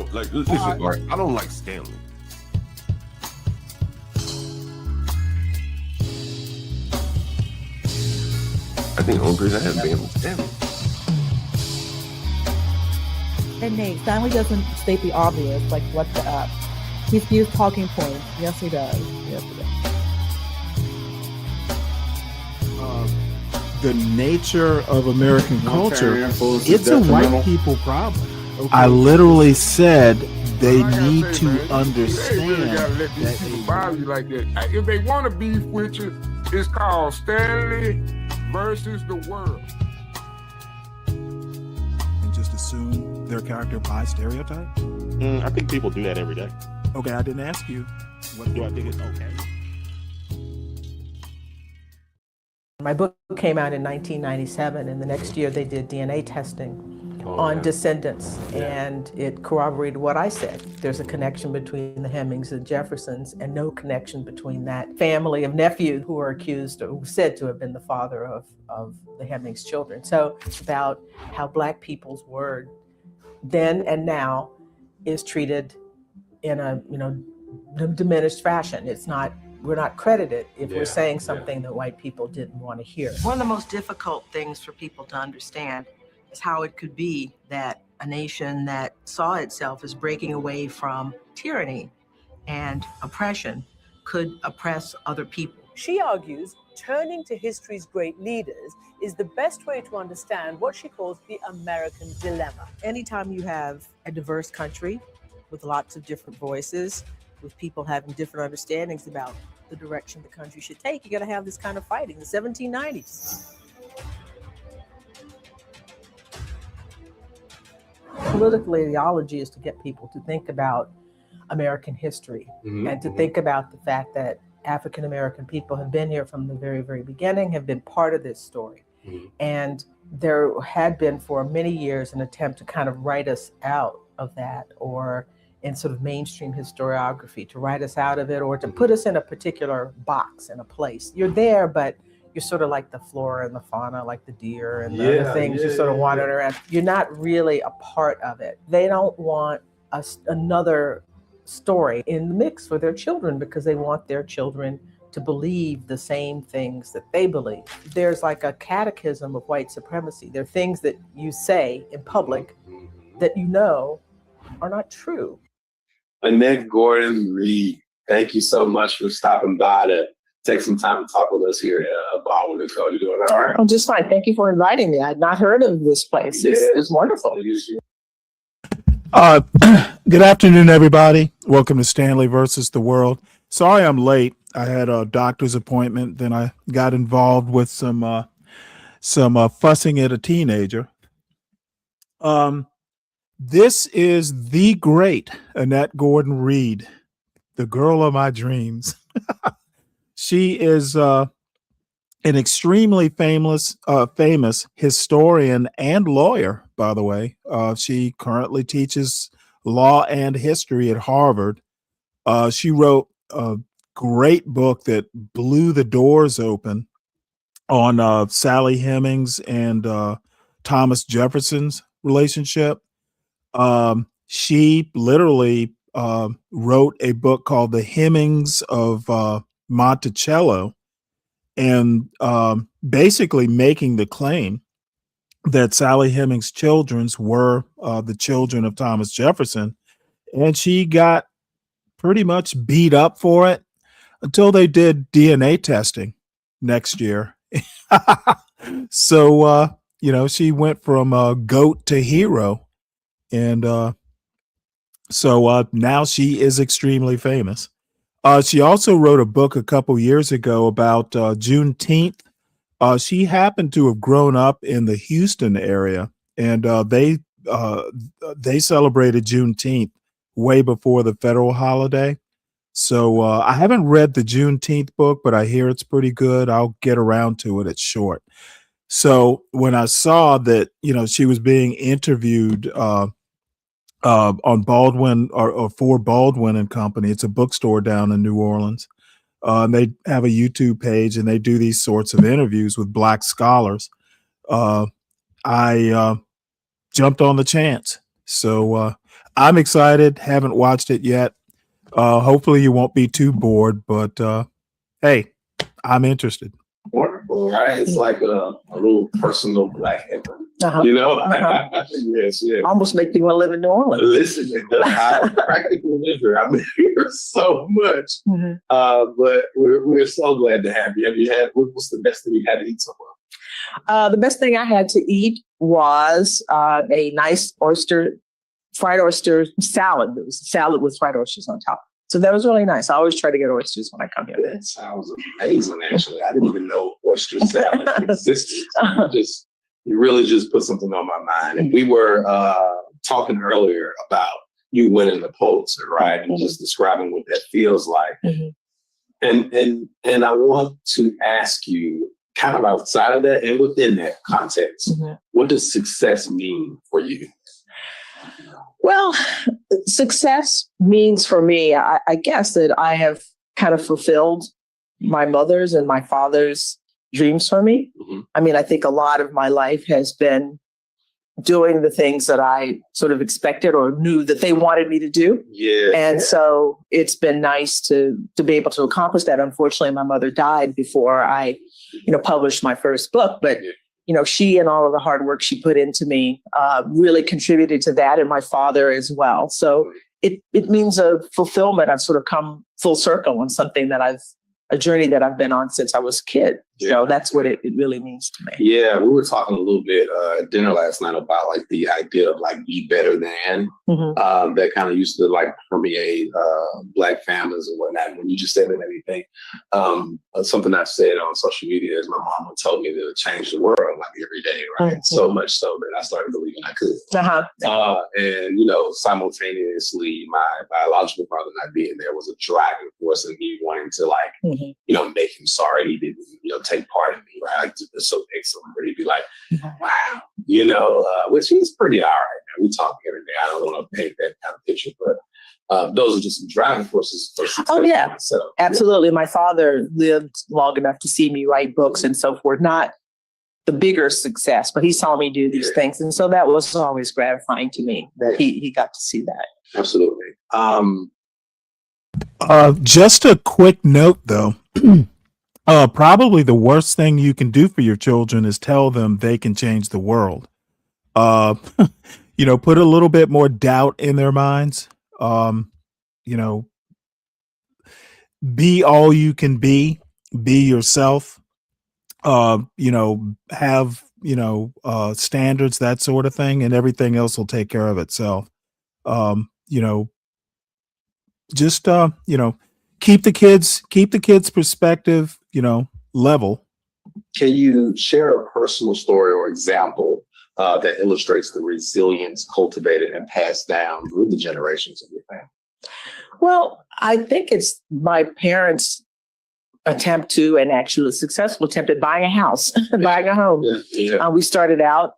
don't like. Listen, like I don't like Stanley. I think the only person I had banned was Stanley. And Nate, Stanley doesn't state the obvious, like what the up. He's used talking points. Yes, he does. Yes, he does. The nature of American culture, it's a white people problem. Okay. I literally said they need to understand. You gotta let these people bother you like that. If they want to beef with you, it's called Stanley versus the world. And just assume their character by stereotype? I think people do that every day. Okay, I didn't ask you. What do I think it's okay? My book came out in 1997, and the next year they did DNA testing on descendants, and it corroborated what I said. There's a connection between the Hemings and Jeffersons, and no connection between that family of nephews who are accused or said to have been the father of the Hemings' children. So it's about how Black people's word then and now is treated in a diminished fashion. We're not credited if we're saying something that white people didn't want to hear. One of the most difficult things for people to understand is how it could be that a nation that saw itself as breaking away from tyranny and oppression could oppress other people. She argues turning to history's great leaders is the best way to understand what she calls the American dilemma. Anytime you have a diverse country with lots of different voices, with people having different understandings about the direction the country should take, you got to have this kind of fighting. The 1790s. Political ideology is to get people to think about American history and to think about the fact that African American people have been here from the very, very beginning, have been part of this story. And there had been for many years an attempt to kind of write us out of that, or in sort of mainstream historiography, to write us out of it, or to put us in a particular box, in a place. You're there, but you're sort of like the flora and the fauna, like the deer and the other things. You're sort of wandering around. You're not really a part of it. They don't want another story in the mix for their children, because they want their children to believe the same things that they believe. There's like a catechism of white supremacy. There are things that you say in public that you know are not true. Annette Gordon-Reed, thank you so much for stopping by to take some time to talk with us here at Baldwin & Co. You doing all right? I'm just fine. Thank you for inviting me. I had not heard of this place. It's wonderful. Good afternoon, everybody. Welcome to Stanley versus the World. Sorry I'm late. I had a doctor's appointment. Then I got involved with some fussing at a teenager. This is the great Annette Gordon-Reed, the girl of my dreams. She is an extremely famous historian and lawyer, by the way. She currently teaches law and history at Harvard. She wrote a great book that blew the doors open on Sally Hemings and Thomas Jefferson's relationship. She literally wrote a book called The Hemings of Monticello, and basically making the claim that Sally Hemings' children were the children of Thomas Jefferson. And she got pretty much beat up for it until they did DNA testing next year. So, she went from goat to hero. And so now she is extremely famous. She also wrote a book a couple years ago about Juneteenth. She happened to have grown up in the Houston area, and they celebrated Juneteenth way before the federal holiday. So I haven't read the Juneteenth book, but I hear it's pretty good. I'll get around to it. It's short. So when I saw that, she was being interviewed on Baldwin or for Baldwin and Company. It's a bookstore down in New Orleans. And they have a YouTube page, and they do these sorts of interviews with Black scholars. I jumped on the chance. So I'm excited. Haven't watched it yet. Hopefully you won't be too bored, but hey, I'm interested. Wonderful, right? It's like a little personal Black heaven, Uh-huh. you know? Uh-huh. Yes, yes. Almost make me want to live in New Orleans. Listen, I practically live here. I've been here so much, Mhm. but we're so glad to have you. Have you had? What's the best thing you had to eat so far? The best thing I had to eat was a nice fried oyster salad. It was a salad with fried oysters on top. So that was really nice. I always try to get oysters when I come here. That sounds amazing, actually. I didn't even know oyster salad existed. You really just put something on my mind. And we were talking earlier about you winning the Pulitzer, right? And just describing what that feels like. Mm-hmm. And I want to ask you, kind of outside of that and within that context, what does success mean for you? Well, success means for me, I guess that I have kind of fulfilled my mother's and my father's dreams for me. Mm-hmm. I mean, I think a lot of my life has been doing the things that I sort of expected or knew that they wanted me to do. Yeah. And so it's been nice to be able to accomplish that. Unfortunately, my mother died before I, published my first book, but she and all of the hard work she put into me really contributed to that, and my father as well. So it means a fulfillment. I've sort of come full circle on something that a journey that I've been on since I was a kid. Yeah. So that's what it really means to me. Yeah, we were talking a little bit at dinner last night about like the idea of like be better than that kind of used to like permeate Black families and whatnot. When you just said that, made me think something I've said on social media is my mom told me to change the world like every day, right? Mm-hmm. So much so that I started believing I could. And simultaneously, my biological father not being there was a driving force in me wanting to like make him sorry he didn't take part in me, right? Like, it's so excellent where he'd be like, wow, which he's pretty all right. Man. We talk every day. I don't want to paint that kind of picture, but those are just some driving forces. Oh, yeah. So, absolutely. My father lived long enough to see me write books and so forth. Not the bigger success, but he saw me do these things. And so that was always gratifying to me that he got to see that. Absolutely. Just a quick note, though. Probably the worst thing you can do for your children is tell them they can change the world. Put a little bit more doubt in their minds. Be all you can be yourself. Have, standards, that sort of thing, and everything else will take care of itself. Keep the kids' perspective, level. Can you share a personal story or example that illustrates the resilience cultivated and passed down through the generations of your family? Well, I think it's my parents' attempt to, and actually a successful attempt at buying a house, buying a home. We started out,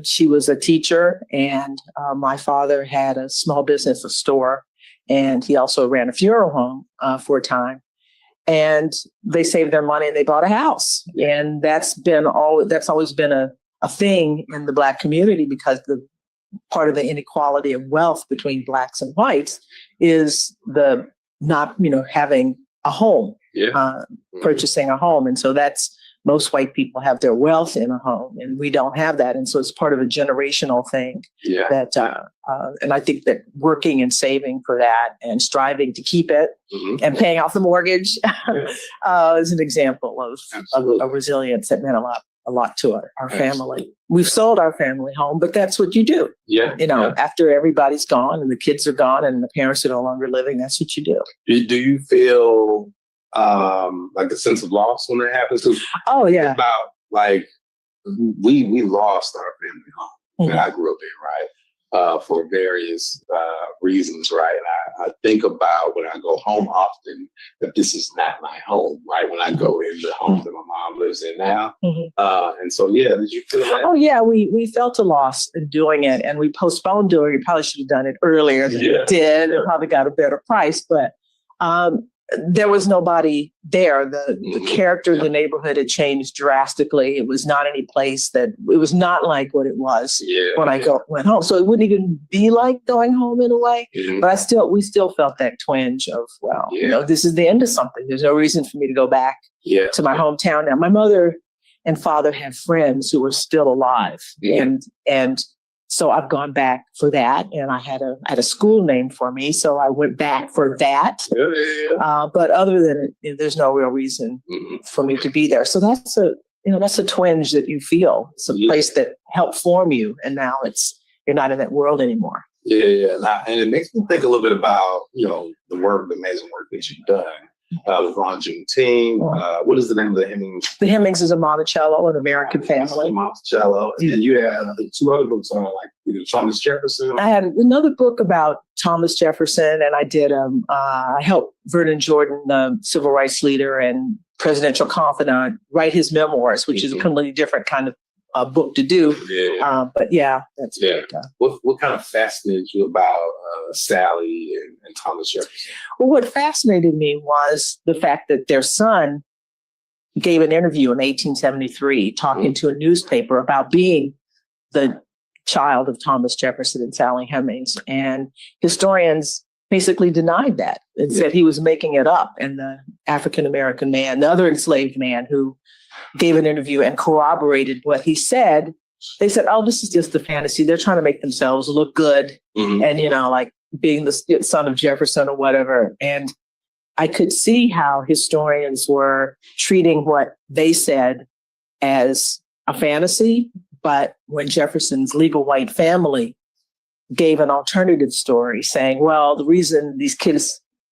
she was a teacher, and my father had a small business, a store, and he also ran a funeral home for a time. And they saved their money and they bought a house. And that's always been a thing in the Black community, because the part of the inequality of wealth between Blacks and whites is the not, having a home, purchasing a home. And so most white people have their wealth in a home, and we don't have that. And so it's part of a generational thing and I think that working and saving for that and striving to keep it and paying off the mortgage is an example of resilience that meant a lot to our family. We've sold our family home, but that's what you do. After everybody's gone and the kids are gone and the parents are no longer living, that's what you do. Do you feel like a sense of loss when that happens? Oh yeah. About like we lost our family home that I grew up in, right? For various reasons, right? And I think about when I go home often that this is not my home, right? When I go in the home that my mom lives in now. And so, did you feel that? Oh yeah, we felt a loss in doing it, and we postponed doing it. We probably should have done it earlier than we did, and probably got a better price. But there was nobody there. The character of the neighborhood had changed drastically. It was not any place that, it was not like what it was when I went home. So it wouldn't even be like going home in a way. But we still felt that twinge of, well, this is the end of something. There's no reason for me to go back to my hometown now. My mother and father had friends who were still alive. And so I've gone back for that, and I had a school named for me, so I went back for that. But other than it, there's no real reason for me to be there. So that's a twinge that you feel. It's a place that helped form you, and now you're not in that world anymore. And it makes me think a little bit about the amazing work that you've done. With Ron Juneteenth. What is the name of the Hemmings? The Hemmings is a Monticello, an American family. Monticello. And you had, I think, 2 other books on, like, either Thomas Jefferson. I had another book about Thomas Jefferson, and I did, I helped Vernon Jordan, the civil rights leader and presidential confidant, write his memoirs, which is a completely different kind of book to do. But that's what kind of fascinated you about Sally and Thomas Jefferson? Well, what fascinated me was the fact that their son gave an interview in 1873 talking to a newspaper about being the child of Thomas Jefferson and Sally Hemings, and historians basically denied that and said he was making it up. And the African-American man, the other enslaved man who gave an interview and corroborated what he said, they said, oh, this is just a fantasy. They're trying to make themselves look good and, like being the son of Jefferson or whatever. And I could see how historians were treating what they said as a fantasy. But when Jefferson's legal white family gave an alternative story saying, well, the reason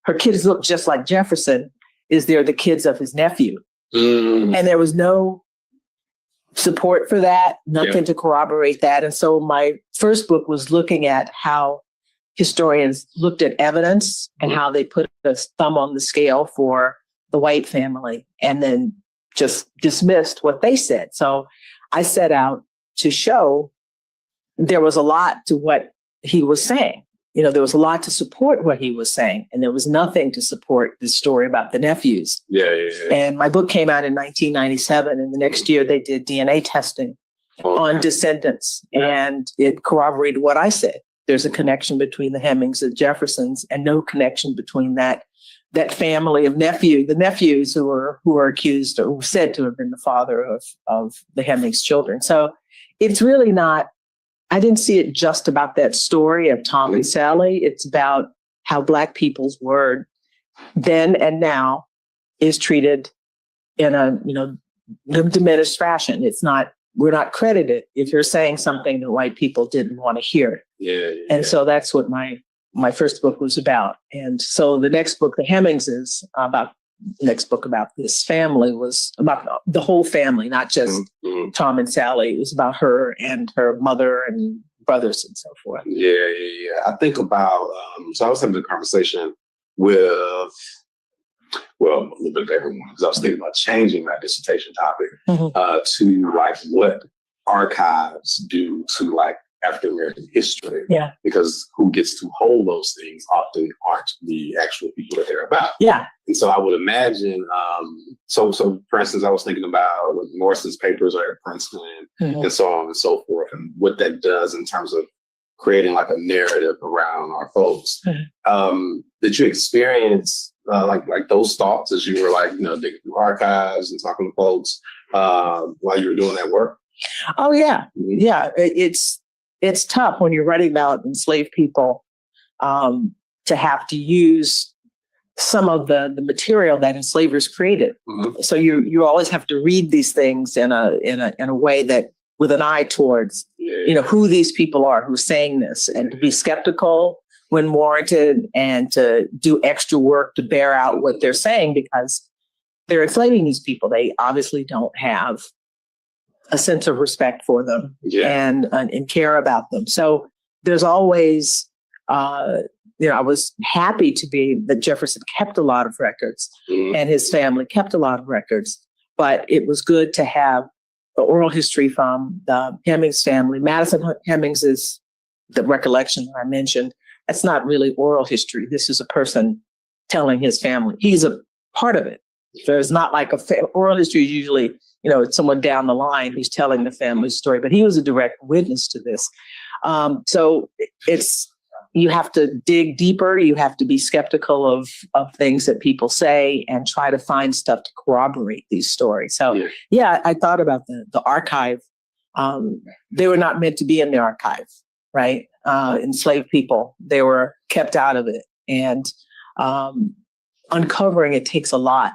her kids look just like Jefferson is they're the kids of his nephew. And there was no support for that, nothing to corroborate that. And so my first book was looking at how historians looked at evidence and how they put a thumb on the scale for the white family and then just dismissed what they said. So I set out to show there was a lot to what he was saying. There was a lot to support what he was saying, and there was nothing to support the story about the nephews. And my book came out in 1997, and the next year they did DNA testing on descendants, and it corroborated what I said. There's a connection between the Hemings and Jeffersons, and no connection between that family of the nephews who are accused or said to have been the father of the Hemings children. So it's really not. I didn't see it just about that story of Tom and Sally. It's about how Black people's word then and now is treated in a, diminished fashion. We're not credited if you're saying something that white people didn't want to hear. And so that's what my first book was about. And so the next book, The Hemings, next book about this family was about the whole family, not just Tom and Sally. It was about her and her mother and brothers and so forth. I think about, so I was having a conversation with, a little bit of everyone, because I was thinking about changing my dissertation topic to like what archives do to like African-American history. Because who gets to hold those things often aren't the actual people that they're about. And so I would imagine, so for instance, I was thinking about Morrison's papers are at Princeton and so on and so forth, and what that does in terms of creating like a narrative around our folks. Did you experience like those thoughts as you were like, digging through archives and talking to folks while you were doing that work? Oh, yeah. It's tough when you're writing about enslaved people to have to use some of the material that enslavers created. So you always have to read these things in a way that with an eye towards who these people are who's saying this, and to be skeptical when warranted, and to do extra work to bear out what they're saying, because they're enslaving these people. They obviously don't have a sense of respect for them and care about them. So there's always, I was happy that Jefferson kept a lot of records and his family kept a lot of records, but it was good to have the oral history from the Hemings family. Madison Hemings is the recollection that I mentioned. That's not really oral history. This is a person telling his family. He's a part of it. So it's not like oral history is usually, it's someone down the line who's telling the family story, but he was a direct witness to this. So you have to dig deeper. You have to be skeptical of things that people say and try to find stuff to corroborate these stories. So yeah, I thought about the archive. They were not meant to be in the archive, right? Enslaved people, they were kept out of it. And uncovering it takes a lot.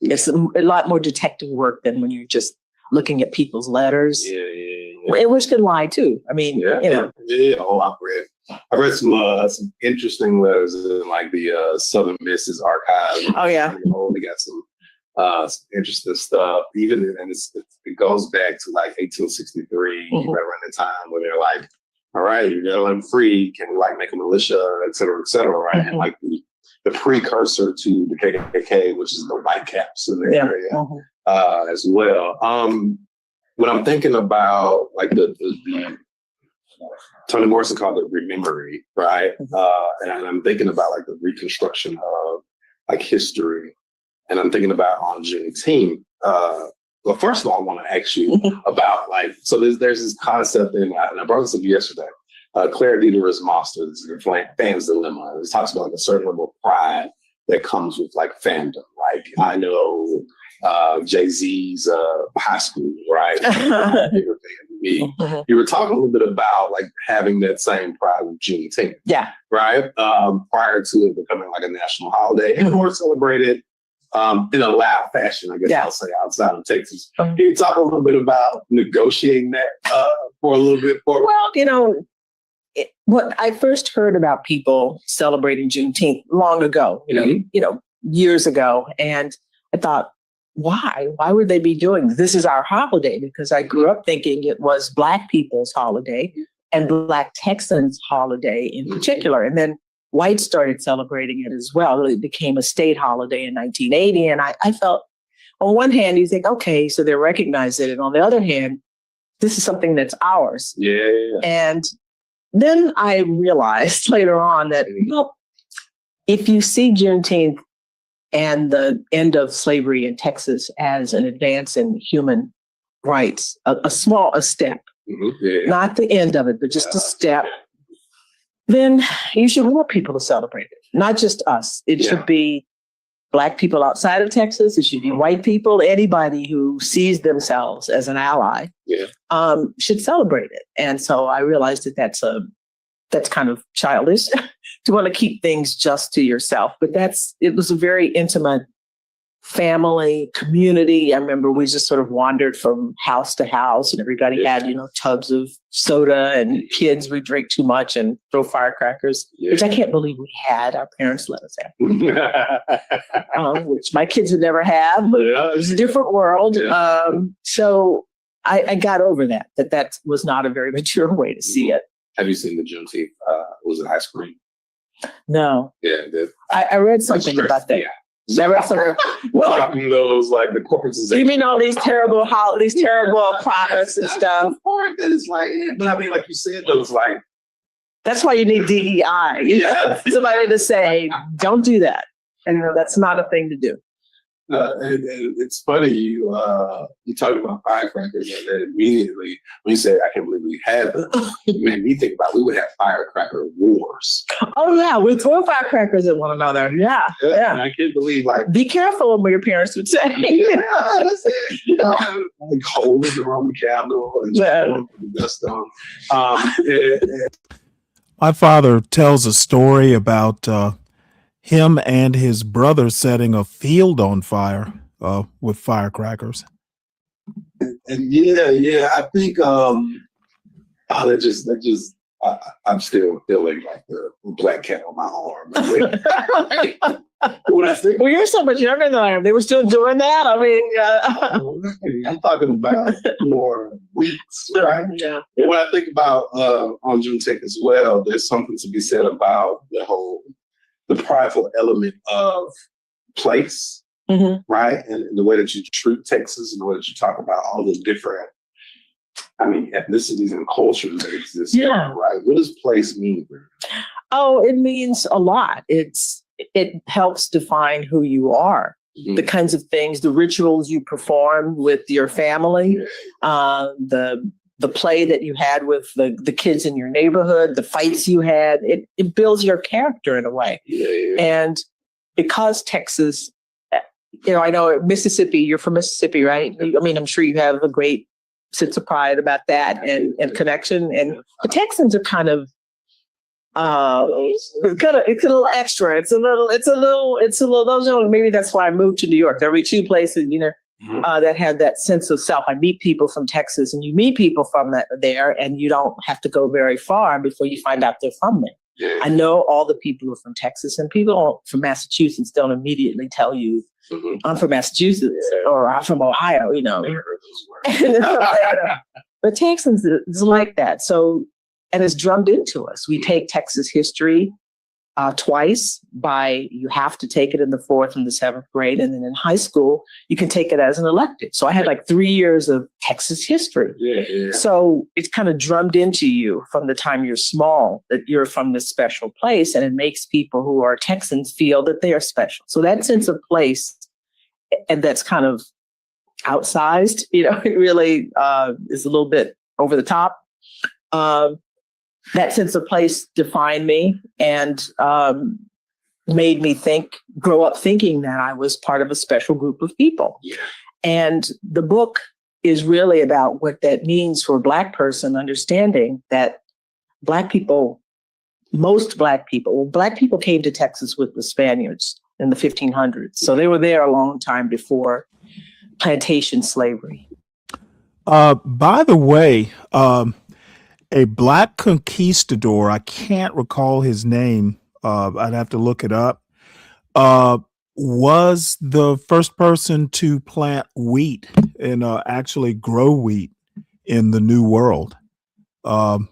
It's a lot more detective work than when you're just looking at people's letters. Which can lie too. I mean, Oh, I read some interesting letters in like the Southern Misses archive. Oh yeah. They got some interesting stuff. Even and it goes back to like 1863, right around the time when they're like, all right, you gotta let them free. Can we like make a militia, et cetera, right? And like the precursor to the KKK, which is the white caps in the area as well. When I'm thinking about like the Toni Morrison called it rememory, right? And I'm thinking about like the reconstruction of like history, and I'm thinking about on Juneteenth. Well, first of all, I want to ask you about like, so there's this concept, and I brought this up yesterday. Claire Dieter's Monster, this is the fan's dilemma. It talks about like a certain level of pride that comes with like fandom. Like I know Jay-Z's high school, right? You were talking a little bit about like having that same pride with Juneteenth. Yeah. Right? Prior to it becoming like a national holiday and more celebrated in a loud fashion, I guess I'll say, outside of Texas. Can you talk a little bit about negotiating that for a little bit? Well, what I first heard about people celebrating Juneteenth long ago, years ago, and I thought, why? Why would they be doing this? This is our holiday, because I grew up thinking it was Black people's holiday and Black Texans' holiday in particular. And then whites started celebrating it as well. It became a state holiday in 1980. And I felt, on one hand, you think, okay, so they recognize it. And on the other hand, this is something that's ours. Yeah. And then I realized later on that, if you see Juneteenth and the end of slavery in Texas as an advance in human rights, a step, not the end of it, but just a step, then you should want people to celebrate it, not just us. It should be Black people outside of Texas. It should be white people. Anybody who sees themselves as an ally should celebrate it. And so I realized that that's kind of childish to want to keep things just to yourself. But it was a very intimate family community. I remember we just sort of wandered from house to house, and everybody had, tubs of soda, and kids would drink too much and throw firecrackers, which I can't believe we had. Our parents let us have, which my kids would never have. But it was a different world. So I got over that was not a very mature way to see it. Have you seen the Juneteenth? Was it ice cream? No. Yeah, I read something about that. I read something. Well, those like the corporate. You mean all these terrible products and stuff? It's like, but I mean, like you said, those like. That's why you need DEI. Somebody to say, don't do that, and that's not a thing to do. And it's funny you talk about firecrackers, and then immediately when you say, I can't believe we had them, it made me think about we would have firecracker wars. Oh yeah, we throw firecrackers at one another. Yeah. And I can't believe be careful, what your parents would say. That's it. Like holding the Roman candle and the dust on. My father tells a story about him and his brother setting a field on fire with firecrackers. And I think I'm still feeling like the black cat on my arm. When I think, well, you're so much younger than I am. They were still doing that. I mean, I'm talking about more weeks, right? Yeah. When I think about on Juneteenth as well, there's something to be said about the prideful element of place, right? And the way that you treat Texas and the way that you talk about all the different, ethnicities and cultures that exist. Yeah. Right. What does place mean? Oh, it means a lot. It's it helps define who you are. The kinds of things, the rituals you perform with your family, the play that you had with the kids in your neighborhood, the fights you had, it builds your character in a way. And because Texas, I know Mississippi, you're from Mississippi, right? I mean, I'm sure you have a great sense of pride about that and connection. And the Texans are kind of, it's a little extra. It's a little, those are, maybe that's why I moved to New York. There were two places, that have that sense of self. I meet people from Texas, and you meet people from there, and you don't have to go very far before you find out they're from there. I know all the people who are from Texas, and people from Massachusetts don't immediately tell you, I'm from Massachusetts or I'm from Ohio, But Texans is like that. So, and it's drummed into us. We take Texas history twice you have to take it in the 4th and the 7th grade. And then in high school, you can take it as an elective. So I had like 3 years of Texas history. So it's kind of drummed into you from the time you're small that you're from this special place. And it makes people who are Texans feel that they are special. So that sense of place, and that's kind of outsized, it really is a little bit over the top. That sense of place defined me and made me grow up thinking that I was part of a special group of people. And the book is really about what that means for a Black person, understanding that Black people came to Texas with the Spaniards in the 1500s. So they were there a long time before plantation slavery. By the way, a Black conquistador, I can't recall his name, I'd have to look it up, was the first person to plant wheat and actually grow wheat in the New World. I've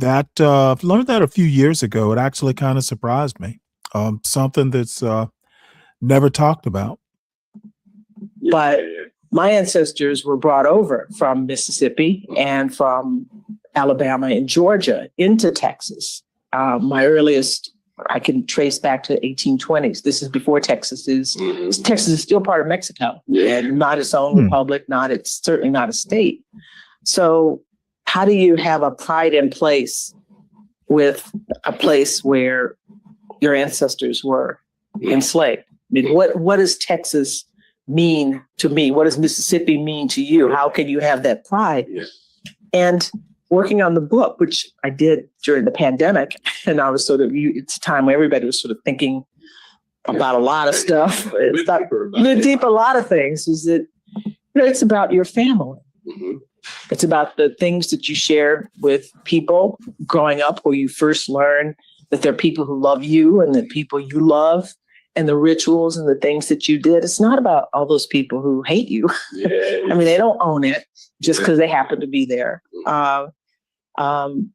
learned that a few years ago. It actually kind of surprised me. Something that's never talked about. But my ancestors were brought over from Mississippi and from Alabama and Georgia into Texas. My earliest, I can trace back to 1820s. This is before Texas is still part of Mexico and not its own republic, it's certainly not a state. So how do you have a pride in place with a place where your ancestors were enslaved? I mean, what does Texas mean to me? What does Mississippi mean to you? How can you have that pride? And working on the book, which I did during the pandemic, and I was it's a time where everybody was sort of thinking about a lot of stuff. Deep, a lot of things is that it's about your family. It's about the things that you share with people growing up, where you first learn that there are people who love you and the people you love, and the rituals and the things that you did. It's not about all those people who hate you. I mean, they don't own it just because they happen to be there.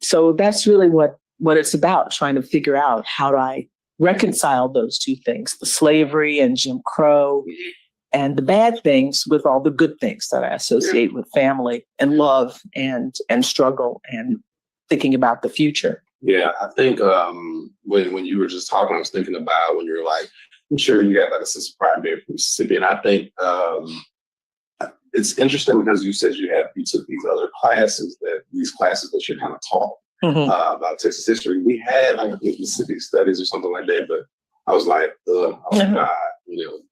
So that's really what it's about, trying to figure out how do I reconcile those two things, the slavery and Jim Crow and the bad things with all the good things that I associate with family and love and struggle and thinking about the future. Yeah, I think when you were just talking, I was thinking about when you're like, I'm sure you got like a sense of pride being from Mississippi. And I think it's interesting because you said you took these other classes that you're kind of taught about Texas history. We had like Mississippi studies or something like that, but I was like, oh God,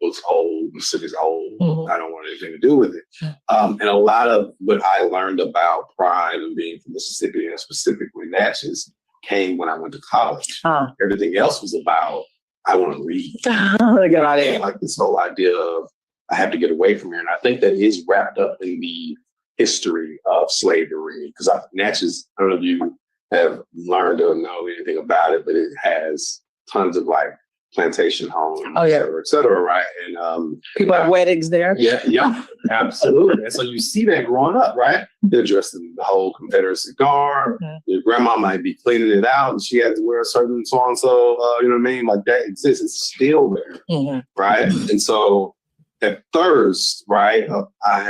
book's old, Mississippi's old. I don't want anything to do with it. And a lot of what I learned about pride and being from Mississippi, and specifically Natchez, came when I went to college. Everything else was about, I want to read. Like this whole idea of, I have to get away from here. And I think that is wrapped up in the history of slavery. Because Natchez, I don't know if you have learned or know anything about it, but it has tons of like plantation homes, et cetera, right? And people have weddings there. Yeah, absolutely. And so you see that growing up, right? They're dressed in the whole Confederate garb. Your grandma might be cleaning it out, and she had to wear a certain so and so. You know what I mean? Like that exists. It's still there, right? And so at first, right, I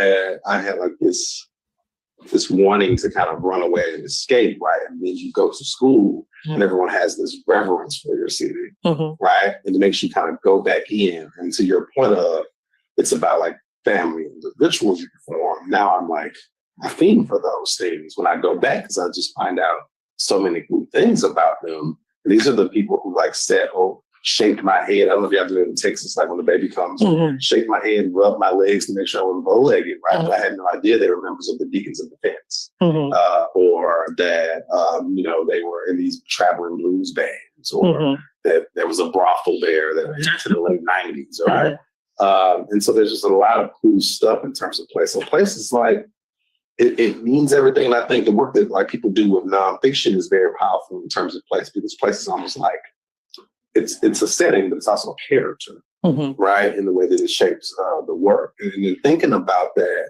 had like this this wanting to kind of run away and escape, right? And then you go to school and everyone has this reverence for your city, right? And it makes you kind of go back in. And to your point of, it's about like family and the rituals you perform. Now I'm like, I fiend for those things when I go back because I just find out so many cool things about them. And these are the people who like said, oh, shaped my head. I don't know if you have to do it in Texas, like when the baby comes, shake my head, rub my legs to make sure I wasn't bow-legged, right? But I had no idea they were members of the Deacons of Defense, or that, you know, they were in these traveling blues bands, or that there was a brothel there that to the late 90s, right? And so there's just a lot of cool stuff in terms of place. So places like, it means everything. And I think the work that like people do with nonfiction is very powerful in terms of place, because place is almost like, it's a setting, but it's also a character, right? In the way that it shapes the work. And then thinking about that,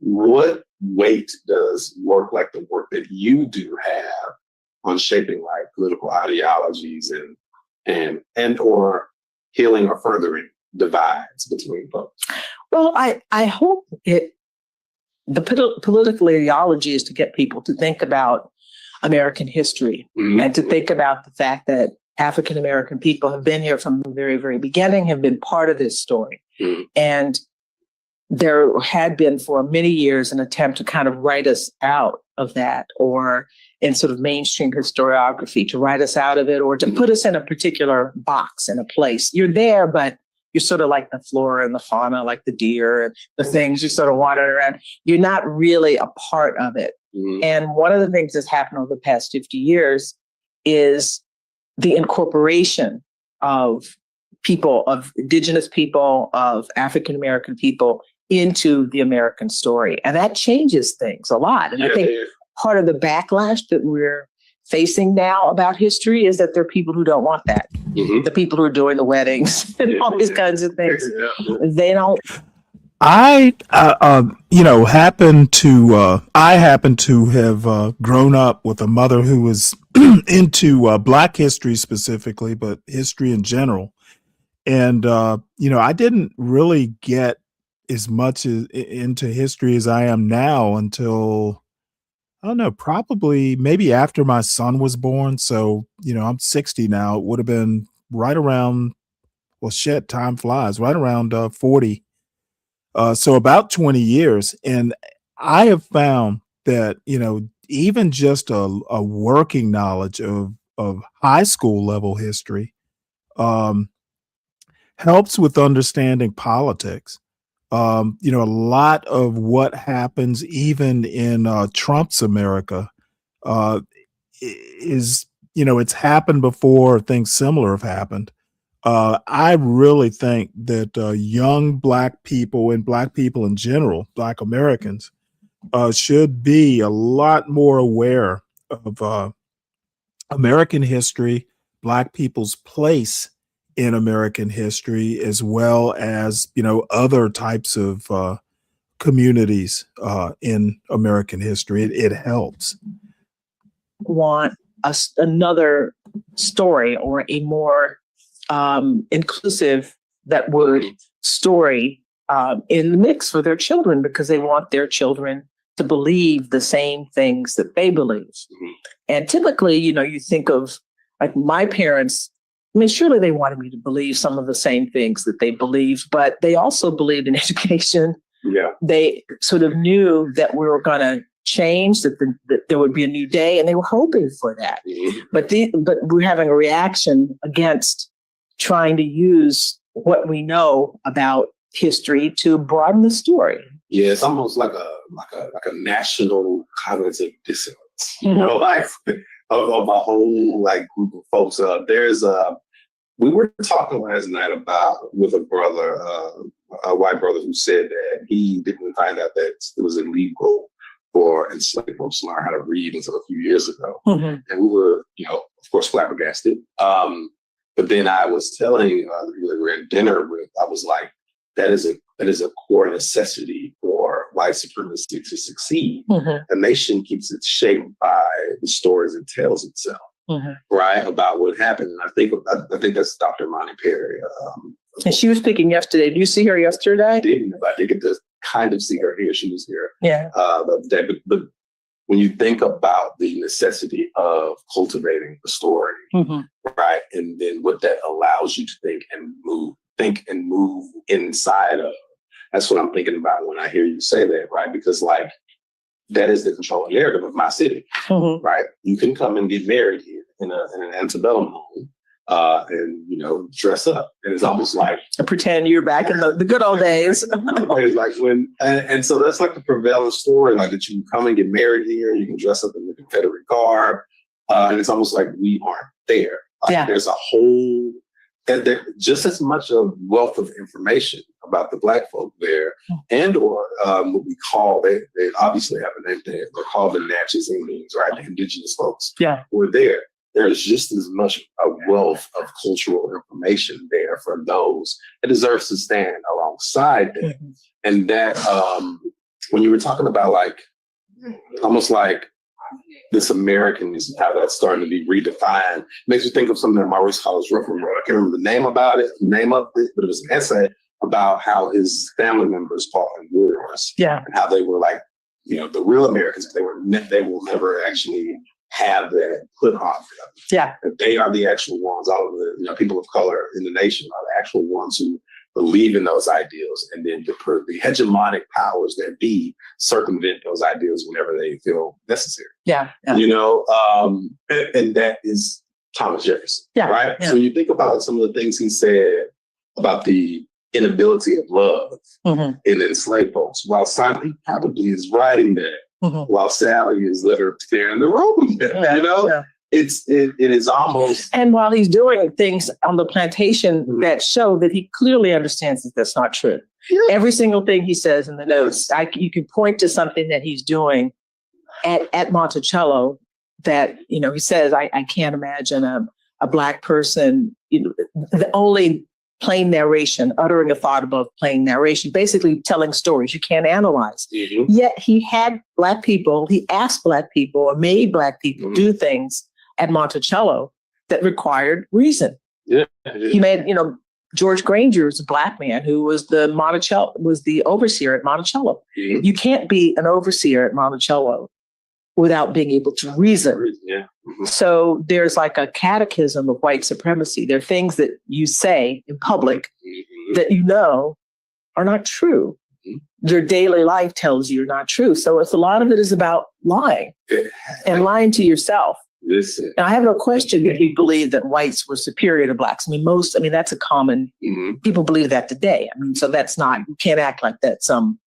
what weight does work like the work that you do have on shaping like political ideologies and or healing or furthering divides between folks? Well, I hope the political ideology is to get people to think about American history and to think about the fact that African American people have been here from the very, very beginning, have been part of this story. And there had been for many years an attempt to kind of write us out of that, or in sort of mainstream historiography, to write us out of it, or to put us in a particular box, in a place. You're there, but you're sort of like the flora and the fauna, like the deer and the things you sort of wander around. You're not really a part of it. And one of the things that's happened over the past 50 years is the incorporation of people, of indigenous people, of African American people into the American story. And that changes things a lot. And I think part of the backlash that we're facing now about history is that there are people who don't want that. The people who are doing the weddings and all these kinds of things. They don't. I happen to have grown up with a mother who was into Black history specifically, but history in general. And, I didn't really get as much into history as I am now until, I don't know, probably maybe after my son was born. So, I'm 60 now. It would have been right around, well, shit, time flies, right around 40. So about 20 years. And I have found that, even just a working knowledge of high school level history helps with understanding politics. A lot of what happens even in Trump's America is, it's happened before, things similar have happened. I really think that young Black people and Black people in general, Black Americans, should be a lot more aware of American history, Black people's place in American history, as well as, other types of communities in American history. It helps. Want another story, or a more inclusive, that word, story in the mix for their children, because they want their children to believe the same things that they believe. And typically, you think of like my parents. I mean, surely they wanted me to believe some of the same things that they believed, but they also believed in education. They sort of knew that we were going to change, that there would be a new day, and they were hoping for that. But we're having a reaction against trying to use what we know about history to broaden the story. Yeah, it's almost like a national cognitive dissonance, like of a whole like group of folks. We were talking last night with a brother, a white brother, who said that he didn't find out that it was illegal for enslaved folks to learn how to read until a few years ago, and we were, of course, flabbergasted. But then I was telling the people that we were at dinner with, I was like, that is a core necessity for white supremacy to succeed. A nation keeps its shape by the stories it tells itself, right, about what happened. And I think that's Dr. Monty Perry. And she was speaking yesterday. Did you see her yesterday? I did get to kind of see her here. She was here Yeah. the other day. But when you think about the necessity of cultivating the story, right, and then what that allows you to think and move inside of, that's what I'm thinking about when I hear you say that, right? Because like that is the controlling narrative of my city, right? You can come and get married here in an antebellum home. And dress up, and it's almost like Pretend you're back in the good old days. it's like and so that's like the prevailing story, like that you can come and get married here, you can dress up in the Confederate garb, and it's almost like we aren't there. Like there's a whole, and there just as much of wealth of information about the Black folk there, and or what we call they obviously have a name there. They're called the Natchez Indians, right? The indigenous folks who are there. There's just as much a wealth of cultural information there for those. It deserves to stand alongside them. And that when you were talking about like almost like this Americanism, how that's starting to be redefined, makes me think of something that Maurice Hollis Ruffin wrote. I can't remember the name of it, but it was an essay about how his family members fought in wars. And how they were like, the real Americans, they will never actually have that put on them. That they are the actual ones, all of the people of color in the nation are the actual ones who believe in those ideals, and then the hegemonic powers that be circumvent those ideals whenever they feel necessary. And that is Thomas Jefferson, right? So when you think about some of the things he said about the inability of love in enslaved folks, while Stanley probably is writing that, while Sally is literally tearing the room, it is almost. And while he's doing things on the plantation that show that he clearly understands that that's not true. Every single thing he says in the notes, you can point to something that he's doing at Monticello that, he says, I can't imagine a Black person, the only plain narration, uttering a thought above plain narration, basically telling stories you can't analyze. Yet he had Black people, he asked Black people or made Black people do things at Monticello that required reason. He made, George Granger was a Black man who was the overseer at Monticello. You can't be an overseer at Monticello without being able to reason. So there's like a catechism of white supremacy. There are things that you say in public that are not true. Your daily life tells you are not true. So it's a lot of it is about lying and lying to yourself. And I have no question that you believe that whites were superior to Blacks. That's a common, people believe that today. So that's not, you can't act like that's some,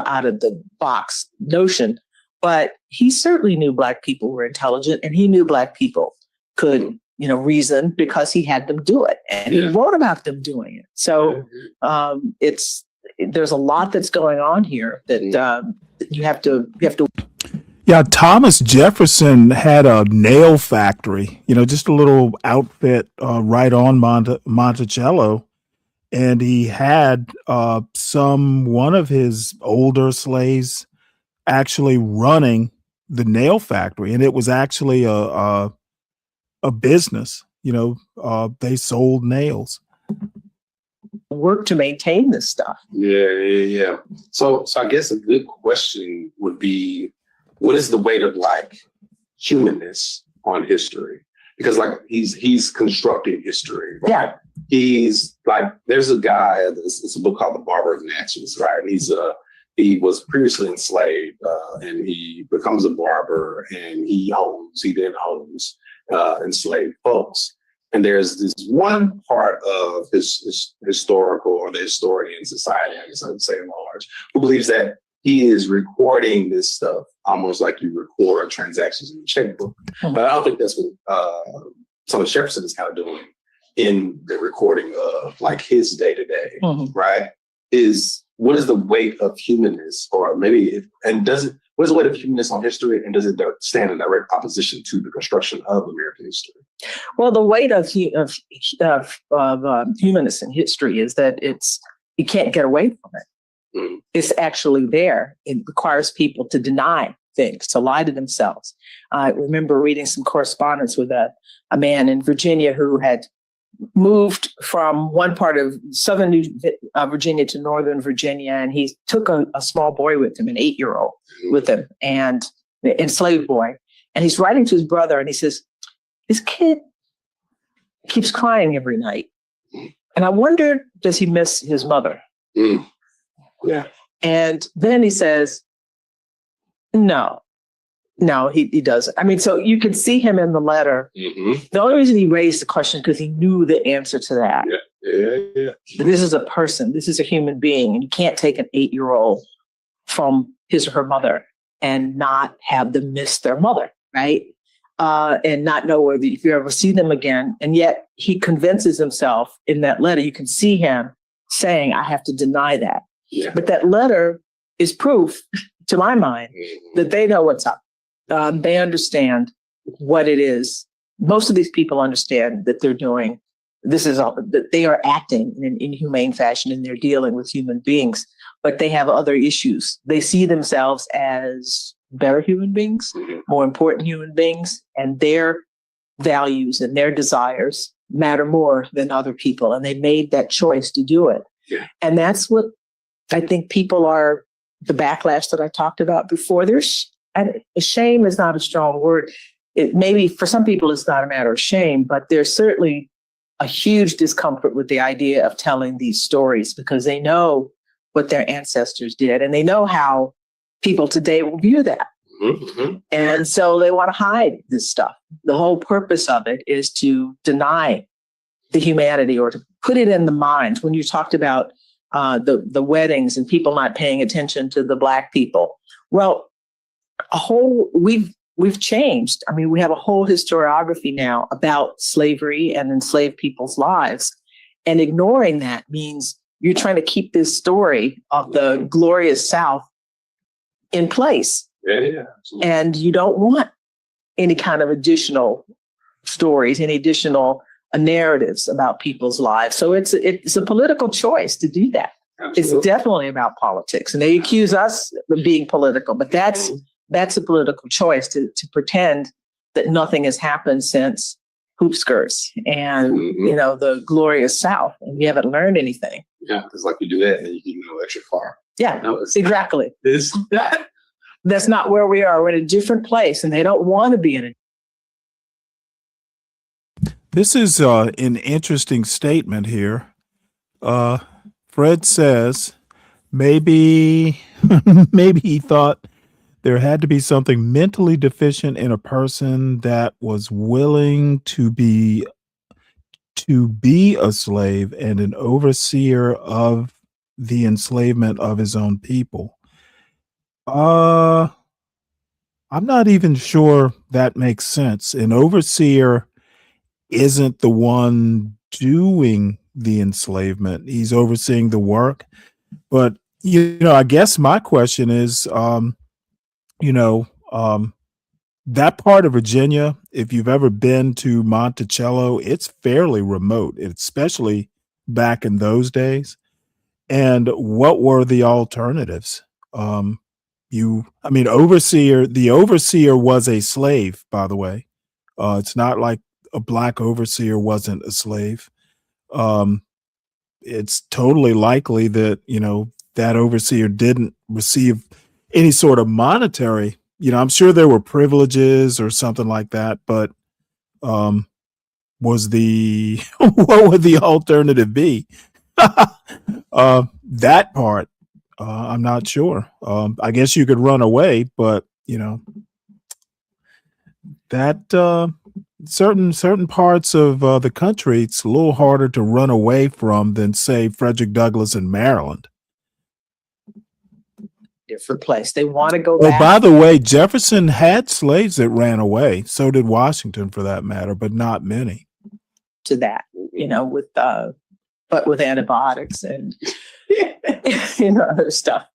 out of the box notion. But he certainly knew Black people were intelligent, and he knew Black people could, reason because he had them do it, and he wrote about them doing it. So there's a lot that's going on here that you have to. Yeah, Thomas Jefferson had a nail factory, just a little outfit right on Monticello. And he had one of his older slaves actually running the nail factory. And it was actually a business, they sold nails. Work to maintain this stuff. So I guess a good question would be, what is the weight of like humanness on history? Because like he's constructing history, right? He's like, there's a guy, it's a book called The Barber of Natchez, right? And he was previously enslaved, and he becomes a barber, and he then owns enslaved folks. And there's this one part of his historical, or the historian society, I guess I would say at large, who believes that he is recording this stuff almost like you record transactions in a checkbook. But I don't think that's what Thomas Jefferson is kind of doing in the recording of like his day-to-day, right? What is the weight of humanness, or maybe, what is the weight of humanness on history, and does it stand in direct opposition to the construction of American history? Well, the weight of humanness in history is that you can't get away from it. It's actually there. It requires people to deny things, to lie to themselves. I remember reading some correspondence with a man in Virginia who had moved from one part of southern Virginia to northern Virginia, and he took a small boy with him, an 8-year-old with him, and an enslaved boy. And he's writing to his brother, and he says, "This kid keeps crying every night, and I wonder, does he miss his mother?" Yeah. And then he says, No, he doesn't. I mean, so you can see him in the letter. The only reason he raised the question because he knew the answer to that. Yeah. This is a person. This is a human being, and you can't take an 8-year-old from his or her mother and not have them miss their mother, right? And not know whether if you ever see them again. And yet he convinces himself in that letter. You can see him saying, "I have to deny that." Yeah. But that letter is proof, to my mind, that they know what's up. They understand what it is. Most of these people understand that they're doing that they are acting in an inhumane fashion and they're dealing with human beings, but they have other issues. They see themselves as better human beings, more important human beings, and their values and their desires matter more than other people. And they made that choice to do it. Yeah. And that's what I think people are, the backlash that I talked about before. And shame is not a strong word. It maybe for some people it's not a matter of shame, but there's certainly a huge discomfort with the idea of telling these stories because they know what their ancestors did and they know how people today will view that. And so they want to hide this stuff. The whole purpose of it is to deny the humanity or to put it in the minds. When you talked about the weddings and people not paying attention to the Black people, well, we've changed. I mean, we have a whole historiography now about slavery and enslaved people's lives, and ignoring that means you're trying to keep this story of the glorious South in place. Yeah. And you don't want any kind of additional stories, any additional narratives about people's lives. So it's a political choice to do that. Absolutely. It's definitely about politics. And they accuse us of being political, but that's a political choice to pretend that nothing has happened since hoop skirts and, the glorious South, and we haven't learned anything. Yeah, it's like you do that and you can go extra far. Yeah, No, exactly. that. That's not where we are. We're in a different place, and they don't want to be in a. This is an interesting statement here. Fred says maybe he thought there had to be something mentally deficient in a person that was willing to be a slave and an overseer of the enslavement of his own people. I'm not even sure that makes sense. An overseer isn't the one doing the enslavement. He's overseeing the work. But, I guess my question is, that part of Virginia, if you've ever been to Monticello, it's fairly remote, especially back in those days. And what were the alternatives? The overseer was a slave, by the way. It's not like a Black overseer wasn't a slave. It's totally likely that, that overseer didn't receive any sort of monetary, I'm sure there were privileges or something like that, but what would the alternative be? That part, I'm not sure. I guess you could run away, but that certain parts of the country, it's a little harder to run away from than, say, Frederick Douglass in Maryland. Different place. They want to go Oh, back. by the way, Jefferson had slaves that ran away. So did Washington, for that matter, but not many. To that, with antibiotics and other stuff.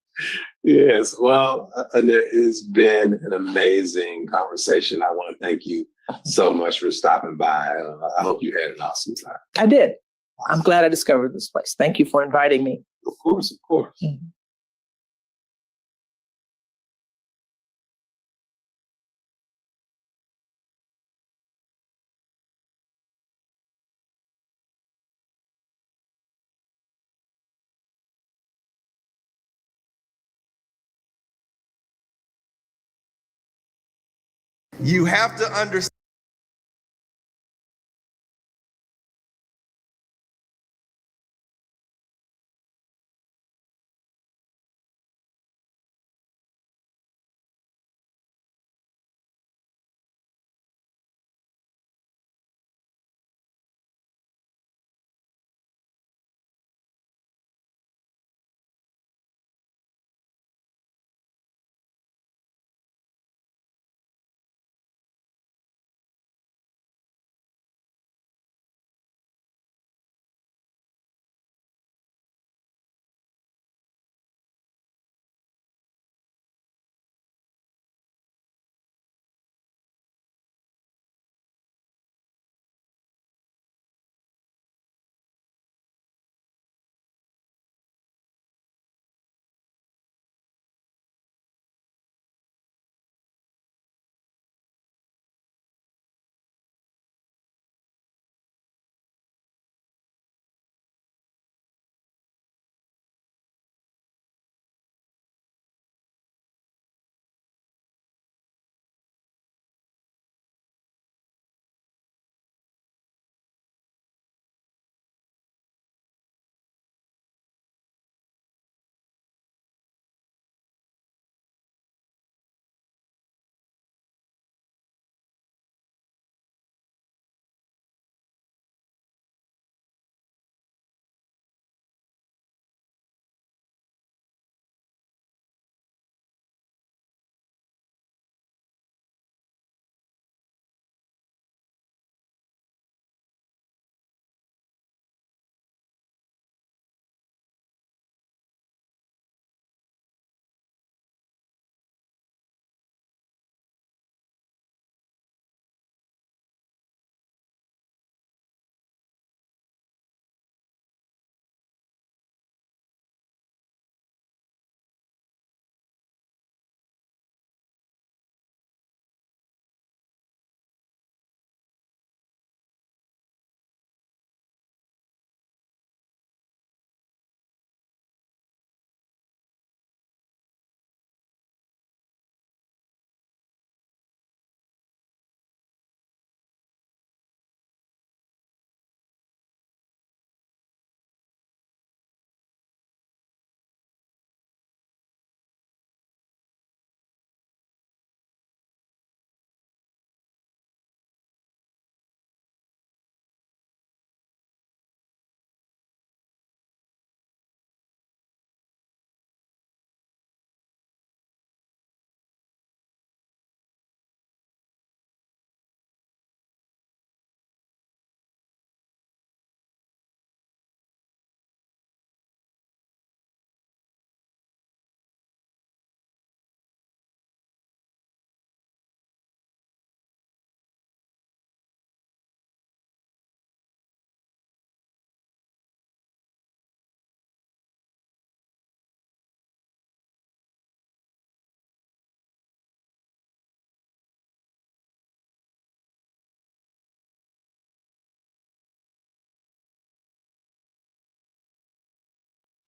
Yes. Well, it has been an amazing conversation. I want to thank you so much for stopping by. I hope you had an awesome time. I did. I'm glad I discovered this place. Thank you for inviting me. Of course. Mm-hmm. You have to understand.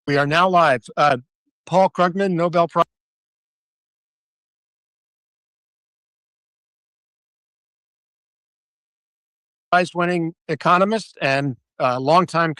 We are now live. Paul Krugman, Nobel Prize winning economist and longtime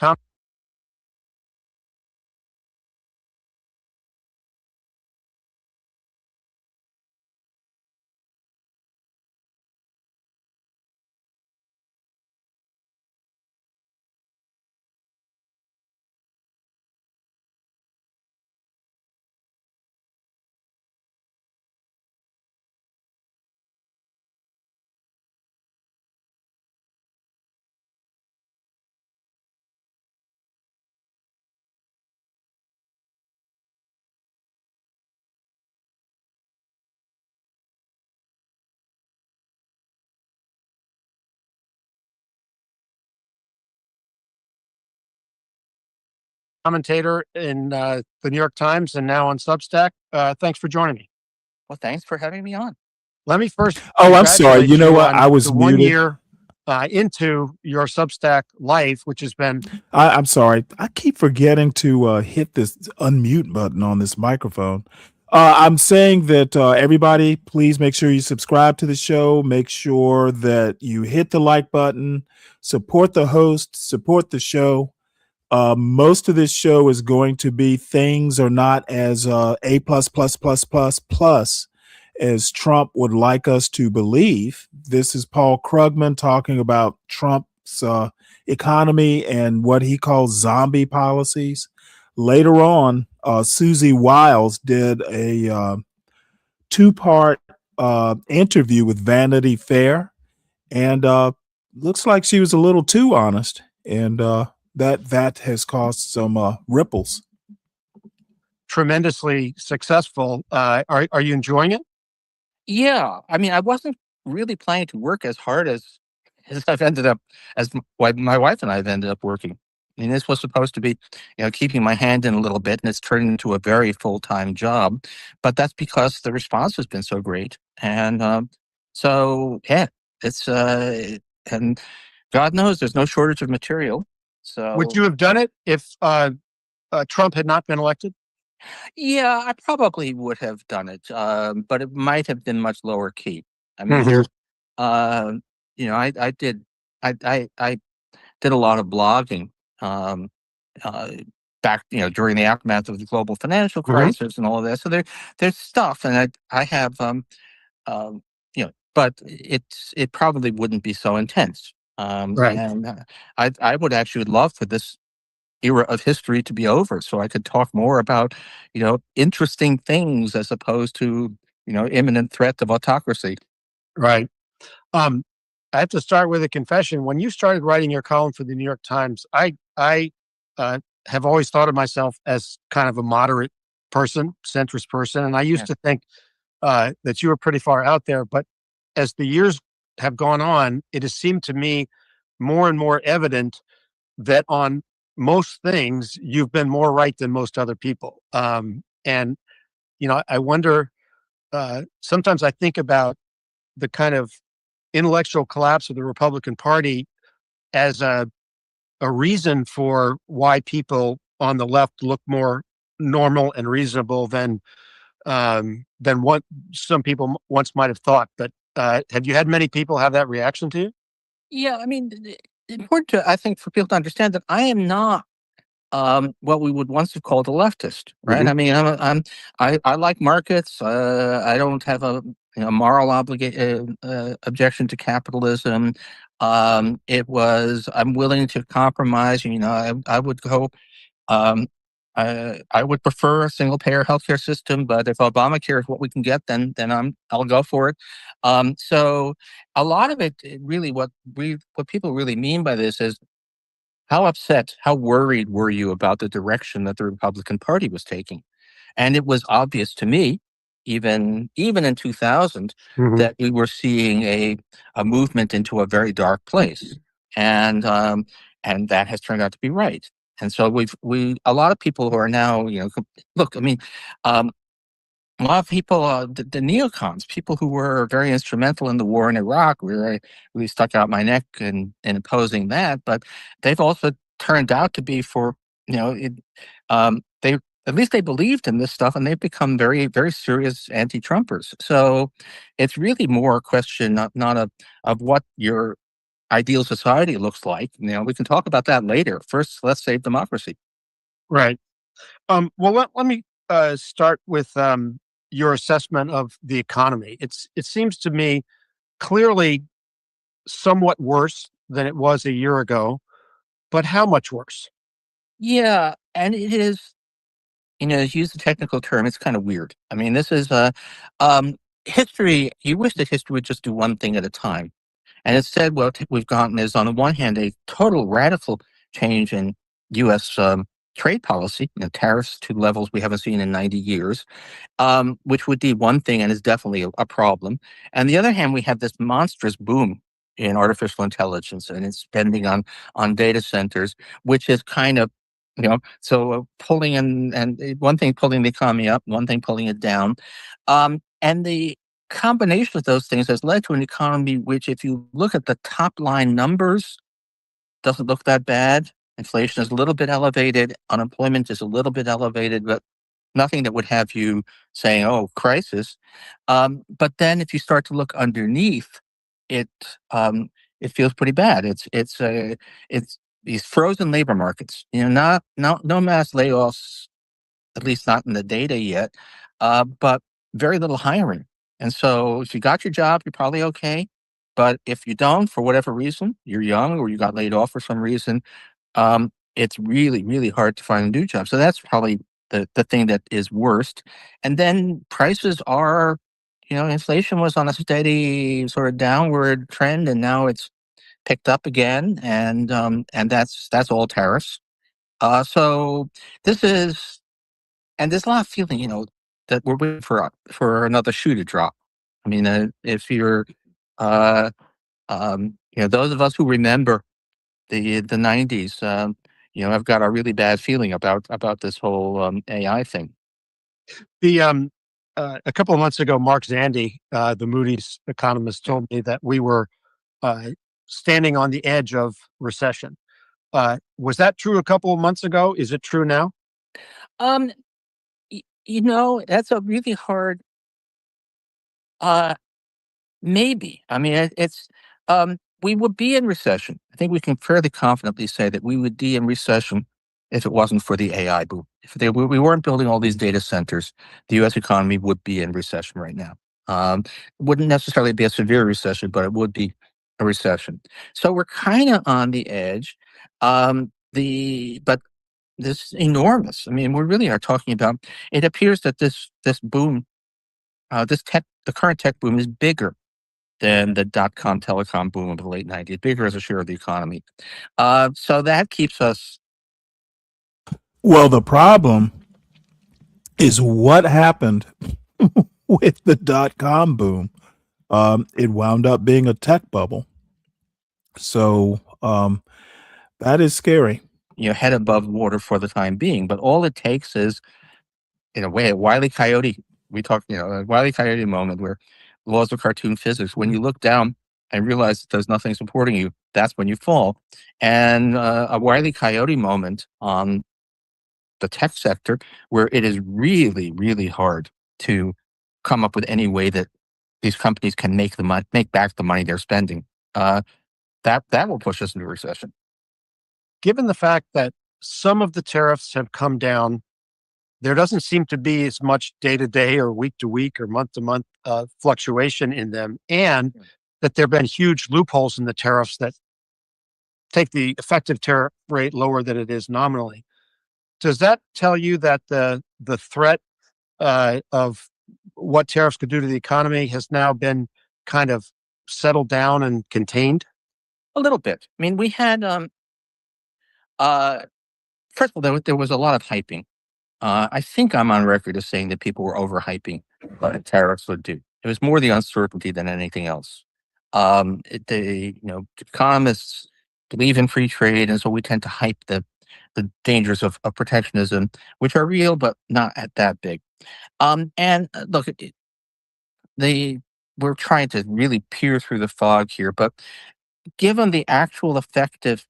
commentator in the New York Times and now on Substack. Thanks for joining me. Well, thanks for having me on. Let me first. Oh, I'm sorry. You know what? I was the muted. 1 year into your Substack life, which has been. I'm sorry. I keep forgetting to hit this unmute button on this microphone. I'm saying that everybody, please make sure you subscribe to the show. Make sure that you hit the like button, support the host, support the show. Most of this show is going to be things are not as A plus plus plus plus plus as Trump would like us to believe. This is Paul Krugman talking about Trump's economy and what he calls zombie policies. Later on, Susie Wiles did a two-part interview with Vanity Fair, and looks like she was a little too honest, and that has caused some ripples. Tremendously successful. Are you enjoying it? Yeah, I mean, I wasn't really planning to work as hard as I've ended up, as my wife and I have ended up working. I mean, this was supposed to be, keeping my hand in a little bit, and it's turned into a very full-time job. But that's because the response has been so great, and so yeah, it's and God knows there's no shortage of material. So Would you have done it if Trump had not been elected? yeah, I probably would have done it, but it might have been much lower key. I mean, there's, I did, I did a lot of blogging um, uh, back, during the aftermath of the global financial crisis and all of that. So there's stuff, and I have, but it probably wouldn't be so intense. Right. And I would actually love for this era of history to be over so I could talk more about, interesting things as opposed to, imminent threat of autocracy. Right. Um, I have to start with a confession. When you started writing your column for the New York Times, I have always thought of myself as kind of a moderate person, centrist person, and I used to think that you were pretty far out there. But as the years have gone on, it has seemed to me more and more evident that on most things you've been more right than most other people. And I wonder. Sometimes I think about the kind of intellectual collapse of the Republican Party as a reason for why people on the left look more normal and reasonable than what some people once might have thought. But have you had many people have that reaction to you? Yeah, I mean, important to, I think, for people to understand that I am not what we would once have called a leftist, right? I mean, I like markets. I don't have a moral objection to capitalism. I'm willing to compromise. I would go. Um, I would prefer a single payer healthcare system, but if Obamacare is what we can get, then I'll go for it. So a lot of it really what people really mean by this is how upset, how worried were you about the direction that the Republican Party was taking? And it was obvious to me, even in 2000, that we were seeing a movement into a very dark place, and that has turned out to be right. And so a lot of people who are now, look, I mean, a lot of people, the neocons, people who were very instrumental in the war in Iraq, really stuck out my neck in opposing that. But they've also turned out to be they at least they believed in this stuff, and they've become very, very serious anti-Trumpers. So it's really more a question not of what your ideal society looks like. We can talk about that later. First, let's save democracy. Right. Well, let me start with your assessment of the economy. It seems to me clearly somewhat worse than it was a year ago, but how much worse? Yeah, and it is. To use the technical term, it's kind of weird. I mean, this is history. You wish that history would just do one thing at a time. And instead, what we've gotten is, on the one hand, a total radical change in U.S. Trade policy, tariffs to levels we haven't seen in 90 years, which would be one thing and is definitely a problem. And the other hand, we have this monstrous boom in artificial intelligence and its spending on data centers, which is kind of pulling in, and one thing pulling the economy up, one thing pulling it down, and the combination of those things has led to an economy which, if you look at the top line numbers, doesn't look that bad. Inflation is a little bit elevated, unemployment is a little bit elevated, but nothing that would have you saying, "Oh, crisis." But then, if you start to look underneath, it it feels pretty bad. It's these frozen labor markets. No mass layoffs, at least not in the data yet, but very little hiring. And so, if you got your job, you're probably okay. But if you don't, for whatever reason, you're young or you got laid off for some reason, it's really, really hard to find a new job. So that's probably the thing that is worst. And then prices are, inflation was on a steady sort of downward trend, and now it's picked up again, and that's all tariffs. So this is, and there's a lot of feeling, that we're waiting for another shoe to drop. I mean, if you're, uh, those of us who remember the '90s, I've got a really bad feeling about this whole AI thing. The A couple of months ago, Mark Zandi, the Moody's economist, told me that we were uh, standing on the edge of recession. Was that true a couple of months ago? Is it true now? Um, that's a really hard. Uh, Maybe. I mean, we would be in recession. I think we can fairly confidently say that we would be in recession if it wasn't for the AI boom. If we weren't building all these data centers, the U.S. economy would be in recession right now. It wouldn't necessarily be a severe recession, but it would be a recession. So we're kind of on the edge. But this is enormous. I mean, we really are talking about. It appears that this boom, the current tech boom, is bigger than the dot-com telecom boom of the late '90s, bigger as a share of the economy. So that keeps us. Well, the problem is what happened with the dot-com boom. It wound up being a tech bubble. So that is scary. Head above water for the time being, but all it takes is, in a way, a Wile E. Coyote. We talked, a Wile E. Coyote moment where laws of cartoon physics. When you look down and realize that there's nothing supporting you, that's when you fall. And a Wile E. Coyote moment on the tech sector, where it is really, really hard to come up with any way that these companies can make back the money they're spending. That will push us into a recession. Given the fact that some of the tariffs have come down, there doesn't seem to be as much day to day or week to week or month to month fluctuation in them, and that there have been huge loopholes in the tariffs that take the effective tariff rate lower than it is nominally. Does that tell you that the threat of what tariffs could do to the economy has now been kind of settled down and contained? A little bit. I mean, we had first of all, there was a lot of hyping. I think I'm on record as saying that people were overhyping what tariffs would do. It was more the uncertainty than anything else. Economists believe in free trade, and so we tend to hype the dangers of protectionism, which are real but not that big. And look, we're trying to really peer through the fog here, but given the actual effective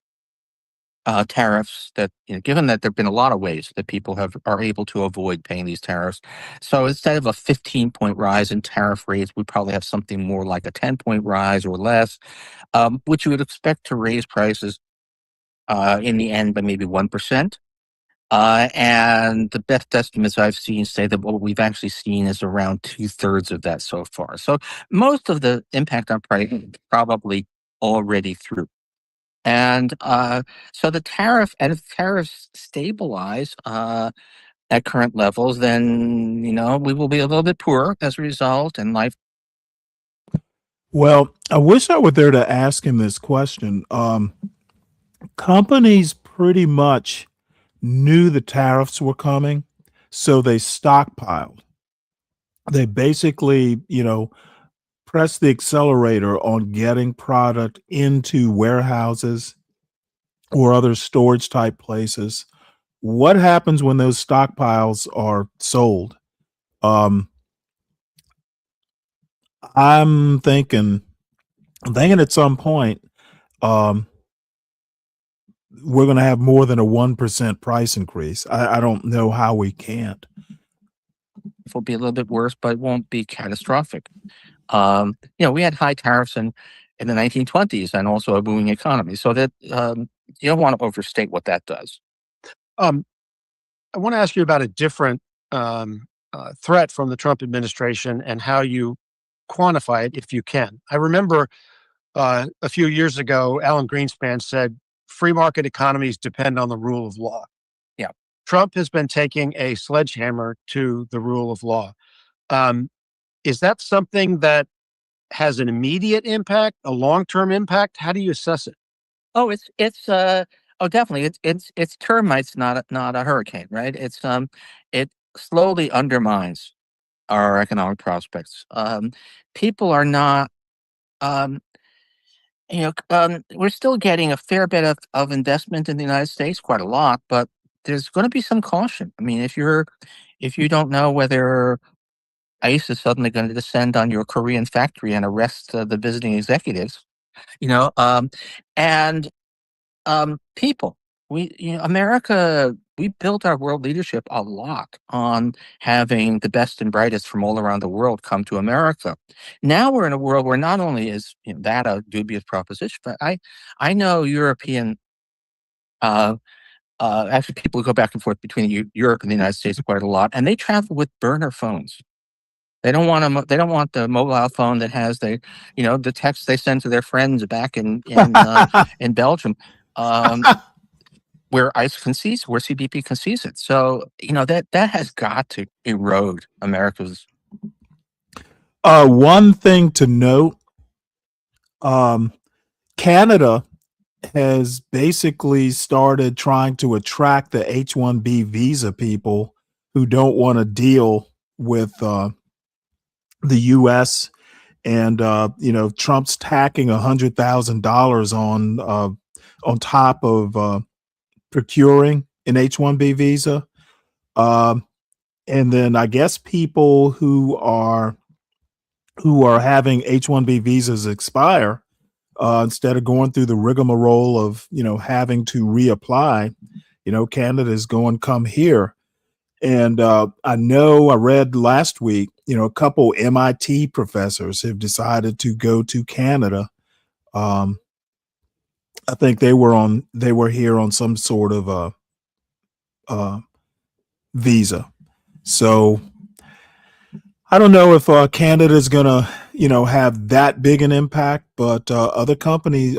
tariffs that, given that there've been a lot of ways that people are able to avoid paying these tariffs. So instead of a 15-point rise in tariff rates, we probably have something more like a 10-point rise or less, which you would expect to raise prices in the end by maybe 1%. And the best estimates I've seen say that what we've actually seen is around 2/3 of that so far. So most of the impact on pricing is probably already through. And so if tariffs stabilize at current levels, then, we will be a little bit poorer as a result, and life. Well, I wish I were there to ask him this question. Companies pretty much knew the tariffs were coming, so they stockpiled. They basically, press the accelerator on getting product into warehouses or other storage type places. What happens when those stockpiles are sold? I'm thinking at some point, we're going to have more than a 1% price increase. I don't know how we can't. It will be a little bit worse, but it won't be catastrophic. We had high tariffs in the 1920s and also a booming economy. So that you don't want to overstate what that does. Um, I want to ask you about a different threat from the Trump administration and how you quantify it if you can. I remember a few years ago, Alan Greenspan said, free market economies depend on the rule of law. Yeah. Trump has been taking a sledgehammer to the rule of law. Is that something that has an immediate impact, a long-term impact? How do you assess it? Oh, definitely. It's termites, not a hurricane, right? It slowly undermines our economic prospects. People are not, we're still getting a fair bit of investment in the United States, quite a lot, but there's going to be some caution. I mean, if you don't know whether ICE is suddenly going to descend on your Korean factory and arrest the visiting executives, and people. America, we built our world leadership a lot on having the best and brightest from all around the world come to America. Now we're in a world where not only is that a dubious proposition, but I know European, actually people who go back and forth between Europe and the United States quite a lot, and they travel with burner phones. They don't want they don't want the mobile phone that has the text they send to their friends back in Belgium. Where ICE can seize, where CBP can seize it. So, that has got to erode America's. One thing to note, Canada has basically started trying to attract the H-1B visa people who don't want to deal with the U.S. And, Trump's tacking $100,000 on top of procuring an H-1B visa. And then I guess people who are having H-1B visas expire, instead of going through the rigmarole of, having to reapply, Canada is going, come here. And I read last week, a couple MIT professors have decided to go to Canada. I think they were here on some sort of visa. So I don't know if Canada is going to, have that big an impact, but other countries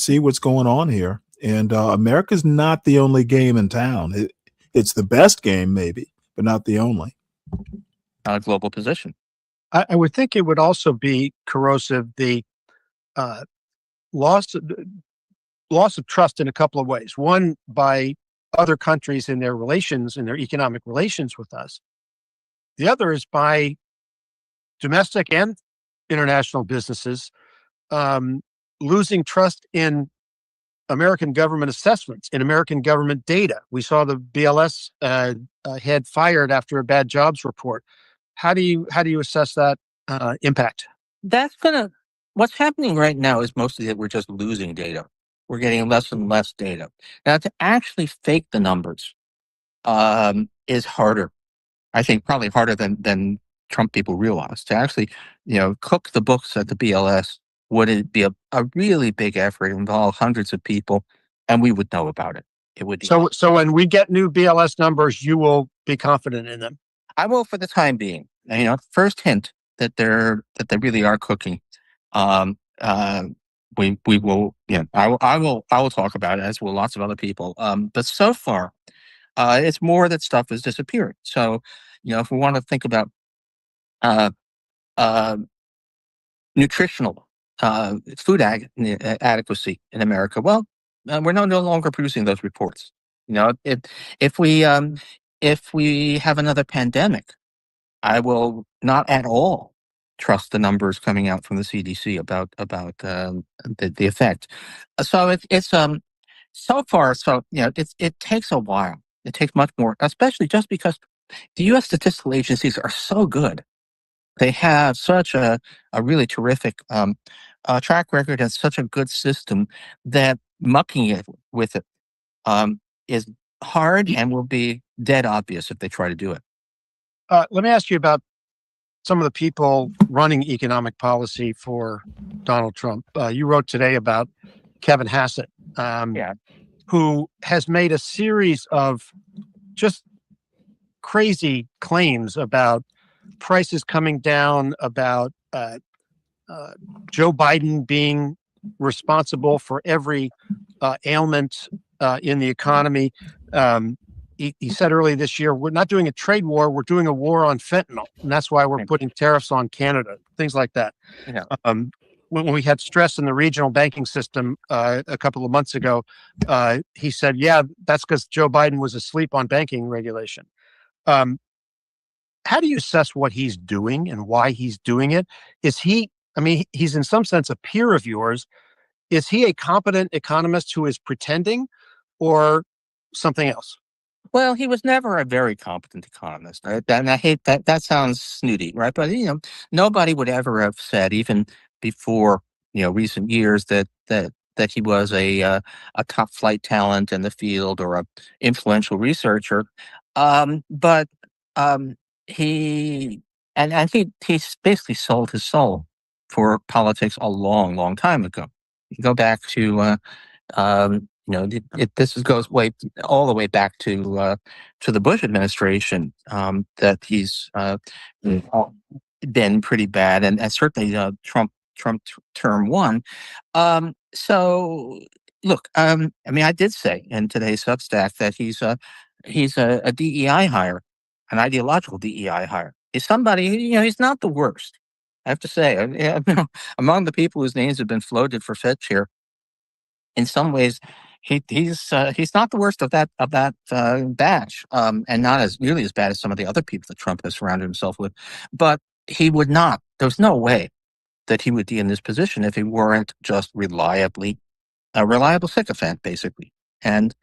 see what's going on here. And America's not the only game in town. It's the best game, maybe, but not the only. A global position. I would think it would also be corrosive, the loss of trust in a couple of ways. One, by other countries in their economic relations with us. The other is by domestic and international businesses losing trust in American government assessments, in American government data. We saw the BLS head fired after a bad jobs report. How do you assess that impact? What's happening right now is mostly that we're just losing data. We're getting less and less data. Now, to actually fake the numbers is harder. I think probably harder than Trump people realize. To actually, cook the books at the BLS would be a really big effort, involve hundreds of people, and we would know about it. It would be so when we get new BLS numbers, you will be confident in them. I will for the time being. First hint that they really are cooking. We will. I will talk about it, as will lots of other people. But so far, it's more that stuff is disappearing. So, if we want to think about nutritional food adequacy in America, well, we're no longer producing those reports. If we have another pandemic, I will not at all trust the numbers coming out from the CDC about the effect. So it's so far, it takes a while. It takes much more, especially just because the U.S. statistical agencies are so good. They have such a really terrific track record and such a good system that mucking it with it is hard and will be dead obvious if they try to do it. Let me ask you about some of the people running economic policy for Donald Trump. You wrote today about Kevin Hassett, who has made a series of just crazy claims about prices coming down, about Joe Biden being responsible for every ailment in the economy. He said earlier this year, we're not doing a trade war, we're doing a war on fentanyl. And that's why we're putting tariffs on Canada, things like that. When we had stress in the regional banking system a couple of months ago, he said, yeah, that's because Joe Biden was asleep on banking regulation. How do you assess what he's doing and why he's doing it? He's in some sense a peer of yours. Is he a competent economist who is pretending or something else? Well, he was never a very competent economist. Right? And I hate that. That sounds snooty, right? But nobody would ever have said, even before recent years, that he was a top flight talent in the field or a influential researcher. But he basically sold his soul for politics a long, long time ago. You go back to this goes all the way back to the Bush administration, that he's been pretty bad, and certainly Trump term one. So look, I did say in today's Substack that he's a DEI hire, an ideological DEI hire. He's somebody, he's not the worst. I have to say, among the people whose names have been floated for Fed chair, in some ways, he's not the worst of that batch, and not nearly as bad as some of the other people that Trump has surrounded himself with. But he would not. There's no way that he would be in this position if he weren't just a reliable sycophant, basically. And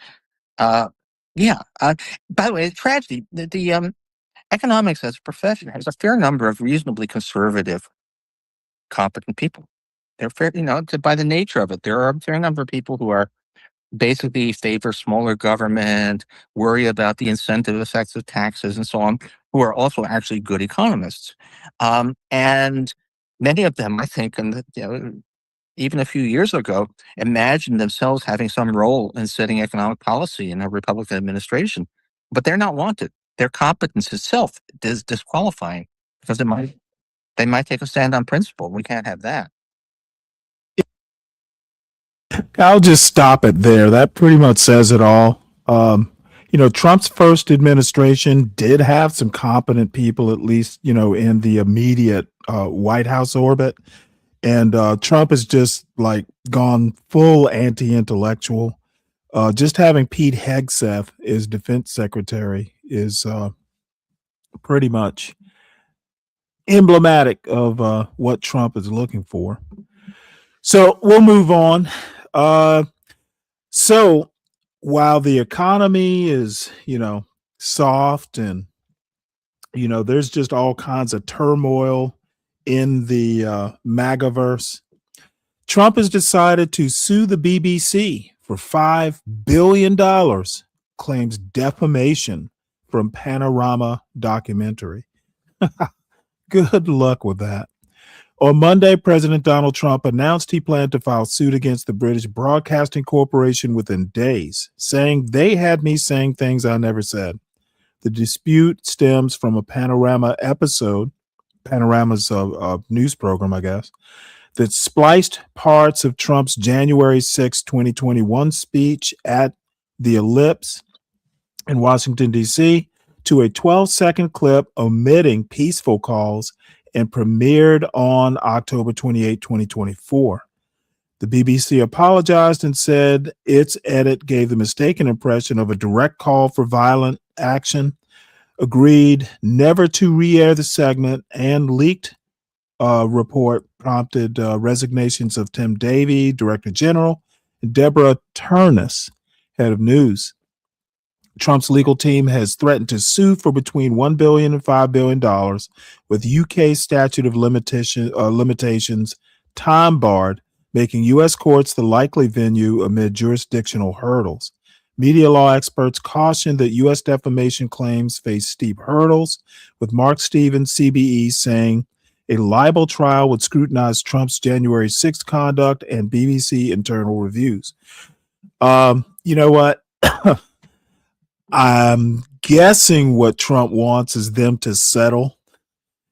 by the way, tragedy. The economics as a profession has a fair number of reasonably conservative, competent people. They're fair, by the nature of it. There are a fair number of people who are basically favor smaller government, worry about the incentive effects of taxes and so on, who are also actually good economists. And many of them, I think, even a few years ago, imagined themselves having some role in setting economic policy in a Republican administration. But they're not wanted. Their competence itself is disqualifying because they might take a stand on principle. We can't have that. I'll just stop it there. That pretty much says it all. Trump's first administration did have some competent people, at least, in the immediate White House orbit. And Trump has just gone full anti-intellectual. Just having Pete Hegseth as defense secretary is pretty much emblematic of what Trump is looking for. So we'll move on. So while the economy is, soft and, there's just all kinds of turmoil in the MAGAverse, Trump has decided to sue the BBC for $5 billion, claims defamation from Panorama documentary. Good luck with that. On Monday, President Donald Trump announced he planned to file suit against the British Broadcasting Corporation within days, saying they had me saying things I never said. The dispute stems from a Panorama episode, Panorama's news program, I guess, that spliced parts of Trump's January 6, 2021 speech at the Ellipse in Washington, D.C. to a 12-second clip omitting peaceful calls and premiered on October 28, 2024. The BBC apologized and said its edit gave the mistaken impression of a direct call for violent action, agreed never to re-air the segment, and leaked report prompted resignations of Tim Davie, Director General, and Deborah Turnus, head of news. Trump's legal team has threatened to sue for between $1 billion and $5 billion, with UK statute of limitations time barred, making U.S. courts the likely venue amid jurisdictional hurdles. Media law experts caution that U.S. defamation claims face steep hurdles, with Mark Stevens, CBE, saying a libel trial would scrutinize Trump's January 6th conduct and BBC internal reviews. You know what? I'm guessing what Trump wants is them to settle,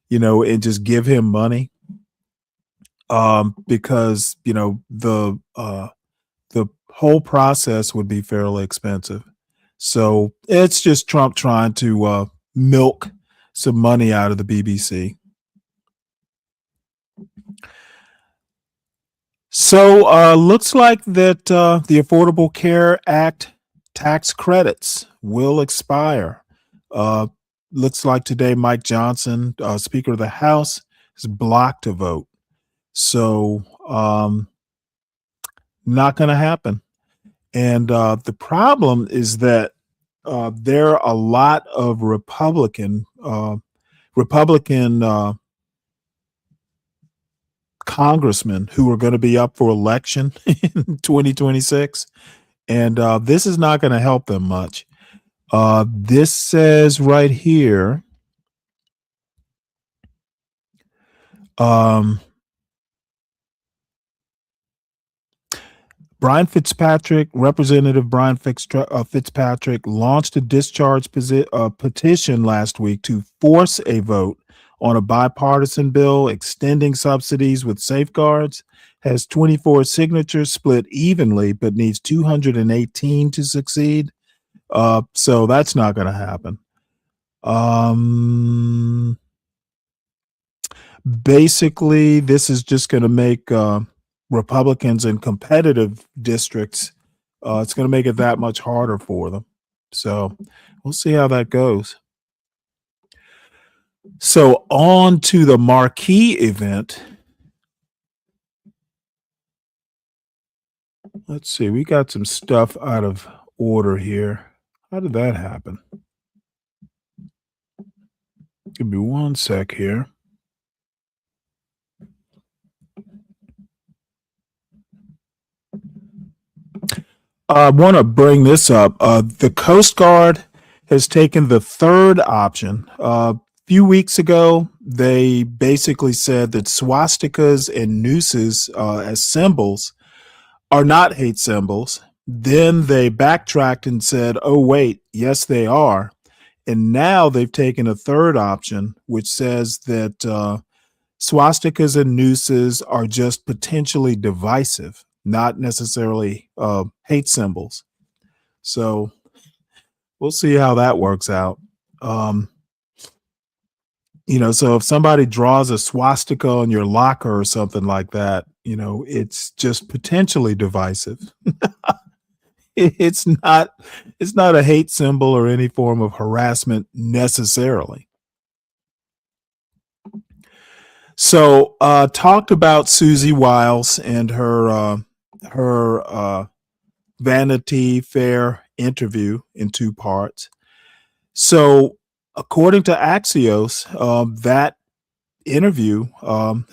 and just give him money. Because, the whole process would be fairly expensive. So it's just Trump trying to milk some money out of the BBC. So looks like that the Affordable Care Act tax credits will expire. Looks like today Mike Johnson, Speaker of the House, has blocked a vote. So not going to happen. And the problem is that there are a lot of Republican congressmen who are going to be up for election in 2026. And this is not going to help them much. This says right here, Representative Brian Fitzpatrick launched a discharge petition last week to force a vote on a bipartisan bill extending subsidies with safeguards. Has 24 signatures split evenly, but needs 218 to succeed. So that's not going to happen. Basically, this is just going to make Republicans in competitive districts, it's going to make it that much harder for them. So we'll see how that goes. So on to the marquee event. Let's see, we got some stuff out of order here. How did that happen? Give me one sec here. I want to bring this up. The Coast Guard has taken the third option. A few weeks ago, they basically said that swastikas and nooses as symbols are not hate symbols. Then they backtracked and said, oh, wait, yes, they are. And now they've taken a third option, which says that swastikas and nooses are just potentially divisive, not necessarily hate symbols. So we'll see how that works out. So if somebody draws a swastika on your locker or something like that, it's just potentially divisive. It's not a hate symbol or any form of harassment necessarily. So talked about Susie Wiles and her Vanity Fair interview in two parts. So according to Axios, that interview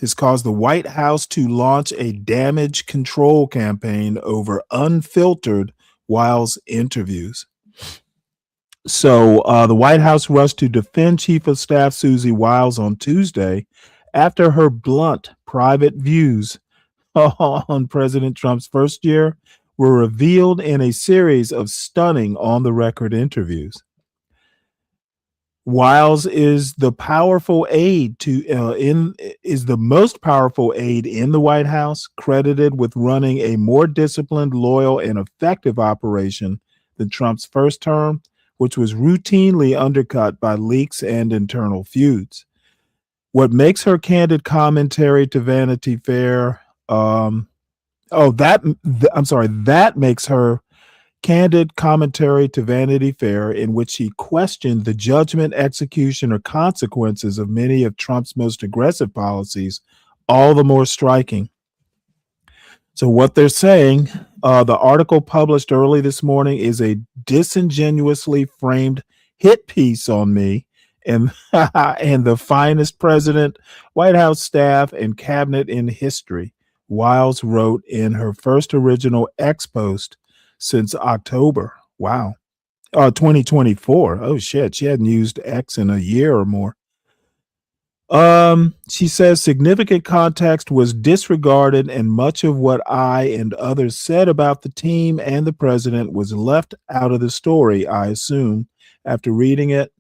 has caused the White House to launch a damage control campaign over unfiltered Wiles interviews. So the White House rushed to defend Chief of Staff Susie Wiles on Tuesday after her blunt private views on President Trump's first year were revealed in a series of stunning on-the-record interviews. Wiles is the most powerful aide in the White House, credited with running a more disciplined, loyal, and effective operation than Trump's first term, which was routinely undercut by leaks and internal feuds. What makes her candid commentary to Vanity Fair, that makes her candid commentary to Vanity Fair, in which he questioned the judgment, execution, or consequences of many of Trump's most aggressive policies, all the more striking. So what they're saying, the article published early this morning is a disingenuously framed hit piece on me and the finest president, White House staff, and cabinet in history, Wiles wrote in her first original X post since October. Wow. 2024. Oh shit, she hadn't used X in a year or more. She says significant context was disregarded, and much of what I and others said about the team and the president was left out of the story. I assume, after reading it,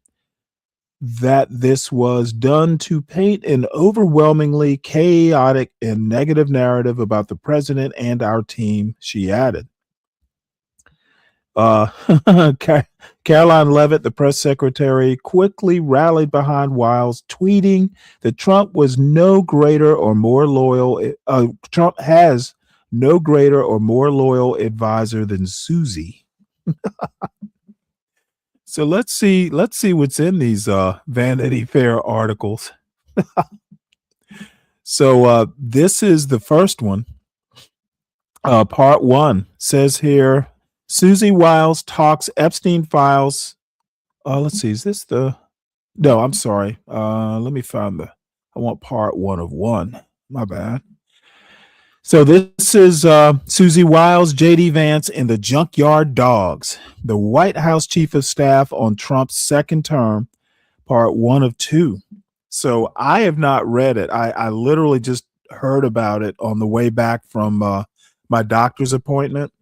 that this was done to paint an overwhelmingly chaotic and negative narrative about the president and our team, she added. Caroline Levitt, the press secretary, quickly rallied behind Wiles, tweeting that Trump was no greater or more loyal. Trump has no greater or more loyal advisor than Susie. So let's see what's in these Vanity Fair articles. So this is the first one. Part 1 says here, Susie Wiles talks Epstein files. Let's see, is this the? No, I'm sorry. Let me find I want part 1 of 1. My bad. So this is Susie Wiles, J.D. Vance, and the Junkyard Dogs, the White House Chief of Staff on Trump's second term, part 1 of 2. So I have not read it. I literally just heard about it on the way back from my doctor's appointment.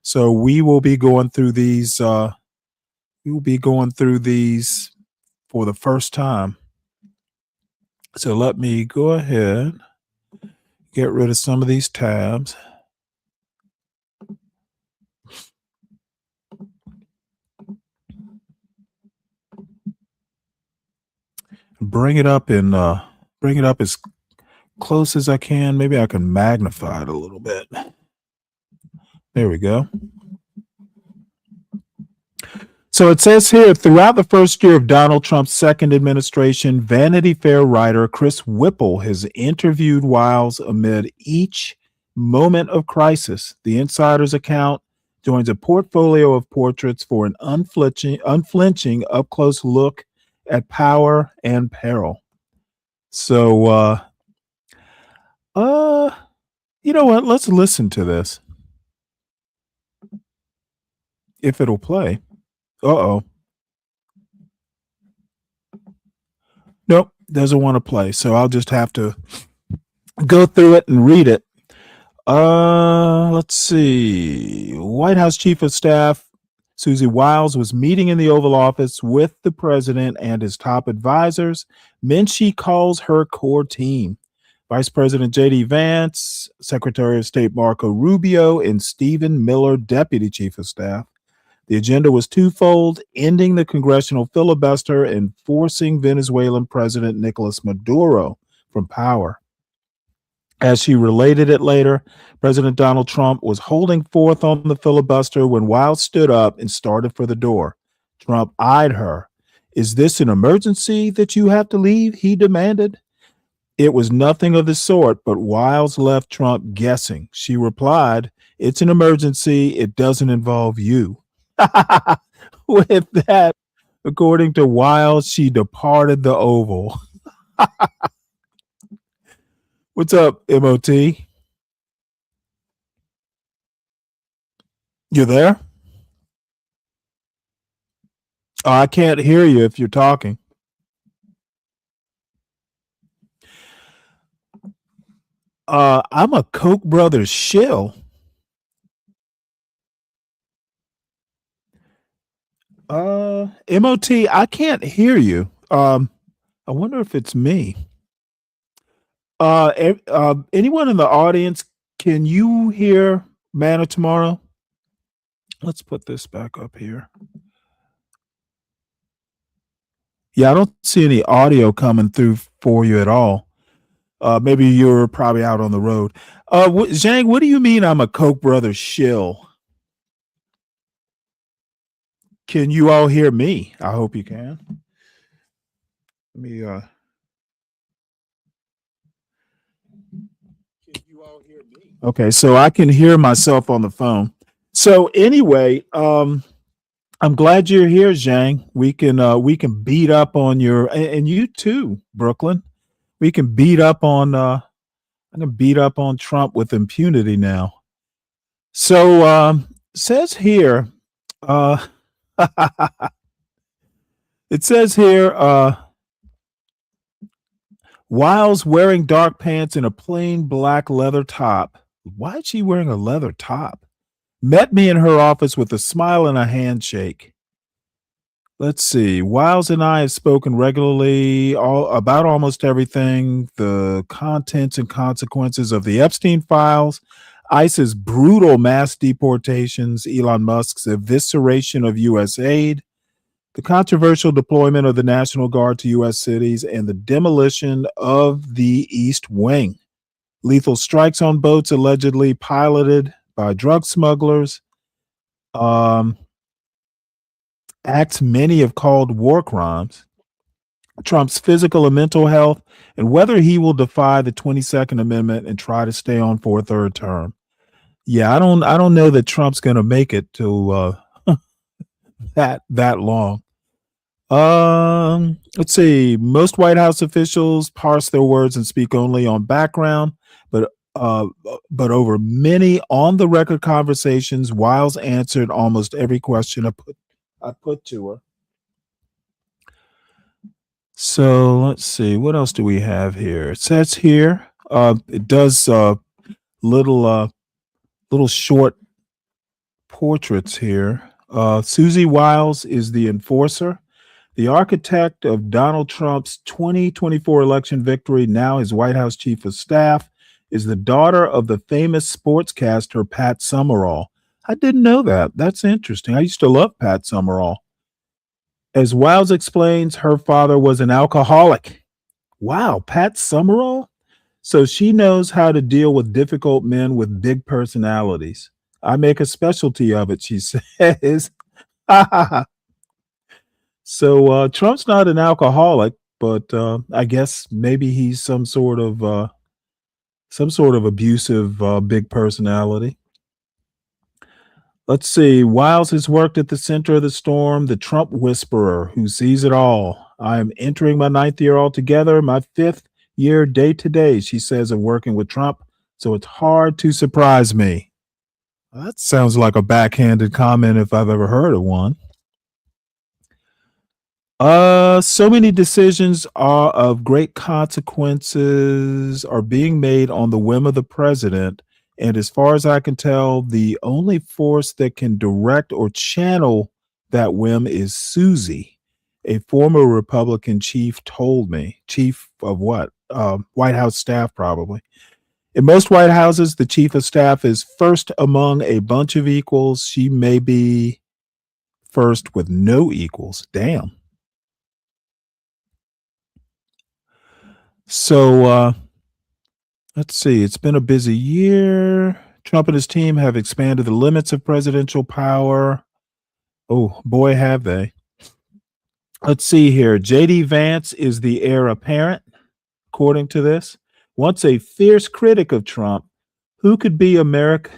So we will be going through these. We will be going through these for the first time. So let me go ahead, get rid of some of these tabs. Bring it up as close as I can. Maybe I can magnify it a little bit. There we go. So it says here, throughout the first year of Donald Trump's second administration, Vanity Fair writer Chris Whipple has interviewed Wiles amid each moment of crisis. The Insider's account joins a portfolio of portraits for an unflinching up-close look at power and peril. So, you know what? Let's listen to this. If it'll play. Uh-oh. Nope, doesn't want to play. So I'll just have to go through it and read it. Let's see. White House Chief of Staff Susie Wiles was meeting in the Oval Office with the president and his top advisors, men she calls her core team. Vice President J.D. Vance, Secretary of State Marco Rubio, and Stephen Miller, Deputy Chief of Staff. The agenda was twofold: ending the congressional filibuster and forcing Venezuelan President Nicolas Maduro from power. As she related it later, President Donald Trump was holding forth on the filibuster when Wiles stood up and started for the door. Trump eyed her. "Is this an emergency that you have to leave?" he demanded. It was nothing of the sort, but Wiles left Trump guessing. She replied, "It's an emergency. It doesn't involve you." With that, according to Wiles, she departed the Oval. What's up, MOT? You there? Oh, I can't hear you if you're talking. I'm a Koch brothers shill. MOT, I can't hear you. I wonder if it's me. Anyone in the audience, can you hear Man of Tomorrow? Let's put this back up here. Yeah, I don't see any audio coming through for you at all. Maybe you're probably out on the road. Zhang, what do you mean I'm a Koch brothers shill? Can you all hear me? I hope you can. Let me can you all hear me? Okay, so I can hear myself on the phone. So anyway, I'm glad you're here, Zhang. We can beat up on your, and you too, Brooklyn. We can beat up on I can beat up on Trump with impunity now. So says here, Uh, it says here, Wiles wearing dark pants and a plain black leather top. Why is she wearing a leather top? Met me in her office with a smile and a handshake. Let's see. Wiles and I have spoken regularly about almost everything, the contents and consequences of the Epstein files, ICE's brutal mass deportations, Elon Musk's evisceration of U.S. aid, the controversial deployment of the National Guard to U.S. cities, and the demolition of the East Wing. Lethal strikes on boats allegedly piloted by drug smugglers. Acts many have called war crimes. Trump's physical and mental health, and whether he will defy the 22nd Amendment and try to stay on for a third term. Yeah, I don't know that Trump's going to make it to that long. Let's see. Most White House officials parse their words and speak only on background, but over many on the record conversations, Wiles answered almost every question I put to her. So let's see, what else do we have here? It says here, it does little short portraits here. Susie Wiles is the enforcer, the architect of Donald Trump's 2024 election victory, now his White House chief of staff, is the daughter of the famous sportscaster Pat Summerall. I didn't know that. That's interesting. I used to love Pat Summerall. As Wiles explains, her father was an alcoholic. Wow, Pat Summerall? So she knows how to deal with difficult men with big personalities. I make a specialty of it, she says. So Trump's not an alcoholic, but I guess maybe he's some sort of abusive big personality. Let's see. Wiles has worked at the center of the storm, the Trump whisperer who sees it all. I am entering my 9th year altogether, my 5th year day to day, she says, of working with Trump. So it's hard to surprise me. That sounds like a backhanded comment if I've ever heard of one. So many decisions are of great consequences are being made on the whim of the president. And as far as I can tell, the only force that can direct or channel that whim is Susie, a former Republican chief told me. Chief of what? White House staff, probably. In most White Houses, the chief of staff is first among a bunch of equals. She may be first with no equals. Damn. So, let's see. It's been a busy year. Trump and his team have expanded the limits of presidential power. Oh, boy, have they. Let's see here. J.D. Vance is the heir apparent, according to this. Once a fierce critic of Trump, who could be America's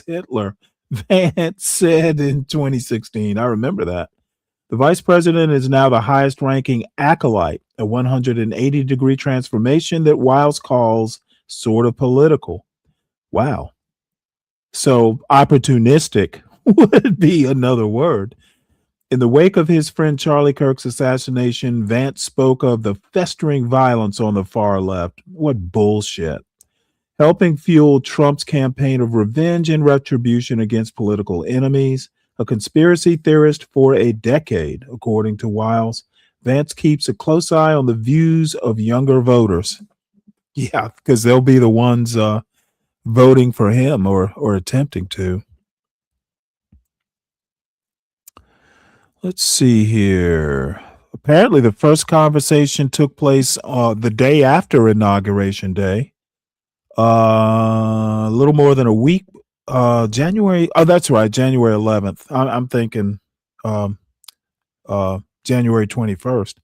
Hitler? Vance said in 2016. I remember that. The vice president is now the highest ranking acolyte, a 180-degree transformation that Wiles calls sort of political. Wow. So opportunistic would be another word. In the wake of his friend Charlie Kirk's assassination, Vance spoke of the festering violence on the far left. What bullshit. Helping fuel Trump's campaign of revenge and retribution against political enemies. A conspiracy theorist for a decade, according to Wiles, Vance keeps a close eye on the views of younger voters. Yeah, because they'll be the ones voting for him or attempting to. Let's see here. Apparently, the first conversation took place the day after Inauguration Day. A little more than a week. January. Oh, that's right. January 11th. I'm thinking January 21st.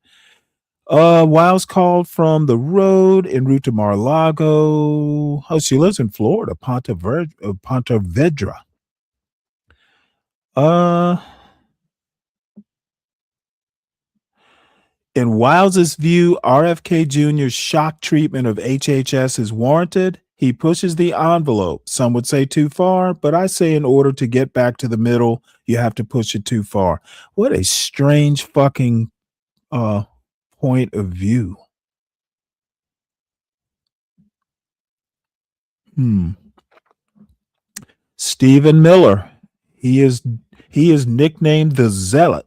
Wiles called from the road en route to Mar-a-Lago. Oh, she lives in Florida, Ponte Vedra. In Wiles's view, RFK Jr.'s shock treatment of HHS is warranted He pushes the envelope. Some would say too far, but I say in order to get back to the middle, you have to push it too far. What a strange fucking point of view. Stephen Miller. He is nicknamed the Zealot.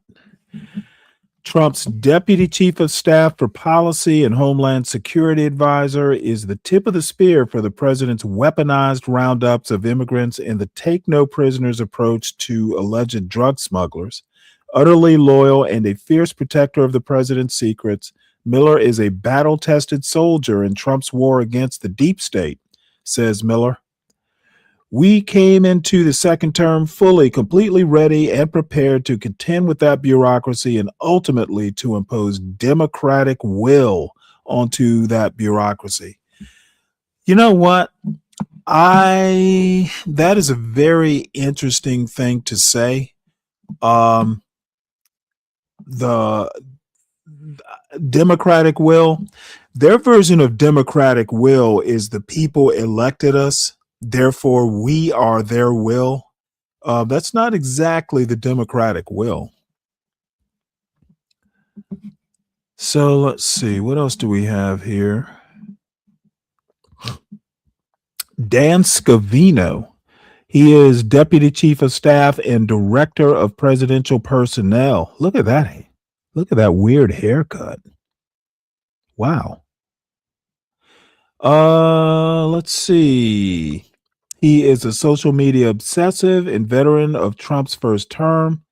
Trump's deputy chief of staff for policy and homeland security advisor is the tip of the spear for the president's weaponized roundups of immigrants and the take no prisoners approach to alleged drug smugglers. Utterly loyal and a fierce protector of the president's secrets, Miller is a battle-tested soldier in Trump's war against the deep state, says Miller. We came into the second term fully, completely ready and prepared to contend with that bureaucracy and ultimately to impose democratic will onto that bureaucracy. You know what? That is a very interesting thing to say. The democratic will, their version of democratic will is the people elected us. Therefore, we are their will. That's not exactly the democratic will. So let's see. What else do we have here? Dan Scavino. He is deputy chief of staff and director of presidential personnel. Look at that. Look at that weird haircut. Wow. Let's see. He is a social media obsessive and veteran of Trump's first term.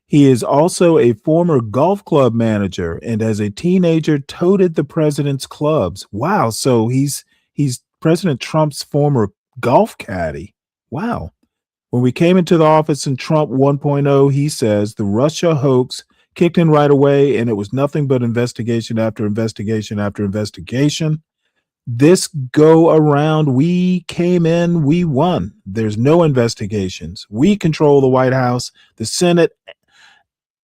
He is also a former golf club manager and as a teenager toted the president's clubs. Wow. So he's President Trump's former golf caddy. Wow. When we came into the office in Trump 1.0, he says the Russia hoax kicked in right away and it was nothing but investigation after investigation after investigation. This go around, we came in, we won. There's no investigations. We control the White House, the Senate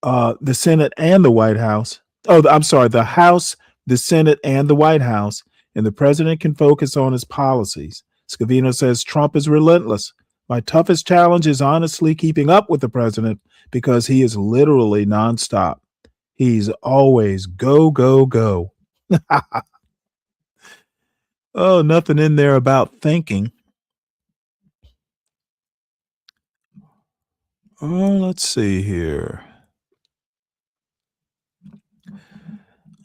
and the White House. Oh, I'm sorry, the House, the Senate, and the White House. And the president can focus on his policies. Scavino says Trump is relentless. My toughest challenge is honestly keeping up with the president because he is literally nonstop. He's always go, go, go. Oh, nothing in there about thinking. Oh, let's see here.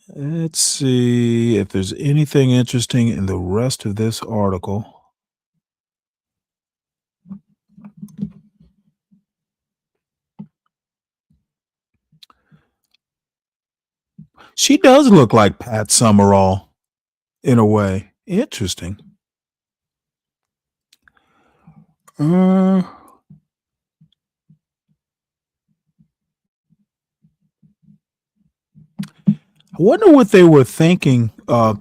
Let's see if there's anything interesting in the rest of this article. She does look like Pat Summerall in a way. Interesting. I wonder what they were thinking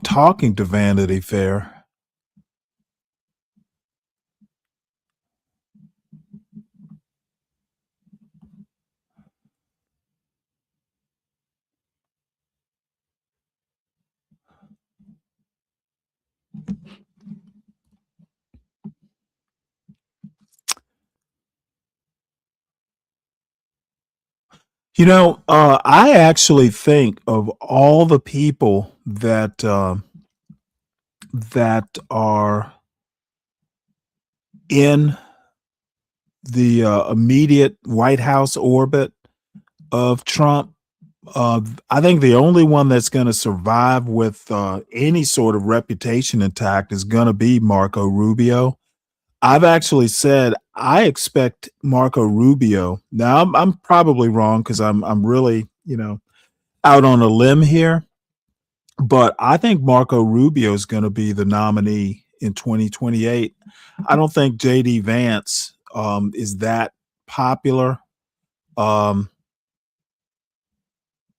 talking to Vanity Fair. You know, I actually think of all the people that are in the immediate White House orbit of Trump, I think the only one that's going to survive with any sort of reputation intact is going to be Marco Rubio. I've actually said I expect Marco Rubio. Now I'm probably wrong because I'm really, out on a limb here, but I think Marco Rubio is going to be the nominee in 2028. I don't think JD Vance is that popular.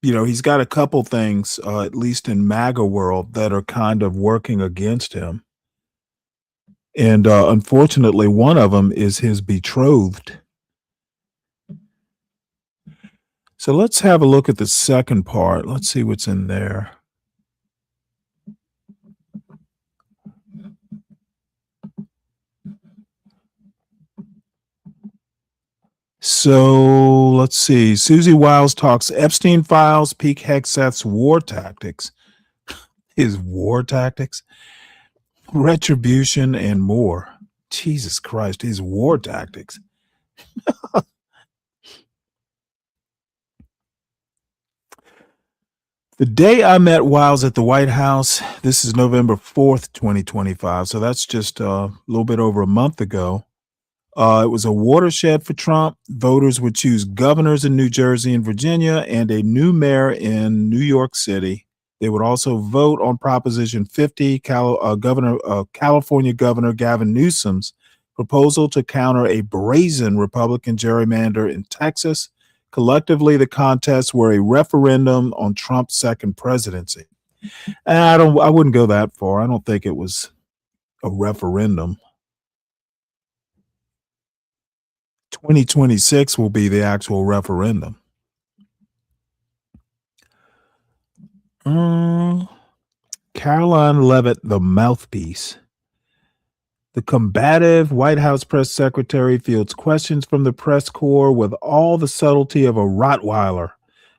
He's got a couple things, at least in MAGA world, that are kind of working against him. And unfortunately, one of them is his betrothed. So let's have a look at the second part. Let's see what's in there. So let's see. Susie Wiles talks Epstein files, peak Hegseth's war tactics. His war tactics, retribution, and more. Jesus Christ, his war tactics. The day I met Wiles at the White House, this is November 4th, 2025. So that's just a little bit over a month ago. It was a watershed for Trump. Voters would choose governors in New Jersey and Virginia and a new mayor in New York City. They would also vote on Proposition 50, California Governor Gavin Newsom's proposal to counter a brazen Republican gerrymander in Texas. Collectively, the contests were a referendum on Trump's second presidency. I wouldn't go that far. I don't think it was a referendum. 2026 will be the actual referendum. Caroline Leavitt, the mouthpiece. The combative White House press secretary fields questions from the press corps with all the subtlety of a Rottweiler.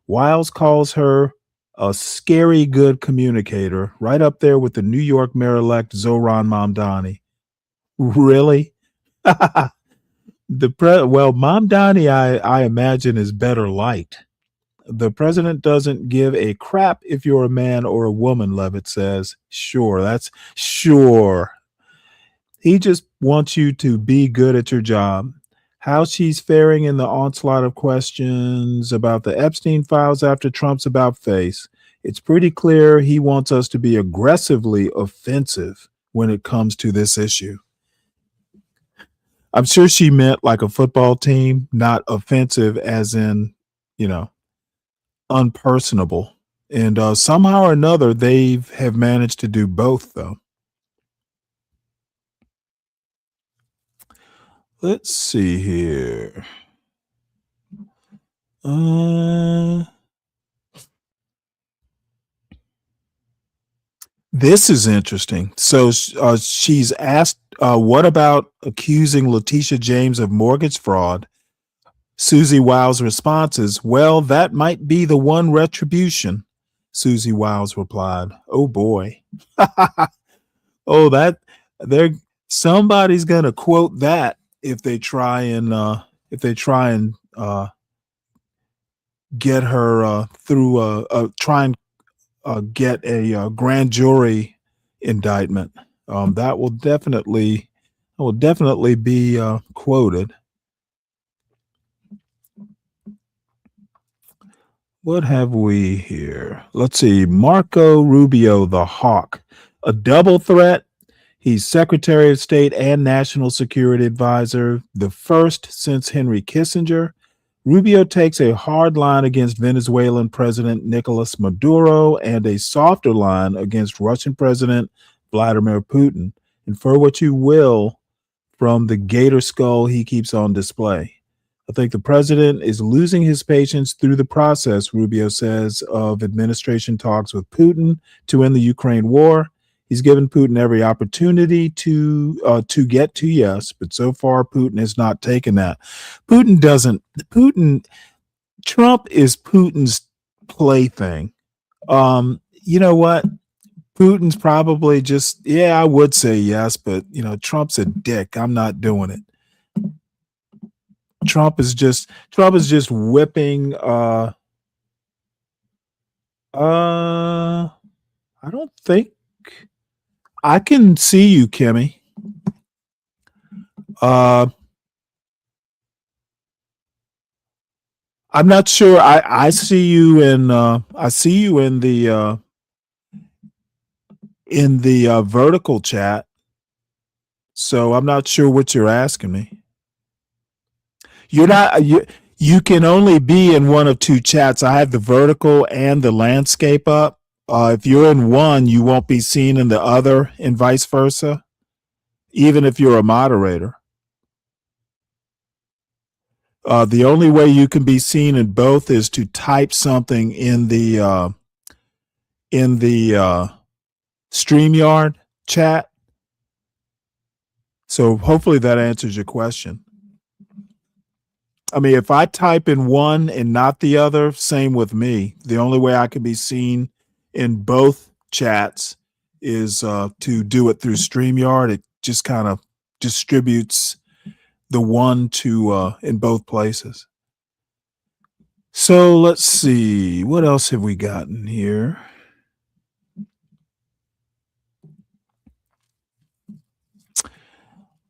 Wiles calls her a scary good communicator, right up there with the New York mayor-elect Zohran Mamdani. Really? Mamdani, I imagine, is better liked. The president doesn't give a crap if you're a man or a woman, Leavitt says. Sure, that's sure. He just wants you to be good at your job. How she's faring in the onslaught of questions about the Epstein files after Trump's about face. It's pretty clear he wants us to be aggressively offensive when it comes to this issue. I'm sure she meant like a football team, not offensive as in, unpersonable. And somehow or another, they have managed to do both, though. Let's see here. This is interesting. So she's asked, what about accusing Letitia James of mortgage fraud? Susie Wiles' response is, well, that might be the one retribution. Susie Wiles replied, oh boy. Somebody's going to quote that if they try and get her through get a grand jury indictment. That will definitely be quoted. What have we here? Let's see. Marco Rubio, the Hawk, a double threat. He's Secretary of State and National Security Advisor, the first since Henry Kissinger. Rubio takes a hard line against Venezuelan President Nicolas Maduro and a softer line against Russian President Vladimir Putin. Infer what you will from the gator skull he keeps on display. I think the president is losing his patience through the process, Rubio says, of administration talks with Putin to end the Ukraine war. He's given Putin every opportunity to get to yes, but so far Putin has not taken that. Trump is Putin's plaything. You know what? Putin's probably just, I would say yes, but Trump's a dick. I'm not doing it. Trump is just whipping I don't think I can see you, Kimmy. I'm not sure. I see you in the vertical chat. So I'm not sure what you're asking me. You can only be in one of two chats. I have the vertical and the landscape up. If you're in one, you won't be seen in the other, and vice versa, even if you're a moderator. The only way you can be seen in both is to type something in the StreamYard chat. So hopefully that answers your question. I mean, if I type in one and not the other, same with me. The only way I can be seen in both chats is to do it through StreamYard. It just kind of distributes the one to in both places. So let's see. What else have we gotten here?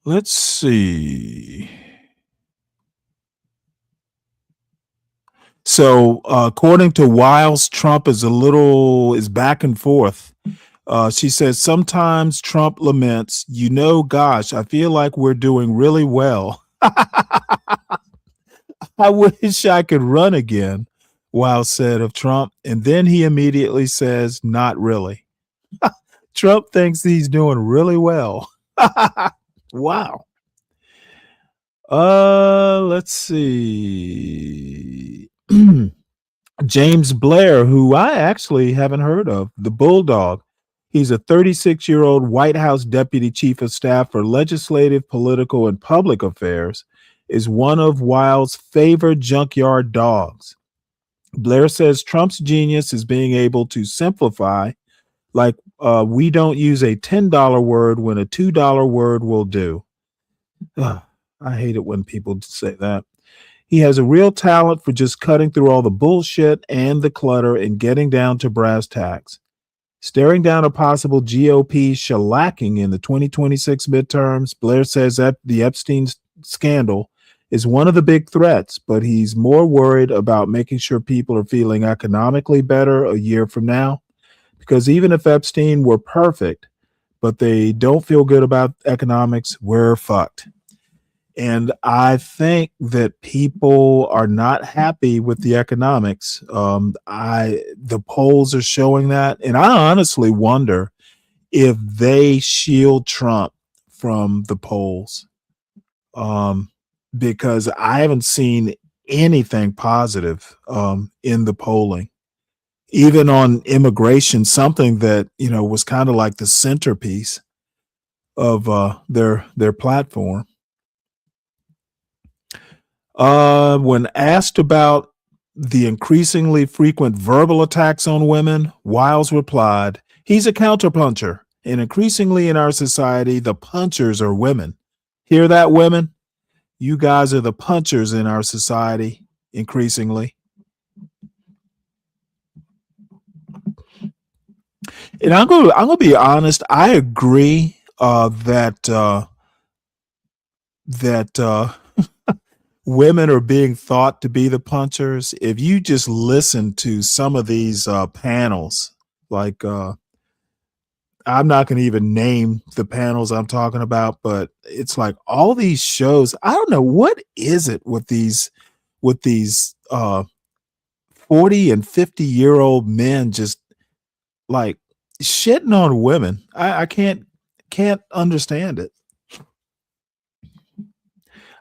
Let's see. So, according to Wiles, Trump is back and forth. She says, sometimes Trump laments, gosh, I feel like we're doing really well. I wish I could run again, Wiles said of Trump. And then he immediately says, not really. Trump thinks he's doing really well. Wow. Let's see. James Blair, who I actually haven't heard of, the Bulldog. He's a 36-year-old White House Deputy Chief of Staff for Legislative, Political, and Public Affairs, is one of Wiles' favorite junkyard dogs. Blair says Trump's genius is being able to simplify, like we don't use a $10 word when a $2 word will do. Ugh, I hate it when people say that. He has a real talent for just cutting through all the bullshit and the clutter and getting down to brass tacks. Staring down a possible GOP shellacking in the 2026 midterms, Blair says that the Epstein scandal is one of the big threats, but he's more worried about making sure people are feeling economically better a year from now. Because even if Epstein were perfect, but they don't feel good about economics, we're fucked. And I think that people are not happy with the economics. The polls are showing that. And I honestly wonder if they shield Trump from the polls. Because I haven't seen anything positive in the polling. Even on immigration, something that, was kind of like the centerpiece of their platform. When asked about the increasingly frequent verbal attacks on women, Wiles replied, he's a counterpuncher, and increasingly in our society, the punchers are women. Hear that, women? You guys are the punchers in our society, increasingly. And I'm gonna be honest. I agree that women are being thought to be the punchers. If you just listen to some of these panels, like I'm not going to even name the panels I'm talking about, but it's like all these shows. I don't know what is it with these 40 and 50-year-old men just like shitting on women. I can't understand it.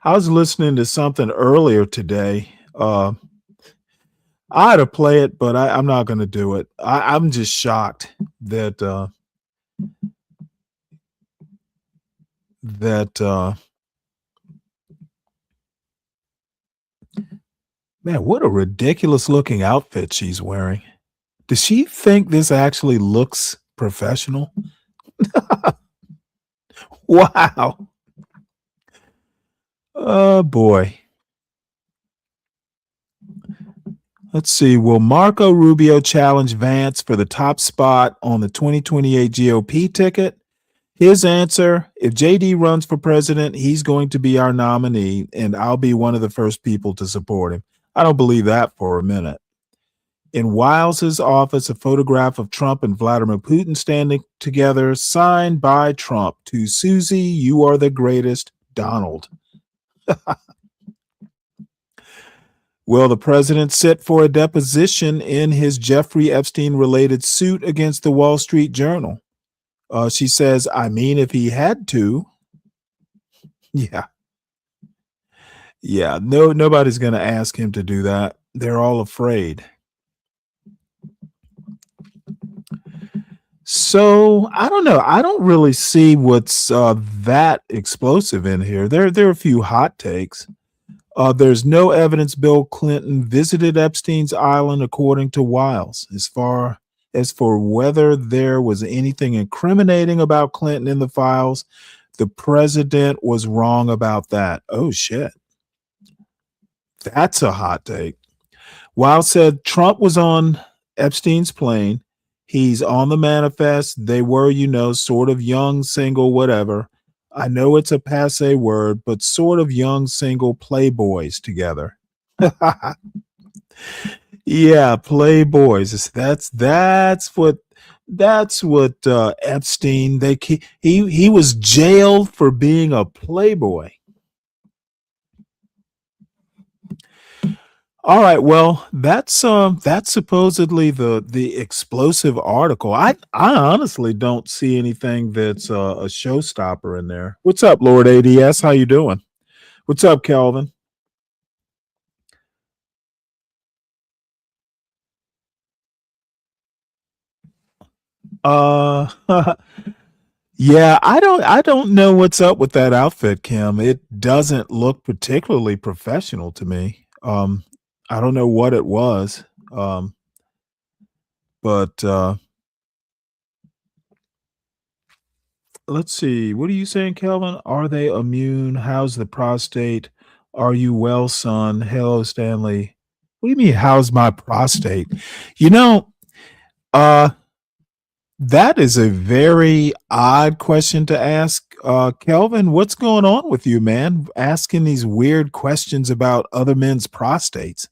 I was listening to something earlier today. I had to play it, but I'm not going to do it. I'm just shocked that man, what a ridiculous looking outfit she's wearing. Does she think this actually looks professional? Wow. Oh boy. Let's see. Will Marco Rubio challenge Vance for the top spot on the 2028 GOP ticket? His answer, if JD runs for president, he's going to be our nominee, and I'll be one of the first people to support him. I don't believe that for a minute. In Wiles' office, a photograph of Trump and Vladimir Putin standing together, signed by Trump to Susie, you are the greatest, Donald. Will the president sit for a deposition in his Jeffrey Epstein-related suit against the Wall Street Journal? She says, I mean, if he had to. Yeah. Yeah, nobody's going to ask him to do that. They're all afraid. So, I don't know. I don't really see what's that explosive in here. There are a few hot takes. There's no evidence Bill Clinton visited Epstein's island, according to Wiles. As far as for whether there was anything incriminating about Clinton in the files, the president was wrong about that. Oh, shit. That's a hot take. Wiles said Trump was on Epstein's plane. He's on the manifest. They were, sort of young, single, whatever. I know it's a passe word, but sort of young, single playboys together. Yeah, playboys. That's what Epstein. He was jailed for being a playboy. All right, well, that's supposedly the explosive article. I honestly don't see anything that's a showstopper in there. What's up, Lord ADS? How you doing? What's up, Kelvin? Yeah, I don't know what's up with that outfit, Kim. It doesn't look particularly professional to me. I don't know what it was. But let's see. What are you saying, Kelvin? Are they immune? How's the prostate? Are you well, son? Hello, Stanley. What do you mean, how's my prostate? You know, uh, that is a very odd question to ask. Kelvin, what's going on with you, man? Asking these weird questions about other men's prostates.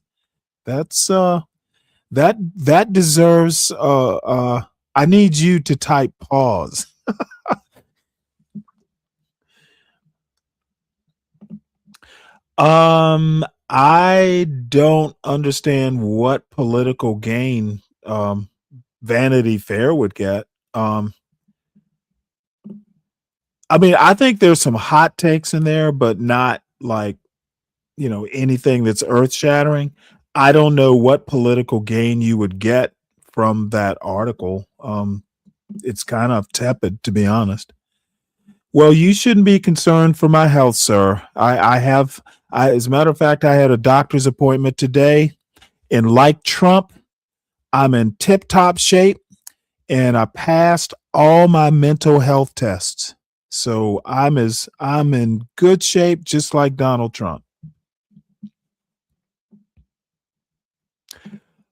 That's that deserves I need you to type pause. I don't understand what political gain Vanity Fair would get. I mean, I think there's some hot takes in there, but not like, anything that's earth shattering. I don't know what political gain you would get from that article. It's kind of tepid, to be honest. Well, you shouldn't be concerned for my health, sir. As a matter of fact, I had a doctor's appointment today, and like Trump, I'm in tip-top shape, and I passed all my mental health tests. So I'm in good shape, just like Donald Trump.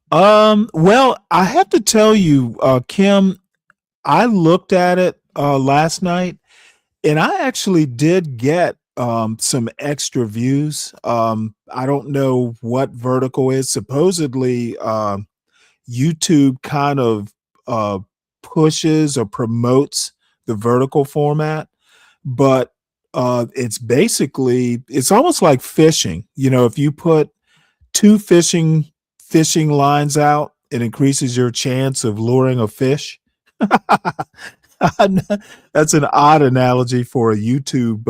Well, I have to tell you, Kim, I looked at it last night, and I actually did get some extra views. I don't know what vertical is. Supposedly, YouTube kind of pushes or promotes the vertical format, but it's almost like fishing. If you put two fishing lines out, it increases your chance of luring a fish. That's an odd analogy for a YouTube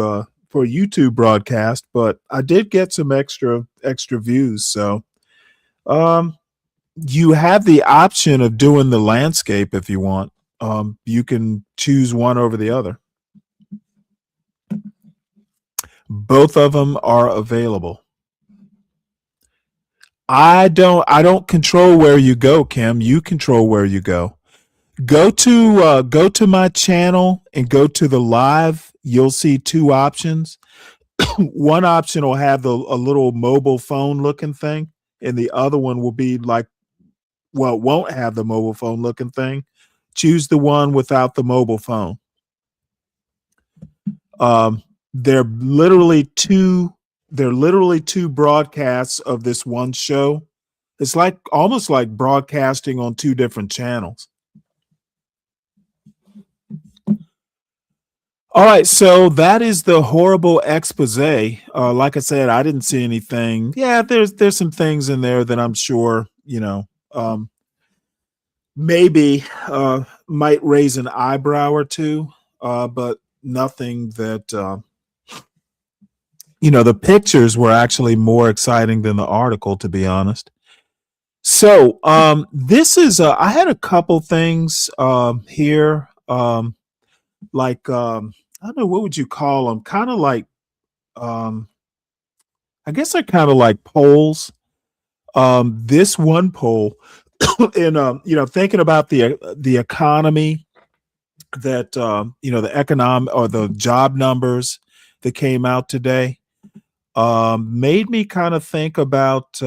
broadcast, but I did get some extra views. So you have the option of doing the landscape if you want. You can choose one over the other. Both of them are available. I don't control where you go, Kim. You control where you go. Go to my channel and go to the live. You'll see two options. One option will have a little mobile phone looking thing, and the other one will be like, well, it won't have the mobile phone looking thing. Choose the one without the mobile phone. They're literally two broadcasts of this one show. It's almost like broadcasting on two different channels. All right, so that is the horrible expose. Like I said, I didn't see anything. Yeah, there's some things in there that I'm sure, maybe might raise an eyebrow or two, but nothing that, the pictures were actually more exciting than the article, to be honest. So this is, I had a couple things here, I don't know, what would you call them? Kind of like, how I guess they're kind of like polls. This one poll, and thinking about the economy, that the economic or the job numbers that came out today, made me kind of think about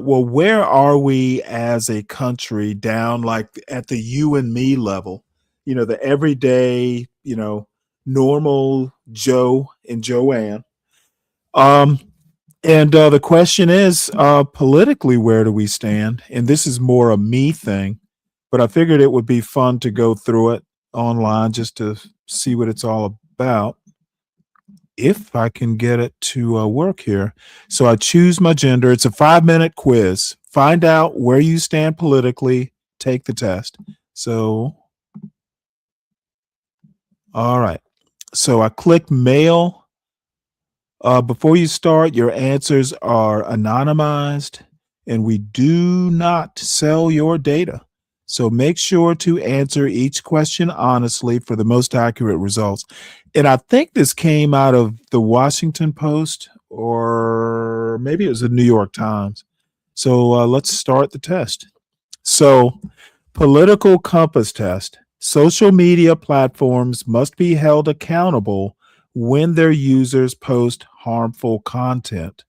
well, where are we as a country down like at the you and me level, the everyday, normal Joe and Joanne. And the question is, politically, where do we stand? And this is more a me thing, but I figured it would be fun to go through it online just to see what it's all about. If I can get it to work here. So I choose my gender. It's a 5-minute quiz. Find out where you stand politically. Take the test. So, all right. So I click mail. Before you start, your answers are anonymized, and we do not sell your data. So make sure to answer each question honestly for the most accurate results. And I think this came out of the Washington Post, or maybe it was the New York Times. So let's start the test. So, political compass test. Social media platforms must be held accountable when their users post harmful content.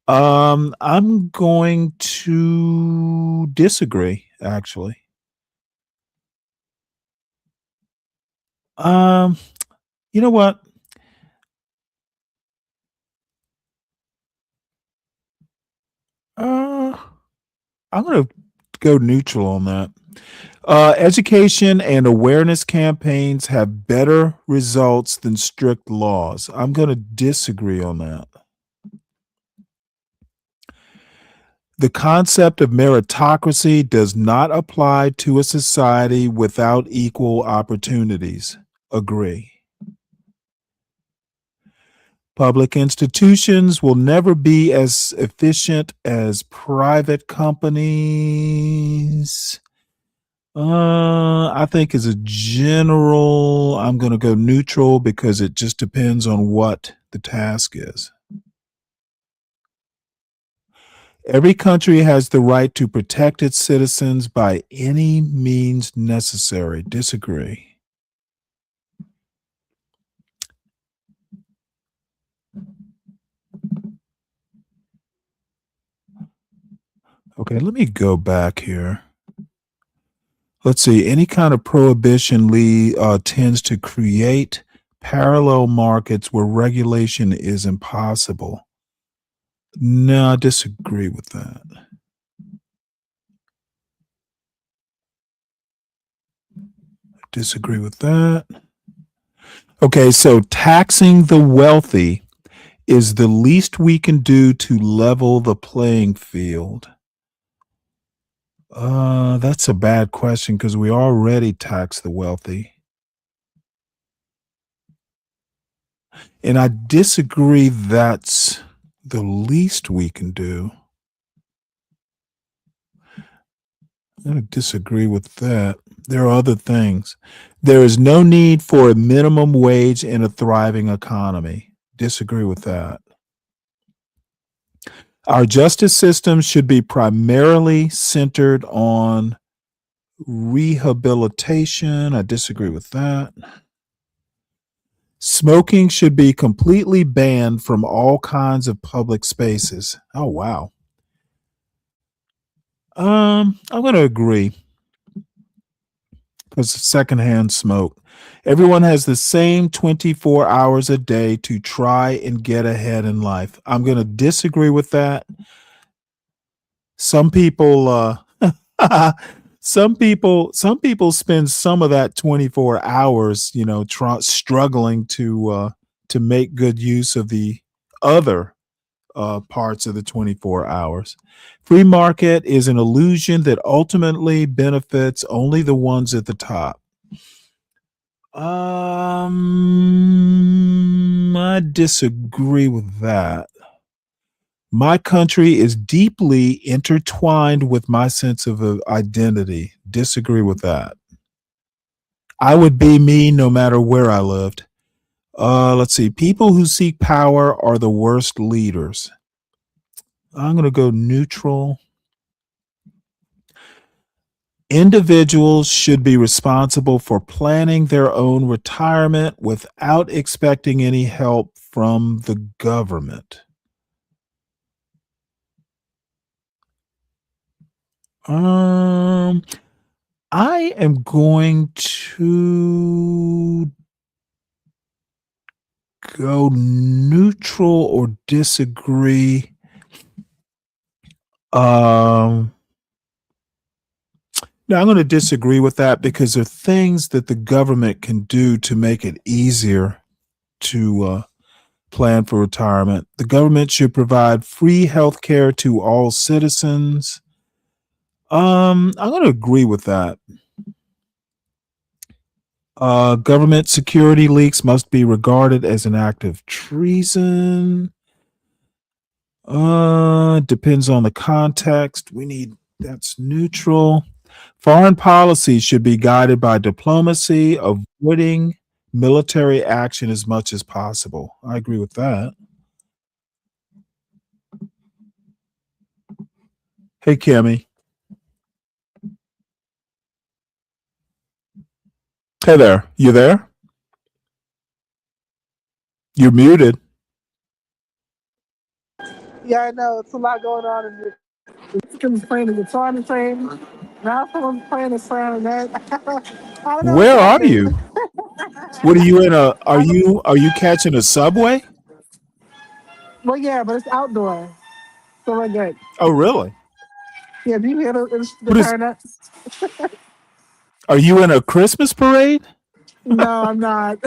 I'm going to disagree, actually. You know what? I'm going to go neutral on that. Education and awareness campaigns have better results than strict laws. I'm going to disagree on that. The concept of meritocracy does not apply to a society without equal opportunities. Agree. Public institutions will never be as efficient as private companies. I think as a general, I'm going to go neutral because it just depends on what the task is. Every country has the right to protect its citizens by any means necessary. Disagree. Okay, let me go back here. Let's see. Any kind of prohibition tends to create parallel markets where regulation is impossible. No, I disagree with that. Disagree with that. Okay, so taxing the wealthy is the least we can do to level the playing field. That's a bad question because we already tax the wealthy. And I disagree that's the least we can do. I disagree with that. There are other things. There is no need for a minimum wage in a thriving economy. Disagree with that. Our justice system should be primarily centered on rehabilitation. I disagree with that. Smoking should be completely banned from all kinds of public spaces. Oh, wow. I'm going to agree. Because secondhand smoke. Everyone has the same 24 hours a day to try and get ahead in life. I'm going to disagree with that. Some people, some people spend some of that 24 hours, struggling to make good use of the other parts of the 24 hours. Free market is an illusion that ultimately benefits only the ones at the top. I disagree with that. My country is deeply intertwined with my sense of identity. Disagree with that. I would be me no matter where I lived. Let's see. People who seek power are the worst leaders. I'm going to go neutral. Individuals should be responsible for planning their own retirement without expecting any help from the government. I am going to go neutral or disagree. No, I'm going to disagree with that because there are things that the government can do to make it easier to plan for retirement. The government should provide free health care to all citizens. I'm going to agree with that. Government security leaks must be regarded as an act of treason. Depends on the context. That's neutral. Foreign policy should be guided by diplomacy, avoiding military action as much as possible. I agree with that. Hey, Kimmy. Hey there. You there? You're muted. Yeah, I know. It's a lot going on in here. Someone's playing the guitar on the train. Now someone's playing the clarinet. I don't know what's Where are happening. you? What are you in are you catching a subway? Well, yeah, but it's outdoor. So we're good. Oh, really? Yeah, do you hear the What is clarinet? Are you in a Christmas parade? No, I'm not.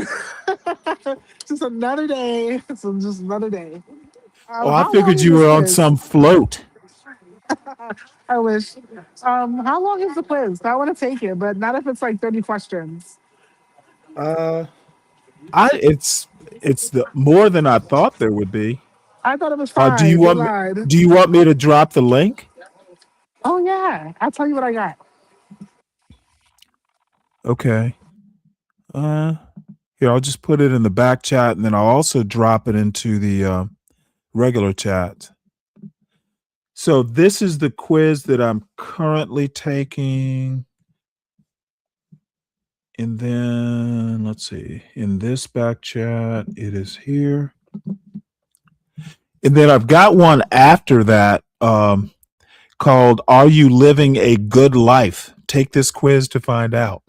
Just another day. It's just another day. Oh, I How long figured is you this were on quiz? some float. I wish. How long is the quiz? I want to take it, but not if it's like 30 questions. Uh, it's the more than I thought there would be. I thought it was Do you 5. You want me, lied. do you want me to drop the link? Oh yeah, I'll tell you what I got. Okay. Here, I'll just put it in the back chat and then I'll also drop it into the regular chat. So this is the quiz that I'm currently taking. And then let's see, in this back chat, it is here. And then I've got one after that called Are You Living a Good Life? Take this quiz to find out.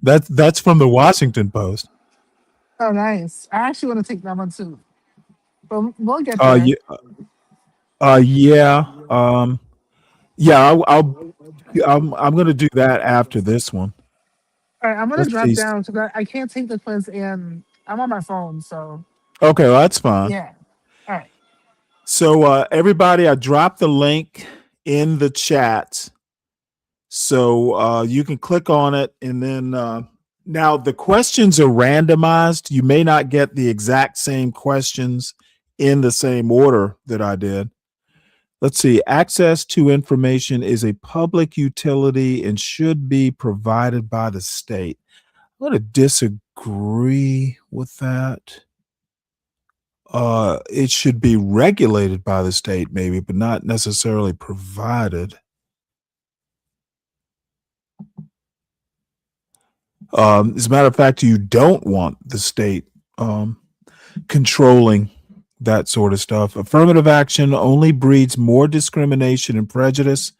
That's from the Washington Post. Oh, nice. I actually want to take that one too. But we'll get Uh there. yeah, yeah. Yeah, I'm gonna do that after this one. All right, I'm gonna Let's drop see. down because I can't take the quiz and I'm on my phone. So Okay, well, that's fine. yeah. All right. So everybody, I dropped the link in the chat. So you can click on it and then now the questions are randomized. You may not get the exact same questions in the same order that I did. Let's see. Access to information is a public utility and should be provided by the state. I'm going to disagree with that. It should be regulated by the state, maybe, but not necessarily provided. As a matter of fact, you don't want the state controlling that sort of stuff. Affirmative action only breeds more discrimination and prejudice.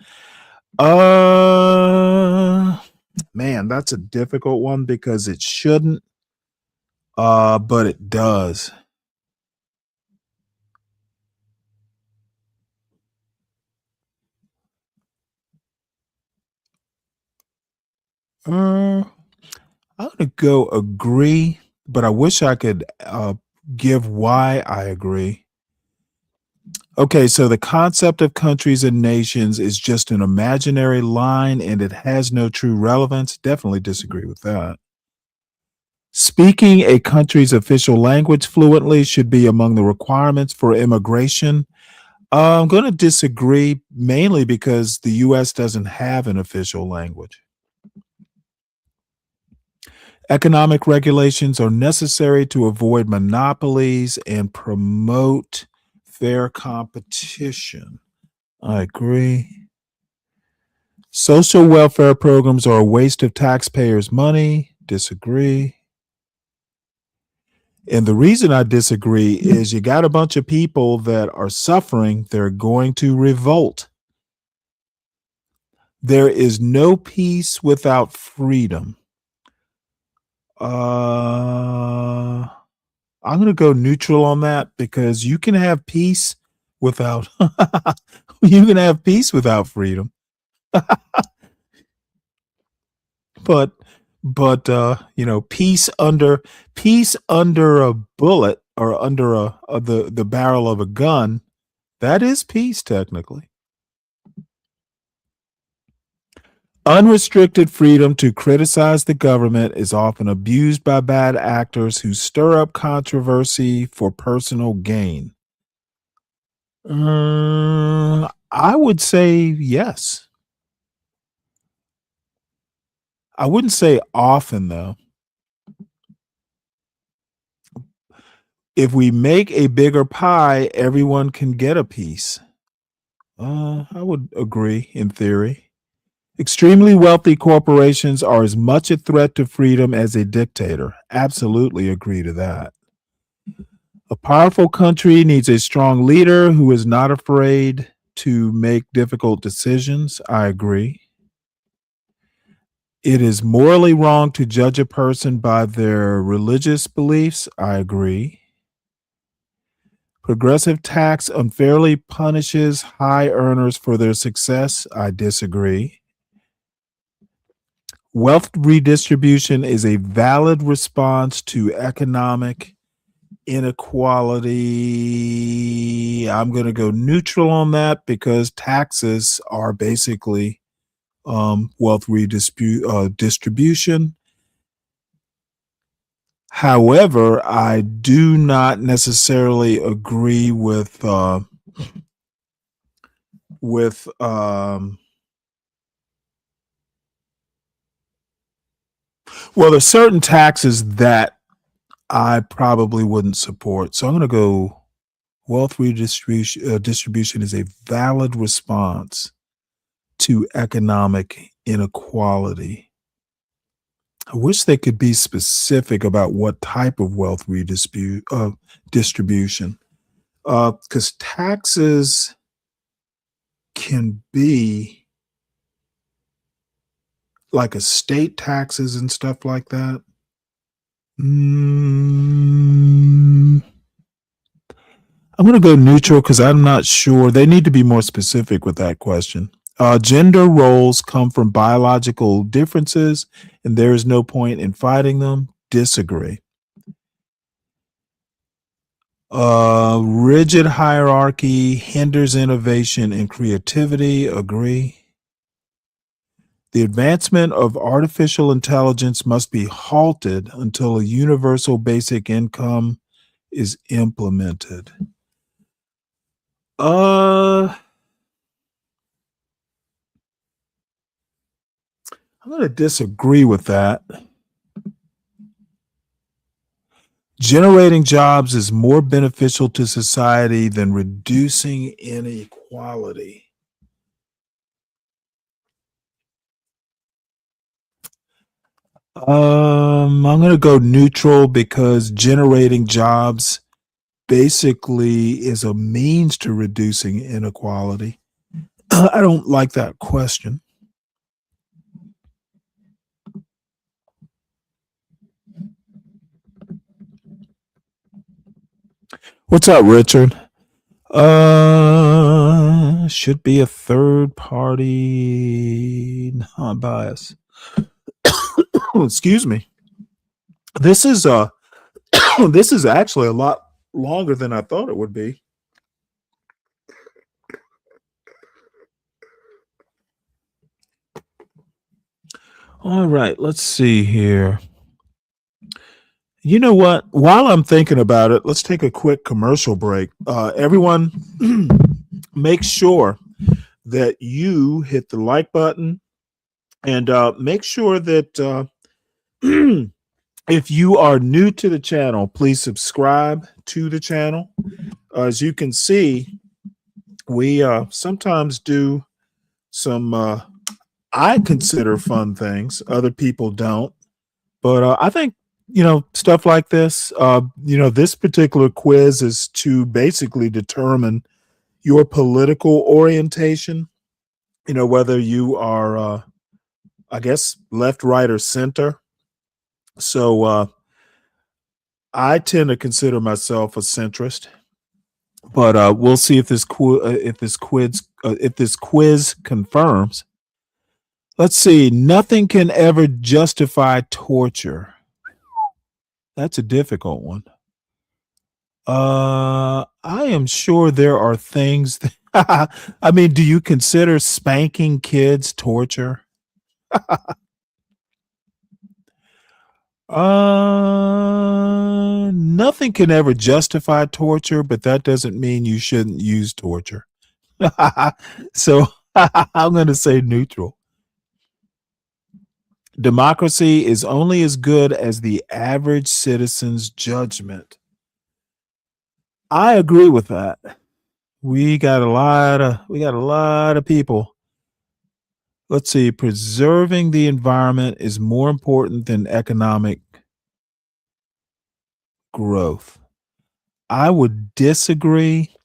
Man, that's a difficult one because it shouldn't, but it does. I'm gonna go agree, but I wish I could give why I agree. Okay, so the concept of countries and nations is just an imaginary line and it has no true relevance. Definitely disagree with that. Speaking a country's official language fluently should be among the requirements for immigration. I'm going to disagree mainly because the U.S. doesn't have an official language. Economic regulations are necessary to avoid monopolies and promote fair competition. I agree. Social welfare programs are a waste of taxpayers' money. Disagree. And the reason I disagree is you got a bunch of people that are suffering. They're going to revolt. There is no peace without freedom. I'm going to go neutral on that because you can have peace without you can have peace without freedom. but peace under a bullet or under the barrel of a gun, that is peace technically. Unrestricted freedom to criticize the government is often abused by bad actors who stir up controversy for personal gain. I would say yes. I wouldn't say often, though. If we make a bigger pie, everyone can get a piece. I would agree in theory. Extremely wealthy corporations are as much a threat to freedom as a dictator. Absolutely agree to that. A powerful country needs a strong leader who is not afraid to make difficult decisions. I agree. It is morally wrong to judge a person by their religious beliefs. I agree. Progressive tax unfairly punishes high earners for their success. I disagree. Wealth redistribution is a valid response to economic inequality. I'm going to go neutral on that because taxes are basically wealth distribution. However, I do not necessarily agree with well, there's certain taxes that I probably wouldn't support. So I'm going to go wealth redistribution distribution is a valid response to economic inequality. I wish they could be specific about what type of wealth distribution, because taxes can be like estate taxes and stuff like that. I'm going to go neutral because I'm not sure. They need to be more specific with that question. Gender roles come from biological differences, and there is no point in fighting them. Disagree. Rigid hierarchy hinders innovation and creativity. Agree. The advancement of artificial intelligence must be halted until a universal basic income is implemented. I'm going to disagree with that. Generating jobs is more beneficial to society than reducing inequality. I'm going to go neutral because generating jobs basically is a means to reducing inequality. I don't like that question. What's up, Richard? Should be a third party non-bias. Excuse me. This is this is actually a lot longer than I thought it would be. All right, let's see here. You know what? While I'm thinking about it, let's take a quick commercial break. Everyone, make sure that you hit the like button and make sure that If you are new to the channel, please subscribe to the channel. As you can see, we sometimes do some I consider fun things. Other people don't. But I think, stuff like this, this particular quiz is to basically determine your political orientation, whether you are, I guess, left, right, or center. So I tend to consider myself a centrist, but we'll see if this quiz confirms. Let's see. Nothing can ever justify torture. That's a difficult one. I am sure there are things that, I mean, do you consider spanking kids torture? Nothing can ever justify torture, but that doesn't mean you shouldn't use torture. So I'm going to say neutral. Democracy is only as good as the average citizen's judgment. I agree with that. We got a lot of people. Let's see. Preserving the environment is more important than economic growth. I would disagree.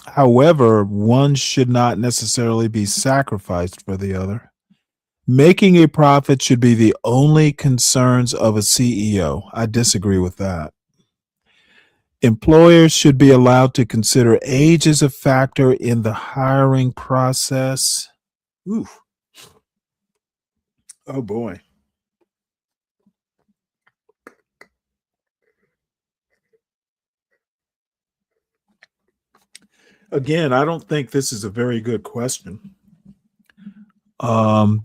However, one should not necessarily be sacrificed for the other. Making a profit should be the only concerns of a CEO. I disagree with that. Employers should be allowed to consider age as a factor in the hiring process. Ooh. Oh boy. Again, I don't think this is a very good question.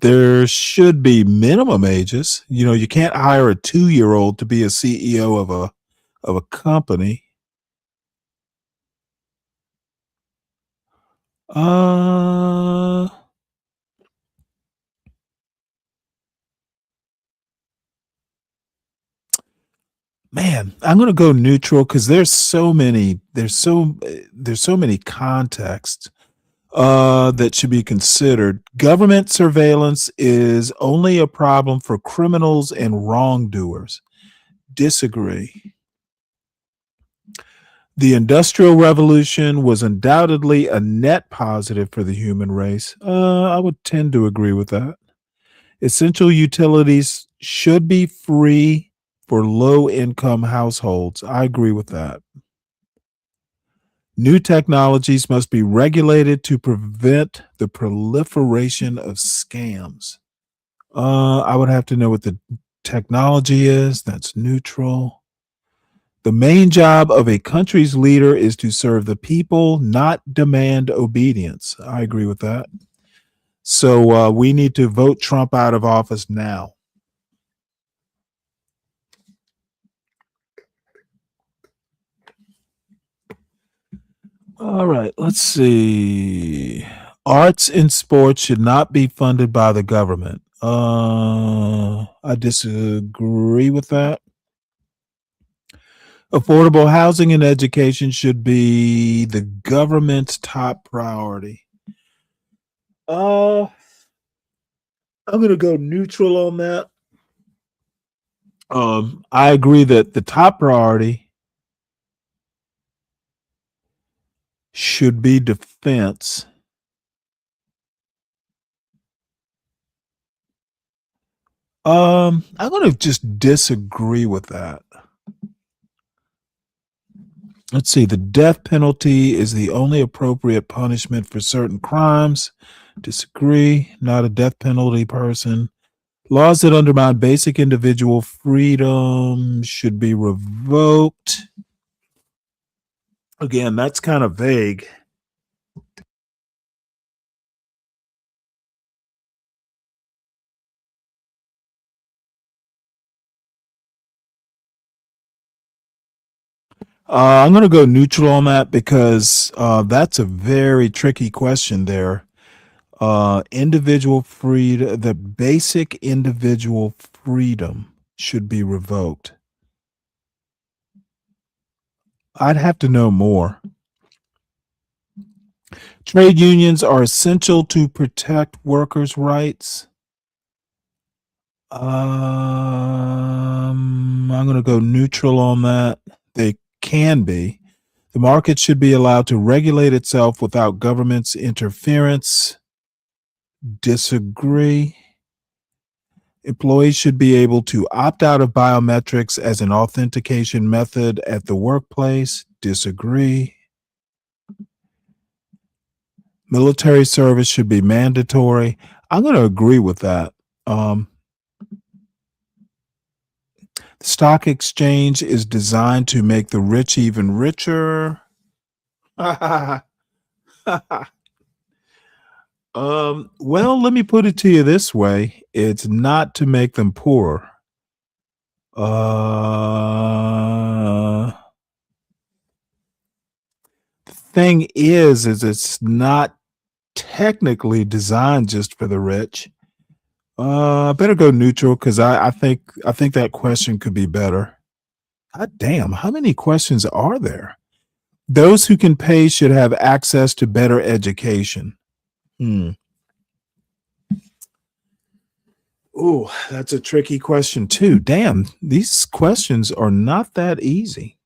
There should be minimum ages. You can't hire a 2-year-old to be a CEO of a company. Man, I'm going to go neutral because there's so many contexts that should be considered. Government surveillance is only a problem for criminals and wrongdoers. Disagree. The Industrial Revolution was undoubtedly a net positive for the human race. I would tend to agree with that. Essential utilities should be free for low-income households. I agree with that. New technologies must be regulated to prevent the proliferation of scams. I would have to know what the technology is. That's neutral. The main job of a country's leader is to serve the people, not demand obedience. I agree with that. So we need to vote Trump out of office now. All right, let's see. Arts and sports should not be funded by the government. I disagree with that. Affordable housing and education should be the government's top priority. I'm going to go neutral on that. I agree that the top priority should be defense. I'm going to just disagree with that. Let's see. The death penalty is the only appropriate punishment for certain crimes. Disagree. Not a death penalty person. Laws that undermine basic individual freedom should be revoked. Again, that's kind of vague. I'm going to go neutral on that because that's a very tricky question there. Individual freedom, the basic individual freedom. should be revoked. I'd have to know more. Trade unions are essential to protect workers' rights. I'm going to go neutral on that. They can be. The market should be allowed to regulate itself without government's interference. Disagree. Employees should be able to opt out of biometrics as an authentication method at the workplace. Disagree. Military service should be mandatory. I'm going to agree with that. The stock exchange is designed to make the rich even richer. Well, let me put it to you this way. It's not to make them poorer. The thing is it's not technically designed just for the rich. I better go neutral because I think that question could be better. God damn, how many questions are there? Those who can pay should have access to better education. Oh, that's a tricky question too. Damn, these questions are not that easy.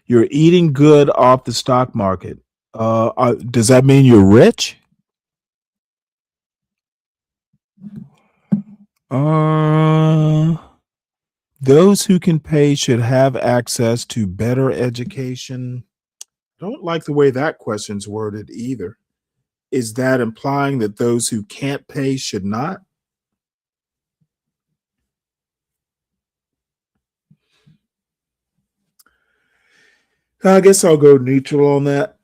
You're eating good off the stock market. Does that mean you're rich? Those who can pay should have access to better education. I don't like the way that question's worded either. Is that implying that those who can't pay should not? I guess I'll go neutral on that.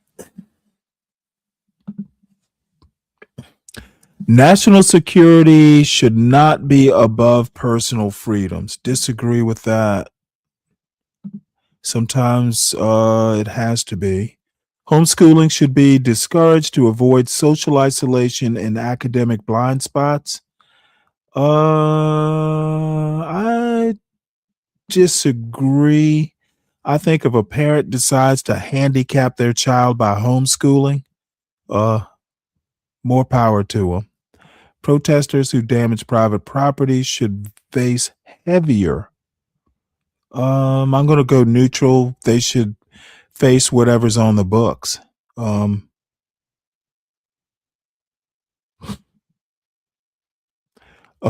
National security should not be above personal freedoms. Disagree with that. Sometimes it has to be. Homeschooling should be discouraged to avoid social isolation and academic blind spots. I disagree. I think if a parent decides to handicap their child by homeschooling, more power to them. Protesters who damage private property should face heavier. I'm going to go neutral. They should face whatever's on the books. A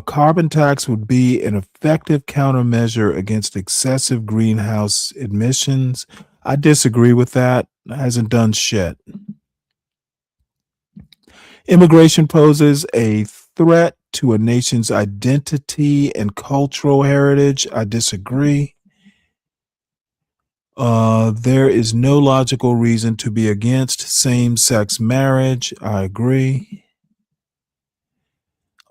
carbon tax would be an effective countermeasure against excessive greenhouse emissions. I disagree with that. It hasn't done shit. Immigration poses a threat to a nation's identity and cultural heritage. I disagree. There is no logical reason to be against same-sex marriage. I agree.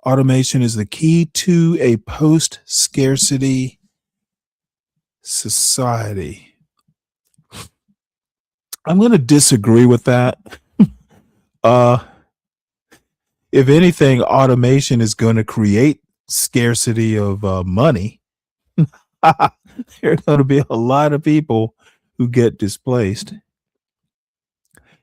Automation is the key to a post-scarcity society. I'm going to disagree with that. If anything, automation is going to create scarcity of money. There are going to be a lot of people who get displaced.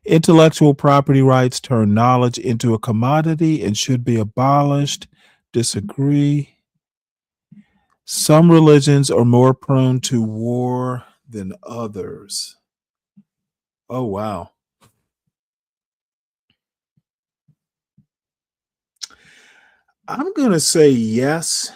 Intellectual property rights turn knowledge into a commodity and should be abolished. Disagree. Some religions are more prone to war than others. Oh, wow. I'm going to say yes.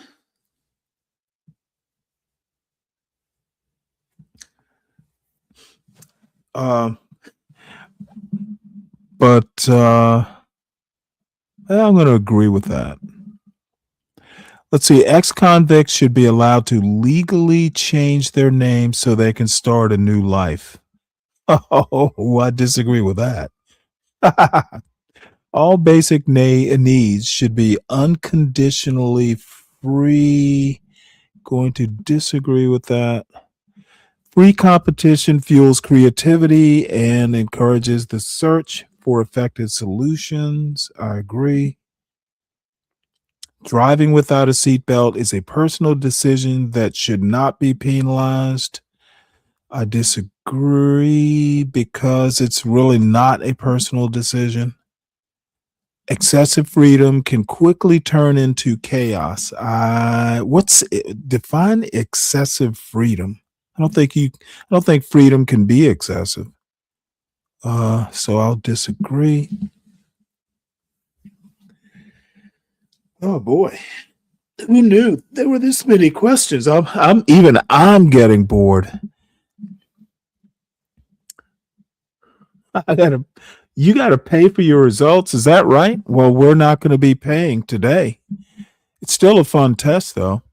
But I'm going to agree with that. Let's see. Ex-convicts should be allowed to legally change their name so they can start a new life. Oh, I disagree with that. All basic needs should be unconditionally free. Going to disagree with that. Free competition fuels creativity and encourages the search for effective solutions. I agree. Driving without a seatbelt is a personal decision that should not be penalized. I disagree because it's really not a personal decision. Excessive freedom can quickly turn into chaos. Define excessive freedom? I don't think freedom can be excessive. So I'll disagree. Oh boy. Who knew there were this many questions? I'm getting bored. You gotta pay for your results. Is that right? Well, we're not going to be paying today. It's still a fun test though.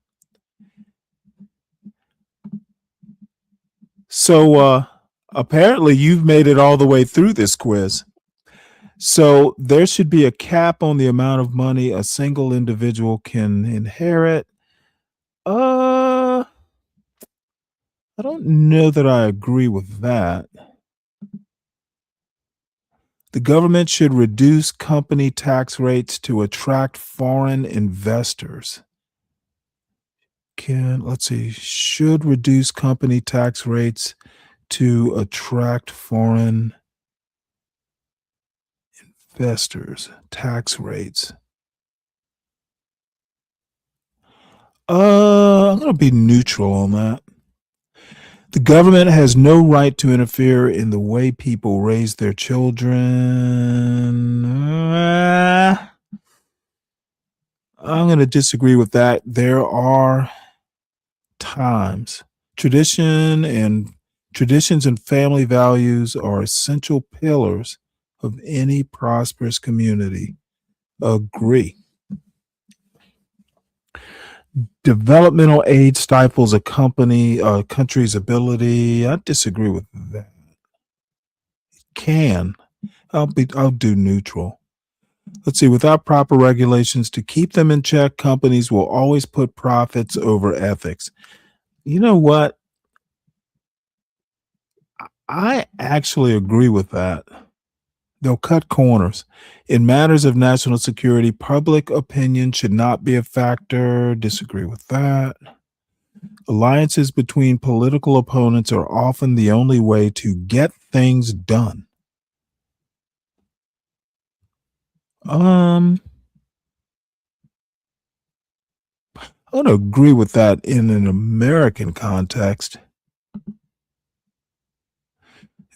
So apparently you've made it all the way through this quiz. So there should be a cap on the amount of money a single individual can inherit. I don't know that I agree with that. The government should reduce company tax rates to attract foreign investors. Should reduce company tax rates to attract foreign investors. Tax rates. I'm going to be neutral on that. The government has no right to interfere in the way people raise their children. I'm going to disagree with that. There are times traditions and family values are essential pillars of any prosperous community. Agree. Developmental aid stifles a country's ability. I disagree with that. I'll do neutral. Let's see. Without proper regulations to keep them in check, companies will always put profits over ethics. You know what? I actually agree with that. They'll cut corners. In matters of national security, public opinion should not be a factor. Disagree with that. Alliances between political opponents are often the only way to get things done. I don't agree with that in an American context.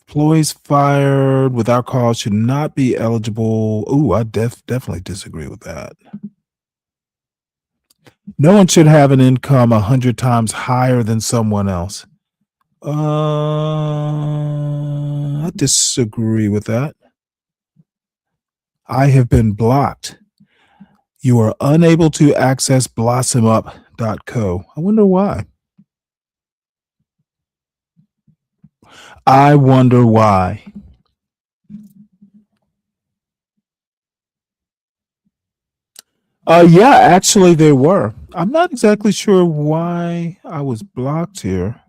Employees fired without cause should not be eligible. Ooh, I definitely disagree with that. No one should have an income 100 times higher than someone else. I disagree with that. I have been blocked. You are unable to access blossomup.co. I wonder why. I wonder why. Yeah, actually they were. I'm not exactly sure why I was blocked here,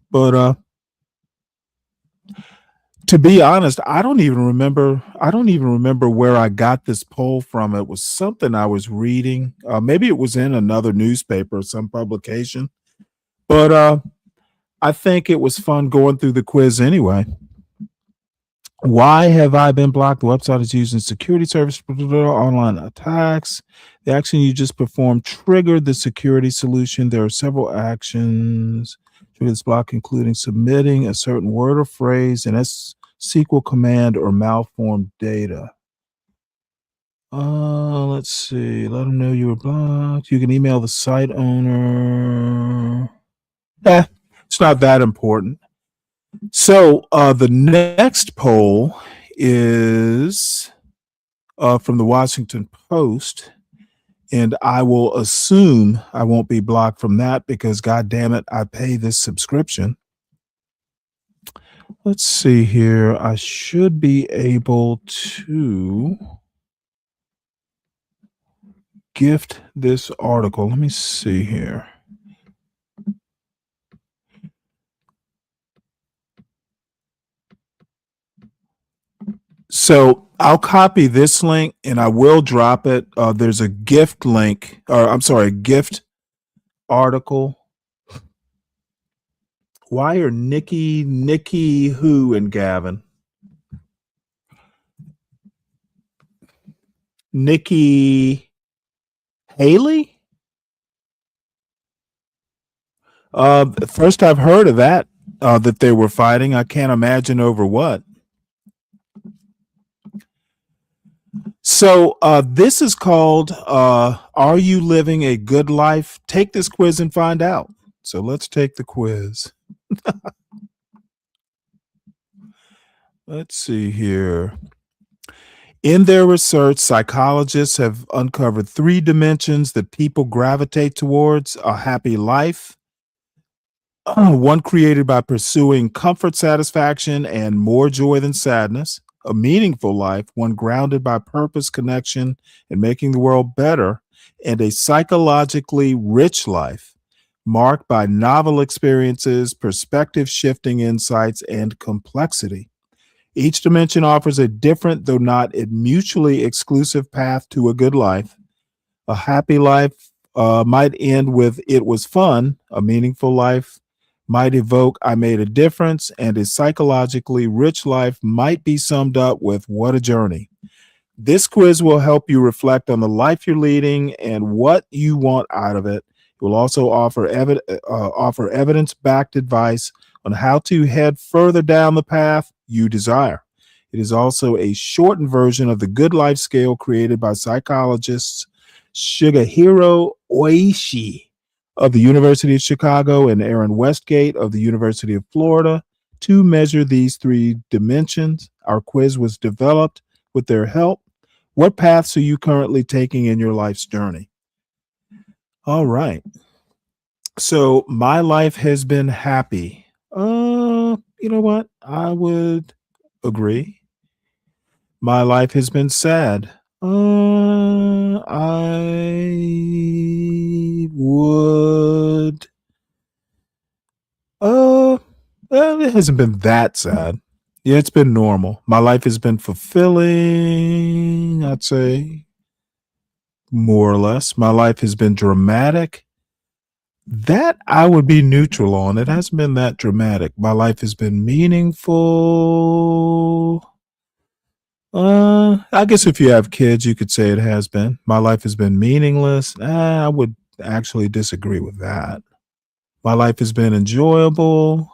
but to be honest, I don't even remember where I got this poll from. It was something I was reading. Maybe it was in another newspaper or some publication. But I think it was fun going through the quiz anyway. Why have I been blocked? The website is using security service, online attacks. The action you just performed triggered the security solution. There are several actions trigger this block, including submitting a certain word or phrase, an SQL command, or malformed data. Let's see. Let them know you were blocked. You can email the site owner. It's not that important. So the next poll is from the Washington Post, and I will assume I won't be blocked from that because, God damn it, I pay this subscription. Let's see here. I should be able to gift this article. Let me see here. So I'll copy this link and I will drop it. There's a gift link, or I'm sorry, a gift article. Why are Nikki Who and Gavin? Nikki Haley? First I've heard of that, that they were fighting. I can't imagine over what. So this is called Are You Living a Good Life? Take this quiz and find out. So let's take the quiz. Let's see here. In their research, psychologists have uncovered 3 dimensions that people gravitate towards: a happy life, one created by pursuing comfort, satisfaction, and more joy than sadness; a meaningful life, one grounded by purpose, connection, and making the world better; and a psychologically rich life, marked by novel experiences, perspective shifting insights, and complexity. Each dimension offers a different, though not a mutually exclusive path to a good life. A happy life might end with "it was fun." A meaningful life might evoke "I made a difference." And a psychologically rich life might be summed up with "what a journey." This quiz will help you reflect on the life you're leading and what you want out of it. It will also offer evidence-backed advice on how to head further down the path you desire. It is also a shortened version of the Good Life Scale created by psychologists Shigehiro Oishi of the University of Chicago and Aaron Westgate of the University of Florida to measure these 3 dimensions. Our quiz was developed with their help. What paths are you currently taking in your life's journey? All right. So my life has been happy. You know what? I would agree. My life has been sad. I would. Well, it hasn't been that sad. Yeah, it's been normal. My life has been fulfilling, I'd say, more or less. My life has been dramatic. That I would be neutral on. It hasn't been that dramatic. My life has been meaningful. I guess if you have kids, you could say it has been. My life has been meaningless. I would actually disagree with that. My life has been enjoyable.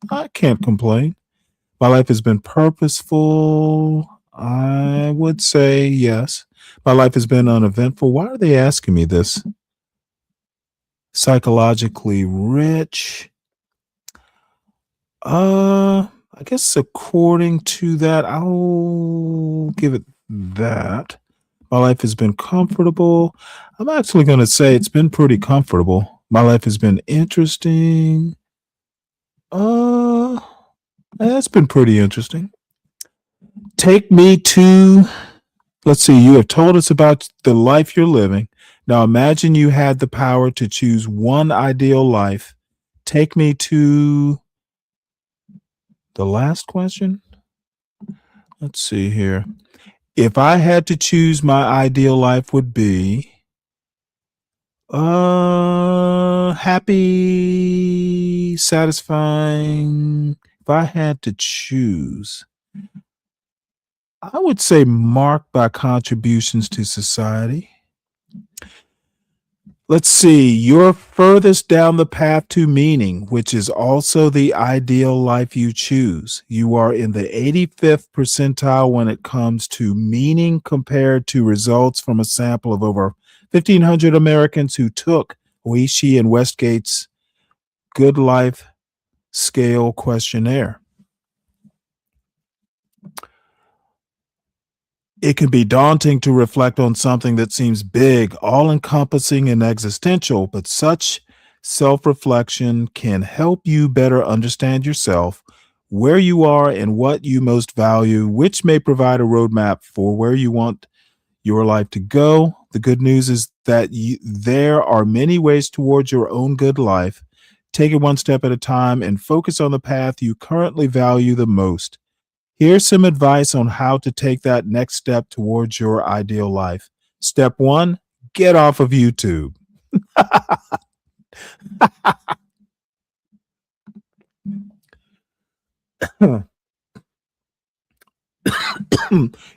I can't complain. My life has been purposeful. I would say yes. My life has been uneventful. Why are they asking me this? Psychologically rich. I guess according to that, I'll give it that. My life has been comfortable. I'm actually going to say it's been pretty comfortable. My life has been interesting. That's been pretty interesting. Take me to, let's see, you have told us about the life you're living. Now imagine you had the power to choose one ideal life. Take me to the last question. Let's see here. If I had to choose, my ideal life would be happy, satisfying. If I had to choose, I would say marked by contributions to society. Let's see, you're furthest down the path to meaning, which is also the ideal life you choose. You are in the 85th percentile when it comes to meaning compared to results from a sample of over 1,500 Americans who took Oishi and Westgate's Good Life Scale questionnaire. It can be daunting to reflect on something that seems big, all-encompassing, and existential, but such self-reflection can help you better understand yourself, where you are, and what you most value, which may provide a roadmap for where you want your life to go. The good news is that there are many ways towards your own good life. Take it one step at a time and focus on the path you currently value the most. Here's some advice on how to take that next step towards your ideal life. Step 1, get off of YouTube.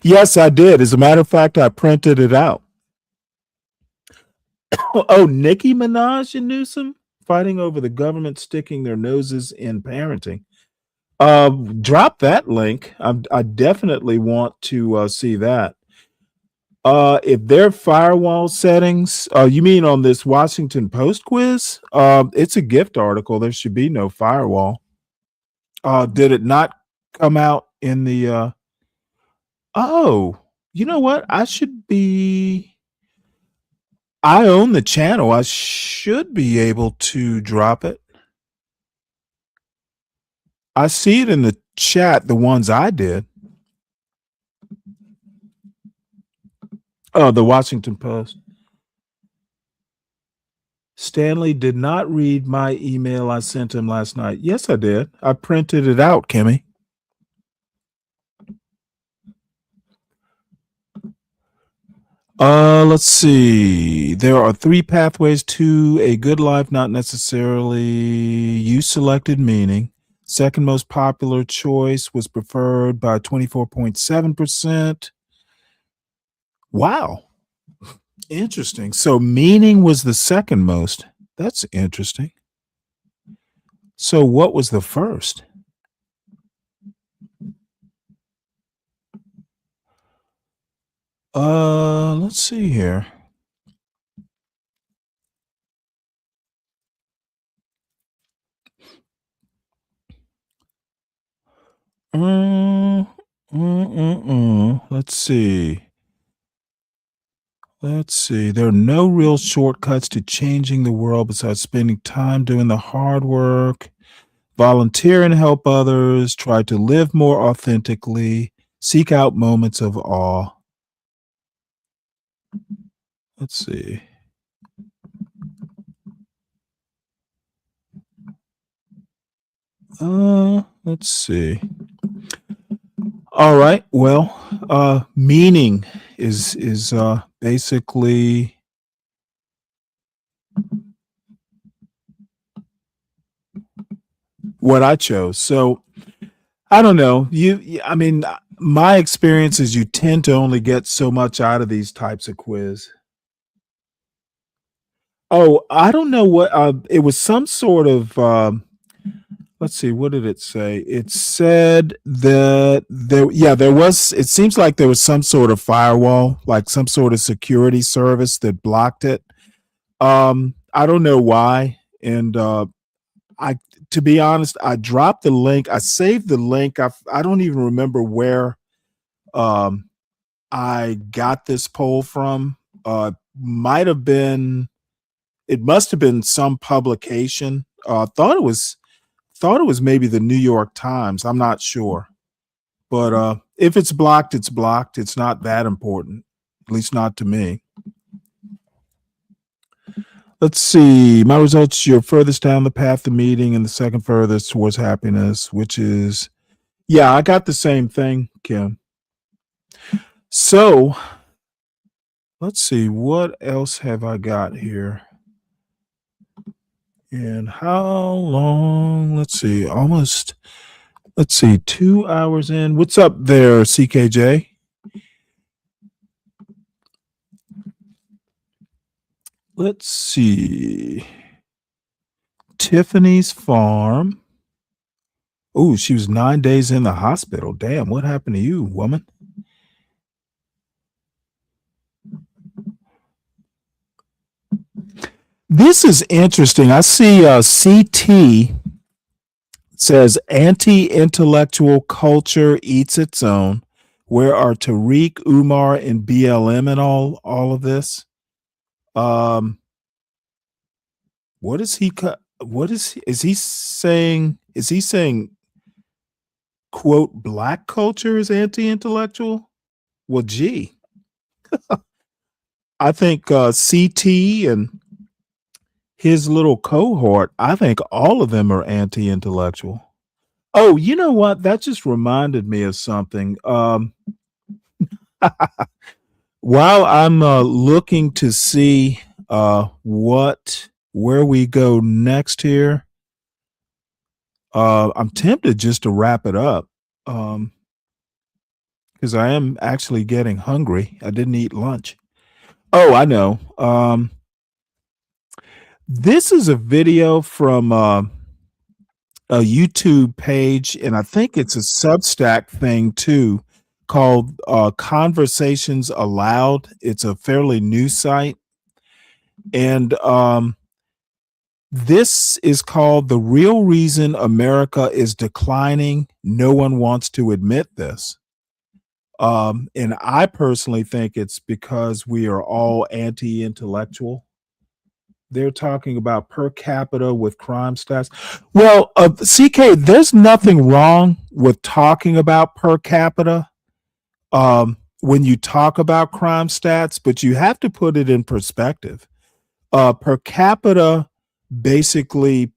Yes, I did. As a matter of fact, I printed it out. Oh, Nicki Minaj and Newsom fighting over the government sticking their noses in parenting. Drop that link. I definitely want to see that. If their firewall settings, you mean on this Washington Post quiz? It's a gift article. There should be no firewall. Did it not come out in the? Oh, you know what? I own the channel. I should be able to drop it. I see it in the chat, the ones I did. Oh, the Washington Post. Stanley did not read my email I sent him last night. Yes, I did. I printed it out, Kimmy. Let's see. There are 3 pathways to a good life, not necessarily you selected meaning. Second most popular choice was preferred by 24.7%. Wow. Interesting. So meaning was the second most. That's interesting. So what was the first? Let's see here. Let's see. Let's see. There are no real shortcuts to changing the world besides spending time doing the hard work, volunteer and help others, try to live more authentically, seek out moments of awe. Let's see. Let's see. All right. Well, meaning is basically what I chose. So I don't know. I mean, my experience is you tend to only get so much out of these types of quiz. Oh, I don't know what it was some sort of let's see, what did it say? It said that there was, it seems like there was some sort of firewall, like some sort of security service that blocked it. I don't know why. And to be honest, I dropped the link. I saved the link. I don't even remember where I got this poll from. It must have been some publication. Thought it was maybe the New York Times. I'm not sure. But if it's blocked, it's blocked. It's not that important, at least not to me. Let's see. My results, you're furthest down the path to meeting and the second furthest towards happiness, which is, yeah, I got the same thing, Kim. So let's see. What else have I got here? And how long? Let's see. Almost, 2 hours in. What's up there, CKJ? Let's see. Tiffany's farm. Oh, she was 9 days in the hospital. Damn, what happened to you, woman? This is interesting. I see CT says anti-intellectual culture eats its own. Where are Tariq, Umar, and BLM and all of this? What is he? Is he saying? Is he saying, quote, black culture is anti-intellectual? Well, gee, I think CT and his little cohort, I think all of them are anti-intellectual. Oh, you know what? That just reminded me of something. While I'm looking to see where we go next here, I'm tempted just to wrap it up because I am actually getting hungry. I didn't eat lunch. Oh, I know. This is a video from a YouTube page, and I think it's a Substack thing too, called Conversations Aloud. It's a fairly new site. And this is called The Real Reason America is Declining. No one wants to admit this. And I personally think it's because we are all anti-intellectual. They're talking about per capita with crime stats. Well, CK, there's nothing wrong with talking about per capita when you talk about crime stats, but you have to put it in perspective. Per capita basically,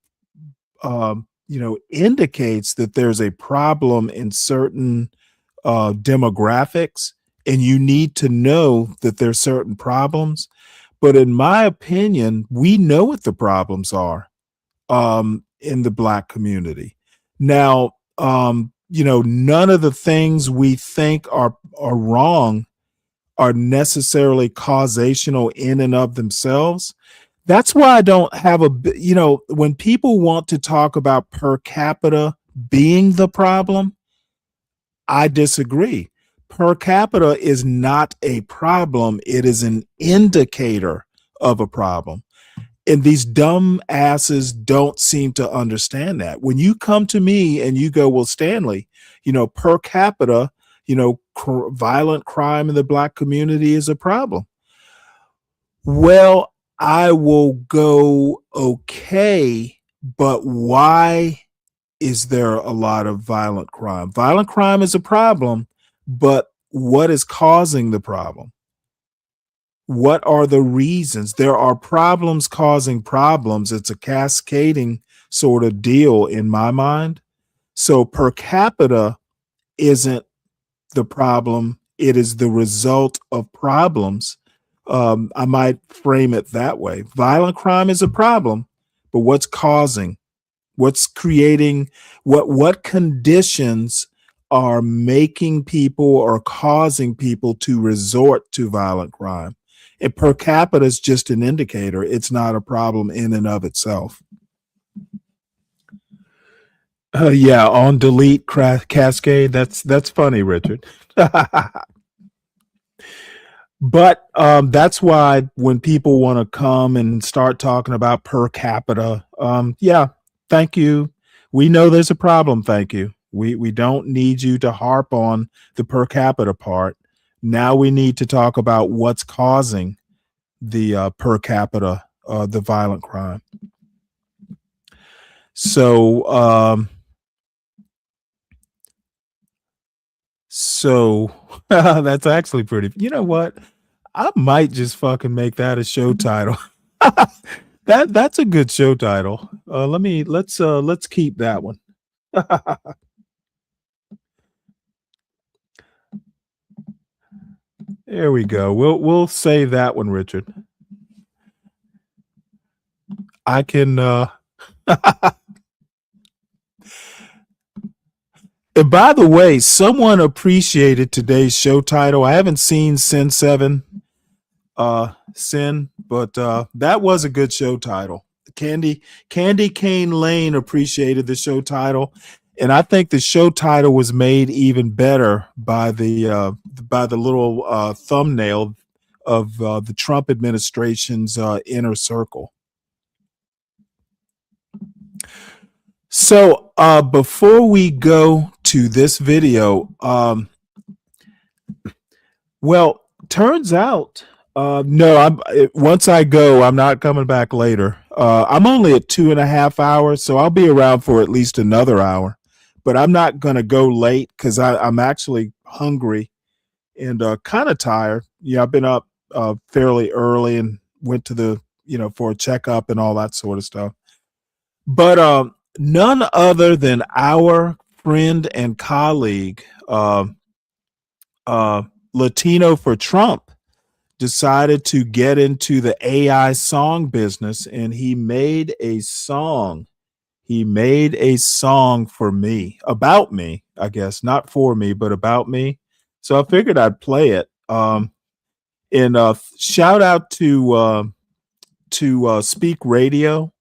indicates that there's a problem in certain demographics, and you need to know that there's certain problems. But in my opinion, we know what the problems are in the Black community. Now, none of the things we think are wrong are necessarily causational in and of themselves. That's why I don't have when people want to talk about per capita being the problem, I disagree. Per capita is not a problem. It is an indicator of a problem. And these dumb asses don't seem to understand that. When you come to me and you go, well, Stanley, per capita, violent crime in the Black community is a problem. Well, I will go, okay, but why is there a lot of violent crime? Violent crime is a problem, but what is causing the problem? What are the reasons? There are problems causing problems. It's a cascading sort of deal in my mind. So per capita isn't the problem. It is the result of problems. I might frame it that way. Violent crime is a problem, but what's causing? What's creating? What conditions are making people or causing people to resort to violent crime? And per capita is just an indicator. It's not a problem in and of itself. Yeah, on delete cascade. That's funny, Richard. But that's why when people want to come and start talking about per capita, yeah, thank you. We know there's a problem. Thank you. We don't need you to harp on the per capita part. Now we need to talk about what's causing the per capita, the violent crime. So that's actually pretty. You know what? I might just fucking make that a show title. That's a good show title. Let's keep that one. There we go. We'll save that one, Richard. I can And by the way, someone appreciated today's show title. I haven't seen Sin7Cyn, but that was a good show title. Candy Cane Lane appreciated the show title, and I think the show title was made even better by the little thumbnail of the Trump administration's inner circle. So before we go to this video, well, turns out once I go, I'm not coming back later. I'm only at 2.5 hours, so I'll be around for at least another hour. But I'm not going to go late because I'm actually hungry and kind of tired. Yeah, I've been up fairly early and went to the for a checkup and all that sort of stuff. But none other than our friend and colleague, Latino for Trump, decided to get into the AI song business, and he made a song. He made a song for me, about me, I guess, not for me, but about me. So I figured I'd play it. And shout out to Speak Radio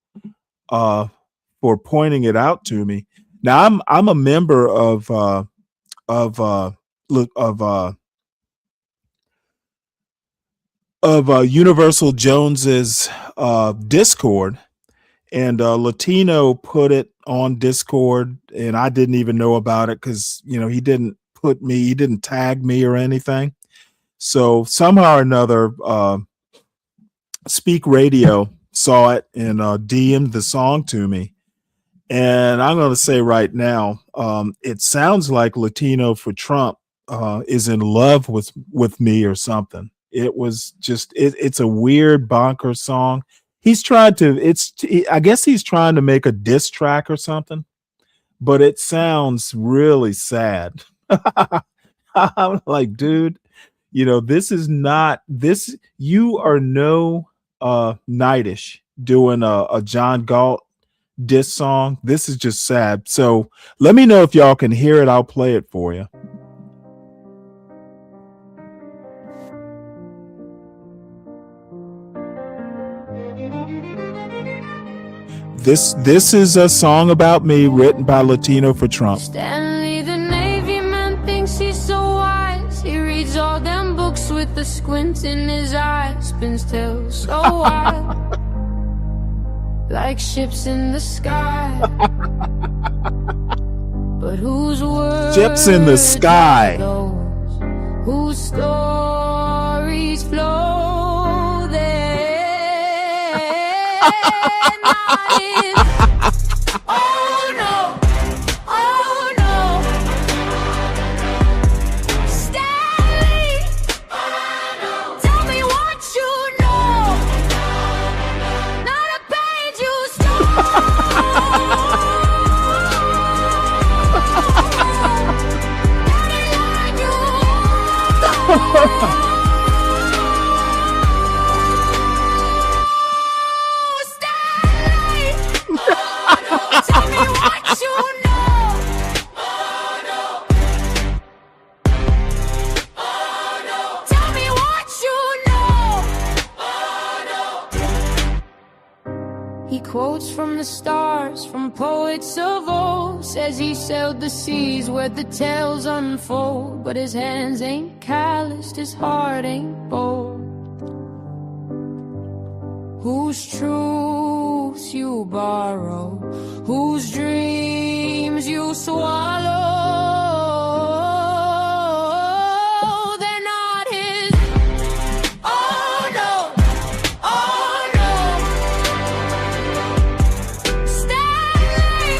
for pointing it out to me. Now I'm a member of Universal Jones's Discord, and Latino put it on Discord, and I didn't even know about it because he didn't tag me or anything. So somehow or another, Speak Radio saw it and DM'd the song to me. And I'm going to say right now, it sounds like Latino for Trump is in love with me or something. It was just, it's a weird bonker song. I guess he's trying to make a diss track or something, but it sounds really sad. I'm like, dude, this is not this. You are no Nightish doing a John Galt diss song. This is just sad. So let me know if y'all can hear it. I'll play it for you. This is a song about me written by Latino for Trump. Stanley, the Navy man, thinks he's so wise. He reads all them books with a squint in his eye. Spins tales so wild, like ships in the sky. But whose words ships in the sky? Whose stories flow there? Not in. Oh no, oh no, Stanley, oh no. Tell me what you know, not a page you stole. Tell me what you know. Oh no. Oh no. Tell me what you know. Oh no. He quotes from the stars, from poets of old. Says he sailed the seas where the tales unfold. But his hands ain't calloused, his heart ain't bold. Whose truths you borrow, whose dreams you swallow, they're not his. Oh no, oh no, Stanley,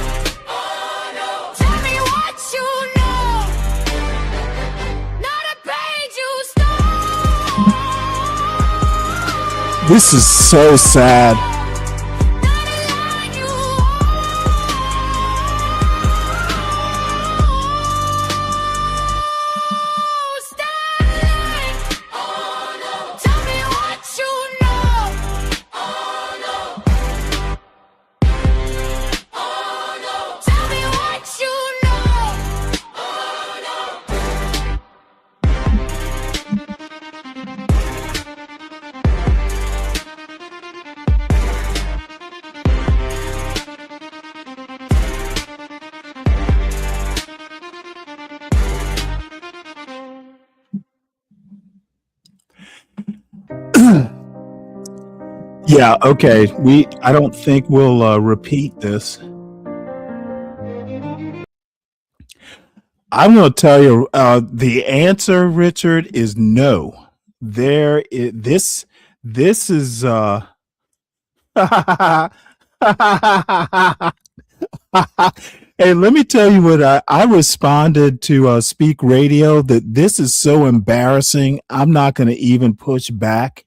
oh no. Tell me what you know, not a page you stole. This is so sad. Yeah, okay. I don't think we'll repeat this. I'm going to tell you the answer, Richard, is no. This is Hey, let me tell you what I responded to Speak Radio, that this is so embarrassing. I'm not going to even push back.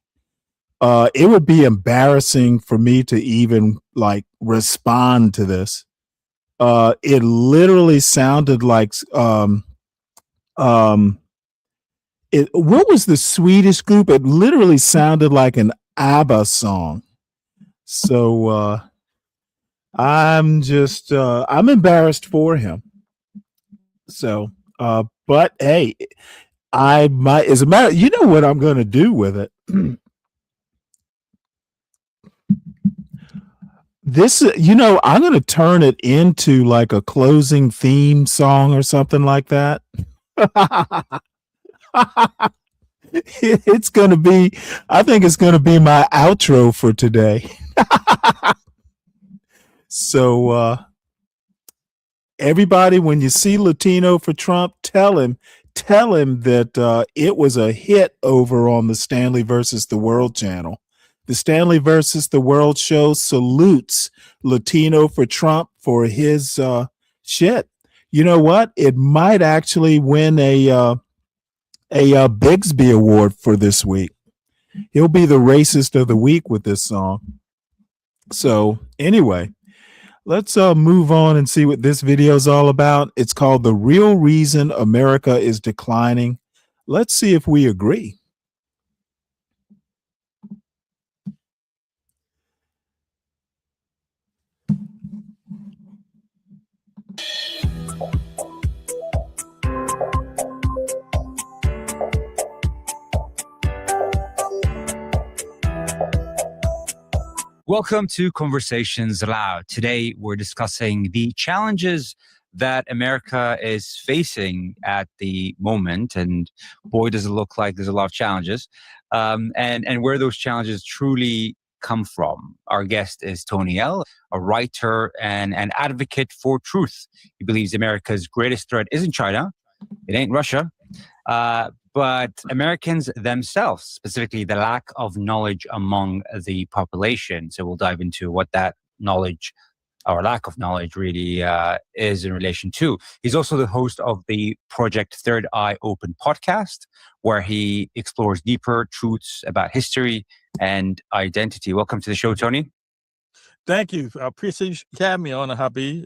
It would be embarrassing for me to even respond to this. It literally sounded like what was the Swedish group? It literally sounded like an ABBA song. So I'm embarrassed for him. So but hey, I might, as a matter, you know what I'm going to do with it. This, I'm going to turn it into like a closing theme song or something like that. It's going to be, I think it's going to be my outro for today. So, everybody, when you see Latino for Trump, tell him that it was a hit over on the Stanley versus the World channel. The Stanley versus the World show salutes Latino for Trump for his shit. You know what? It might actually win a Bigsby Award for this week. He'll be the racist of the week with this song. So anyway, let's move on and see what this video is all about. It's called "The Real Reason America is Declining." Let's see if we agree. Welcome to Conversations Aloud. Today, we're discussing the challenges that America is facing at the moment. And boy, does it look like there's a lot of challenges. And where those challenges truly come from. Our guest is Tony L., a writer and an advocate for truth. He believes America's greatest threat isn't China. It ain't Russia. But Americans themselves, specifically the lack of knowledge among the population. So we'll dive into what that knowledge or lack of knowledge really is in relation to. He's also the host of the Project Third Eye Open podcast, where he explores deeper truths about history and identity. Welcome to the show, Tony. Thank you. I appreciate you having me on, Habib.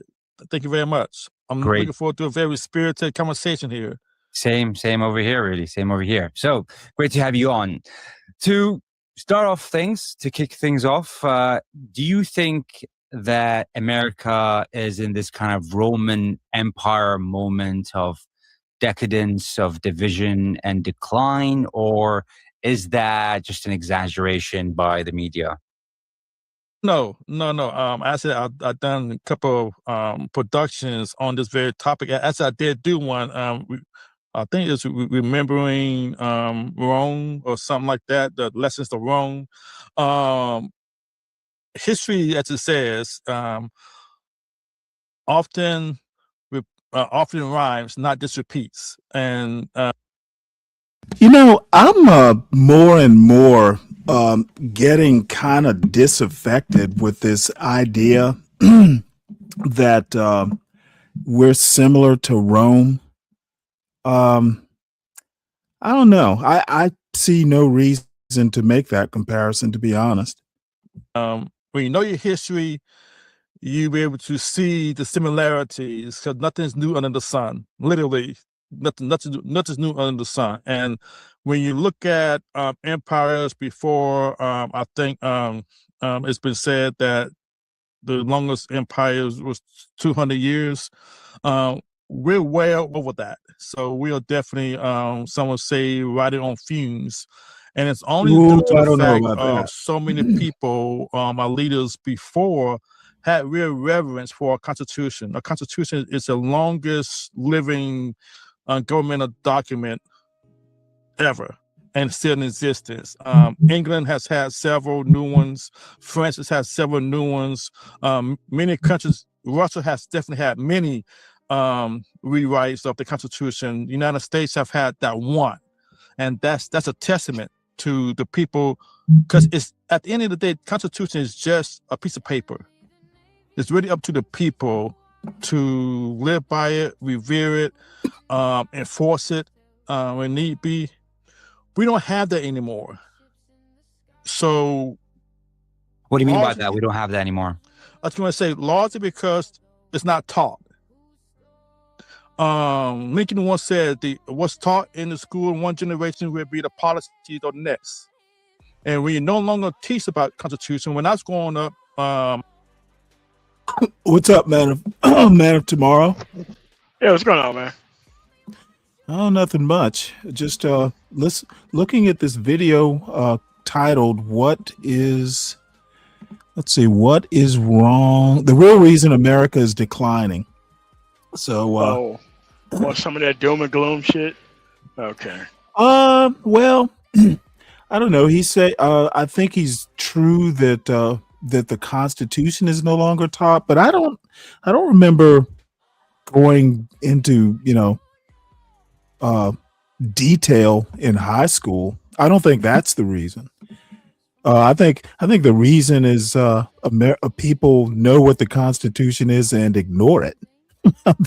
Thank you very much. I'm looking forward to a very spirited conversation here. Same over here, really. Same over here. So great to have you on. To start off things, to kick things off, do you think that America is in this kind of Roman Empire moment of decadence, of division and decline, or is that just an exaggeration by the media? No. Actually, I've done a couple of productions on this very topic. Actually, I did do one. I think it's remembering Rome or something like that. The lessons of Rome. History, as it says, often rhymes, not just repeats. And I'm more and more getting kind of disaffected with this idea that we're similar to Rome. I don't know. I see no reason to make that comparison, to be honest. When you know your history, you'll be able to see the similarities, because nothing's new under the sun. Literally, nothing's new under the sun. And when you look at empires before, I think it's been said that the longest empire was 200 years. We're well over that. So we are definitely, some would say, riding on fumes. And it's only due to the fact of so many people, our leaders before, had real reverence for our Constitution. Our Constitution is the longest living governmental document ever, and still in existence. England has had several new ones. France has had several new ones. Many countries, Russia has definitely had many rewrites of the Constitution. The United States have had that one. And that's a testament to the people, because it's at the end of the day, Constitution is just a piece of paper. It's really up to the people to live by it, revere it, enforce it when need be. We don't have that anymore. So what do you mean by that? We don't have that anymore. I was going to say largely because it's not taught. Lincoln once said, what's taught in the school in one generation will be the policies of the next. And we no longer teach about Constitution. When I was growing up, What's up, man? Man of tomorrow. Yeah, what's going on, man? Oh, nothing much. Just looking at this video titled "What is?" Let's see, what is wrong? The real reason America is declining. So, Well, some of that doom and gloom shit. Okay. Well, I don't know. He said, I think he's true that that the Constitution is no longer taught, but I don't remember going into detail in high school. I don't think that's the reason. I think the reason is people know what the Constitution is and ignore it.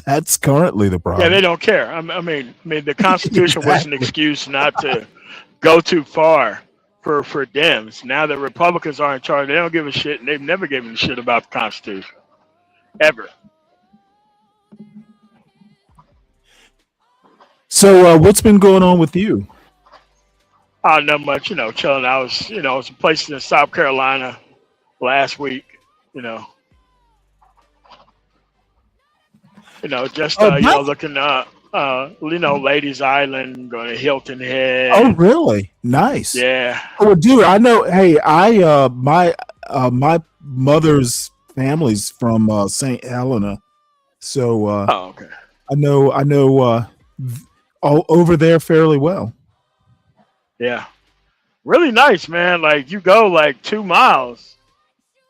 That's currently the problem. Yeah, they don't care. I mean, the Constitution was an excuse not to go too far for Dems. Now that Republicans are in charge, they don't give a shit, and they've never given a shit about the Constitution, ever. So, what's been going on with you? Not much, chilling. I was in places in South Carolina last week, just looking Ladies Island, going to Hilton Head. Oh, really? Nice. Yeah. Oh, dude, I know. Hey, my mother's family's from St. Helena, so okay. I know all over there fairly well. Yeah, really nice, man. Like you go like 2 miles,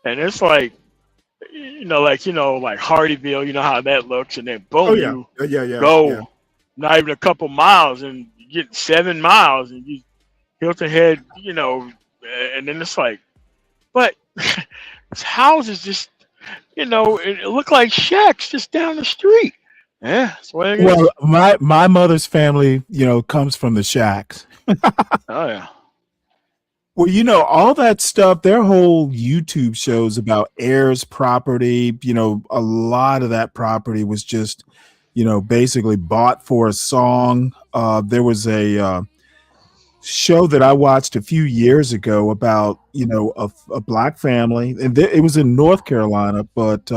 and it's like, like Hardyville. You know how that looks, and then boom, yeah. go not even a couple miles, and you get 7 miles, and you Hilton Head, and then it's like, but this house is just, it looked like shacks just down the street. Yeah, that's what it is. Well, my mother's family, comes from the shacks. Oh yeah. Well, all that stuff, their whole YouTube shows about heirs property, a lot of that property was just, basically bought for a song. There was a show that I watched a few years ago about, a black family, and it was in North Carolina, but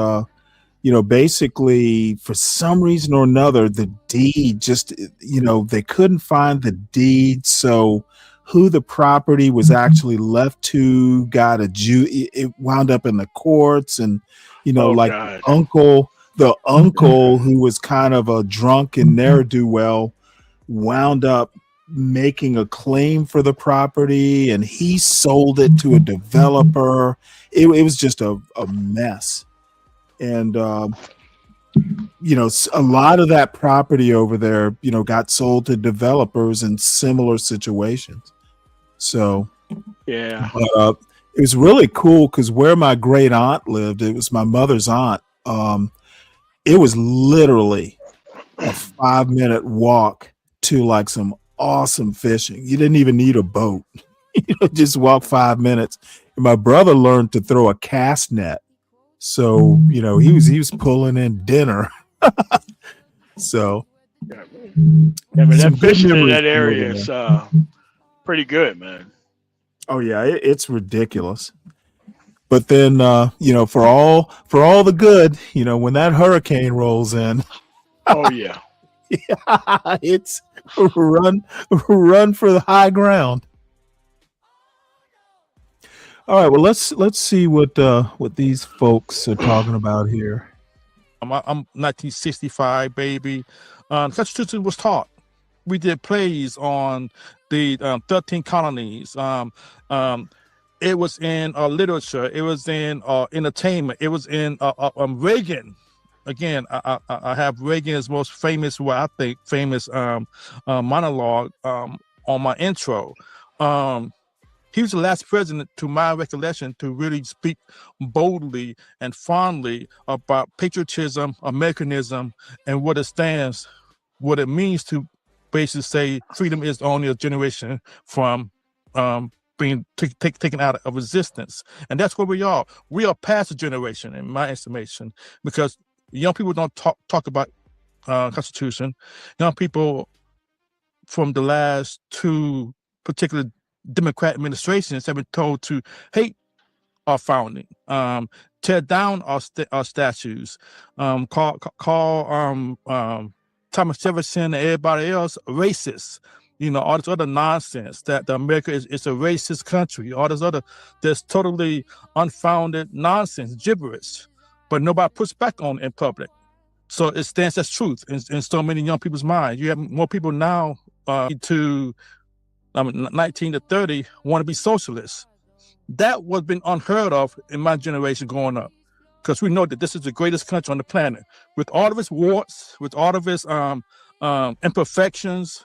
basically for some reason or another, the deed just, they couldn't find the deed. So who the property was actually left to got it wound up in the courts, and, God. the uncle who was kind of a drunk and ne'er-do-well wound up making a claim for the property, and he sold it to a developer. It was just a mess. And, a lot of that property over there, got sold to developers in similar situations. So, yeah, it was really cool because where my great aunt lived, it was my mother's aunt. It was literally a 5-minute walk to like some awesome fishing. You didn't even need a boat. Just walk 5 minutes. And my brother learned to throw a cast net. So, he was pulling in dinner. So, yeah, but that fishing in that area is pretty good, man. Oh yeah, it's ridiculous. But then, for all the good, when that hurricane rolls in, oh yeah, it's run for the high ground. All right, well let's see what these folks are talking about here. I'm 1965 baby. Constitution was taught. We did plays on the 13 colonies. It was in literature. It was in entertainment. It was in Reagan. Again, I have Reagan's most famous, famous monologue on my intro. He was the last president, to my recollection, to really speak boldly and fondly about patriotism, Americanism, and what it stands, what it means to basically say freedom is only a generation from being taken out of existence. And that's where we are. We are past a generation, in my estimation, because young people don't talk about Constitution. Young people from the last two particular Democrat administrations have been told to hate our founding, tear down our statues, call Thomas Jefferson and everybody else racist. All this other nonsense that America is a racist country. All this other, there's totally unfounded nonsense, gibberish, but nobody puts back on in public. So it stands as truth in so many young people's minds. You have more people now 19 to 30 want to be socialists. That was been unheard of in my generation growing up, because we know that this is the greatest country on the planet, with all of its warts, with all of its imperfections.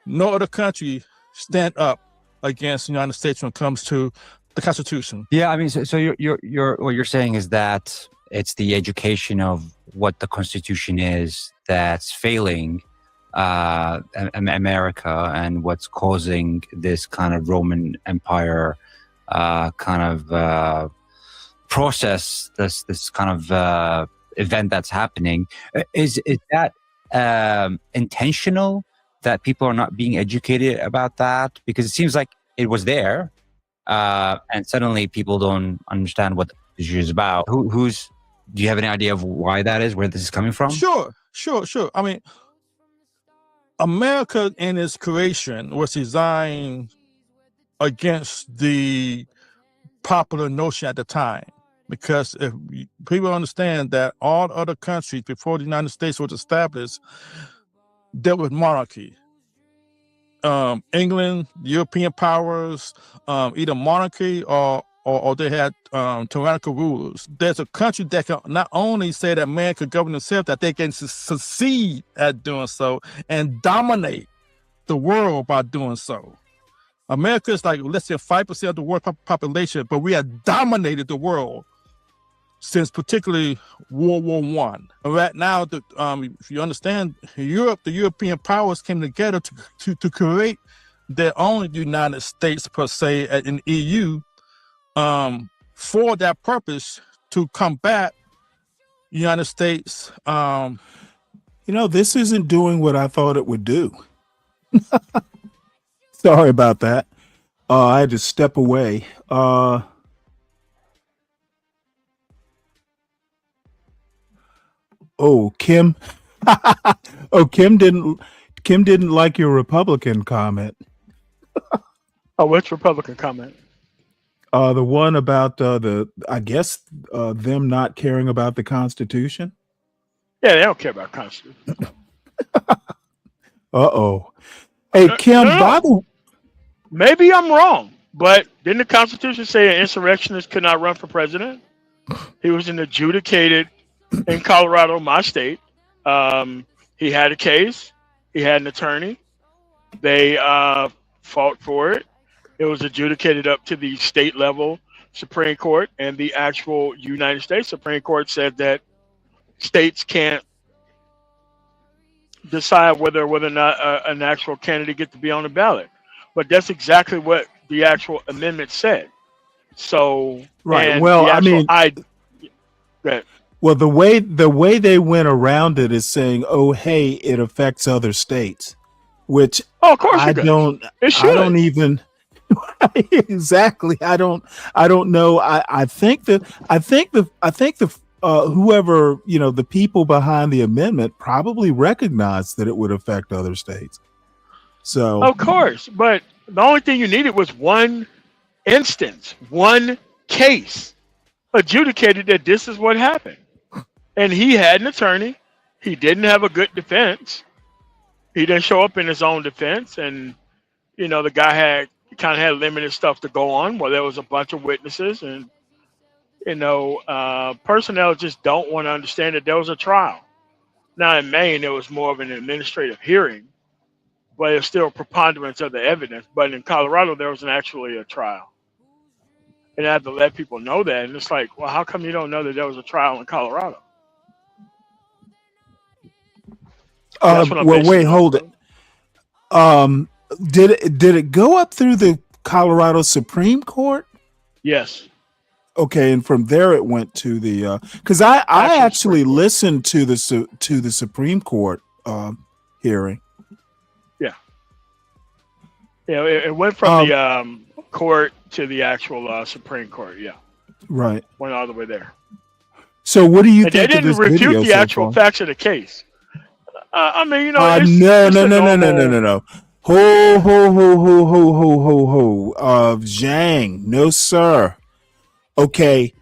No other country stand up against the United States when it comes to the Constitution. Yeah, I mean, so you're what you're saying is that it's the education of what the Constitution is that's failing America, and what's causing this kind of Roman Empire kind of process, this kind of event that's happening. Is that intentional, that people are not being educated about that? Because it seems like it was there, and suddenly people don't understand what the issue is about. Do you have any idea of why that is, where this is coming from? Sure. I mean, America in its creation was designed against the popular notion at the time, because if people understand that all other countries before the United States was established dealt with monarchy. England, European powers, either monarchy or they had tyrannical rulers. There's a country that can not only say that man could govern himself, that they can succeed at doing so and dominate the world by doing so. America is like less than 5% of the world population, but we have dominated the world since particularly World War I. Right now, if you understand, Europe, the European powers came together to create their own United States per se in the EU, for that purpose, to combat United States. This isn't doing what I thought it would do. Sorry about that. I had to step away. Kim. Kim didn't like your Republican comment. Oh, which Republican comment? The one about I guess them not caring about the Constitution. Yeah, they don't care about Constitution. Hey, Kim, maybe I'm wrong, but didn't the Constitution say an insurrectionist could not run for president? He was an adjudicated in Colorado, my state. He had a case. He had an attorney. They fought for it. It was adjudicated up to the state level Supreme Court, and the actual United States Supreme Court said that states can't decide whether or not an actual candidate gets to be on the ballot. But that's exactly what the actual amendment said. So, right. Well, I mean, well, the way they went around it is saying, "Oh, hey, it affects other states," which of course I don't even exactly. I don't know. I think the whoever, the people behind the amendment probably recognized that it would affect other states. So of course, but the only thing you needed was one instance, one case adjudicated that this is what happened. And he had an attorney. He didn't have a good defense. He didn't show up in his own defense. And, the guy kind of had limited stuff to go on. Well, there was a bunch of witnesses, and, personnel just don't want to understand that there was a trial. Now, in Maine, it was more of an administrative hearing, but it's still a preponderance of the evidence. But in Colorado, there was actually a trial. And I have to let people know that. And it's like, well, how come you don't know that there was a trial in Colorado? Well, wait, hold it. Did it go up through the Colorado Supreme Court? Yes. Okay, and from there it went to the because I Actual actually Supreme Court. listened to the Supreme Court hearing. Yeah. Yeah, it went from the court to the actual Supreme Court. Yeah, Right. went all the way there. So what do you And they think of didn't this refute video the so actual far? facts of the case. I mean, you know, No, it's no, a no, no, no, no, normal. no, no. Ho, ho, ho, ho, ho, ho, ho, ho. Zhang, no, sir. Okay,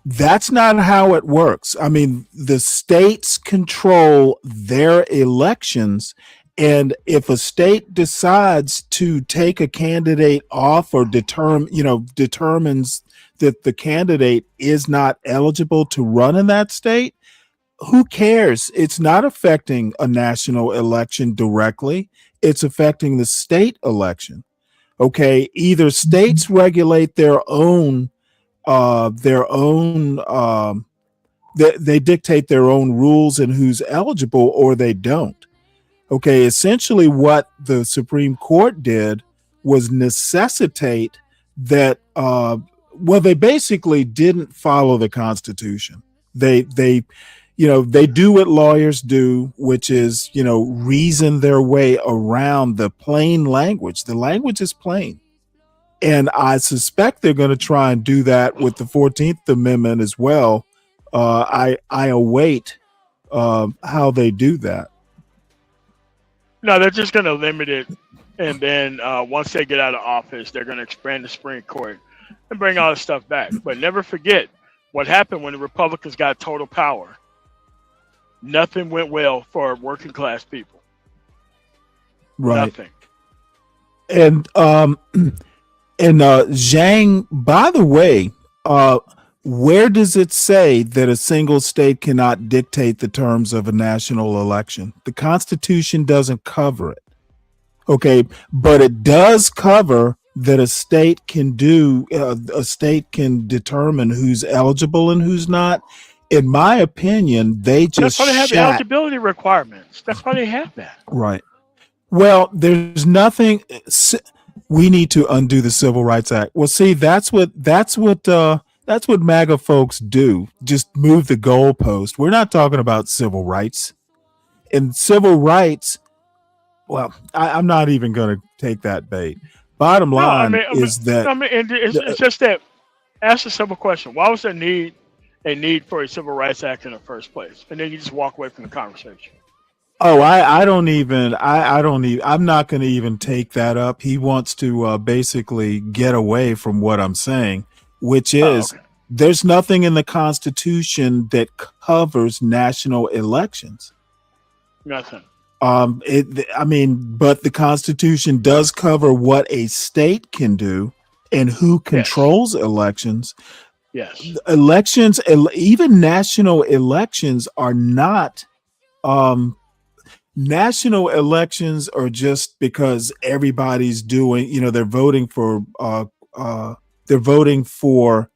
that's not how it works. I mean, the states control their elections, and if a state decides to take a candidate off or determines that the candidate is not eligible to run in that state, who cares? It's not affecting a national election directly. It's affecting the state election. Okay, either states regulate their own they dictate their own rules and who's eligible, or they don't. Okay, essentially what the Supreme Court did was necessitate that well, they basically didn't follow the Constitution. They do what lawyers do, which is, reason their way around the plain language. The language is plain. And I suspect they're going to try and do that with the 14th Amendment as well. I await how they do that. No, they're just going to limit it, and then once they get out of office, they're going to expand the Supreme Court and bring all this stuff back. But never forget what happened when the Republicans got total power. Nothing went well for working class people. Right. Nothing. And Zhang, by the way, where does it say that a single state cannot dictate the terms of a national election? The Constitution doesn't cover it. Okay, but it does cover that a state can determine who's eligible and who's not. In my opinion, they just That's why they have the eligibility requirements. That's why they have that. Right. Well, there's nothing. We need to undo the Civil Rights Act. Well, see, that's what MAGA folks do. Just move the goalpost. We're not talking about civil rights. And civil rights, well, I'm not even going to take that bait. Bottom line is that it's just that. Ask a simple question: why was there a need for a Civil Rights Act in the first place? And then you just walk away from the conversation. Oh, I'm not going to even take that up. He wants to basically get away from what I'm saying, which is there's nothing in the Constitution that covers national elections. Nothing. But the Constitution does cover what a state can do and who controls elections. Yes. Elections, even national elections, are not. National elections are just because everybody's doing. They're voting for. They're voting for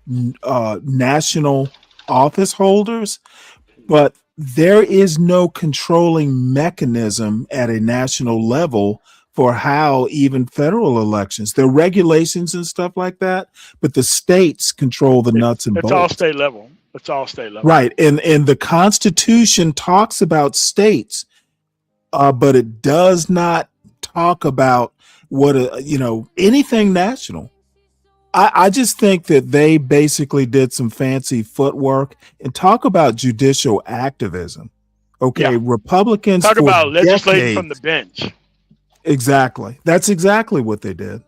national office holders, but there is no controlling mechanism at a national level for how even federal elections. There are regulations and stuff like that, but the states control the nuts and bolts. It's all state level. It's all state level. Right. And the Constitution talks about states, but it does not talk about anything national. I just think that they basically did some fancy footwork and talk about judicial activism. Okay, Yeah. Republicans Talk for about legislating decades- from the bench. Exactly. That's exactly what they did.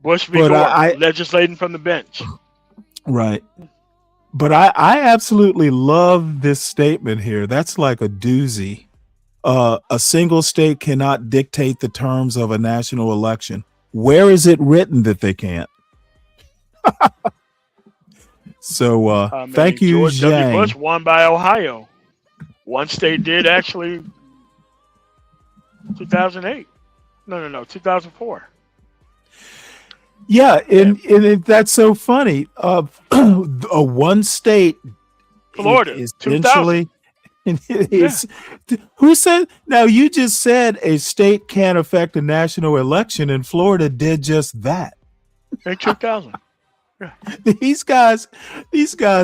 Bush v. But Gore, legislating from the bench. Right. But I absolutely love this statement here. That's like a doozy. A single state cannot dictate the terms of a national election. Where is it written that they can't? So thank you, George W. Zhang. Bush won by Ohio. One state did actually. 2008. No, 2004. Yeah, and that's so funny. A one state, Florida, essentially. Who said? Now you just said a state can't affect a national election, and Florida did just that. In 2000. these guys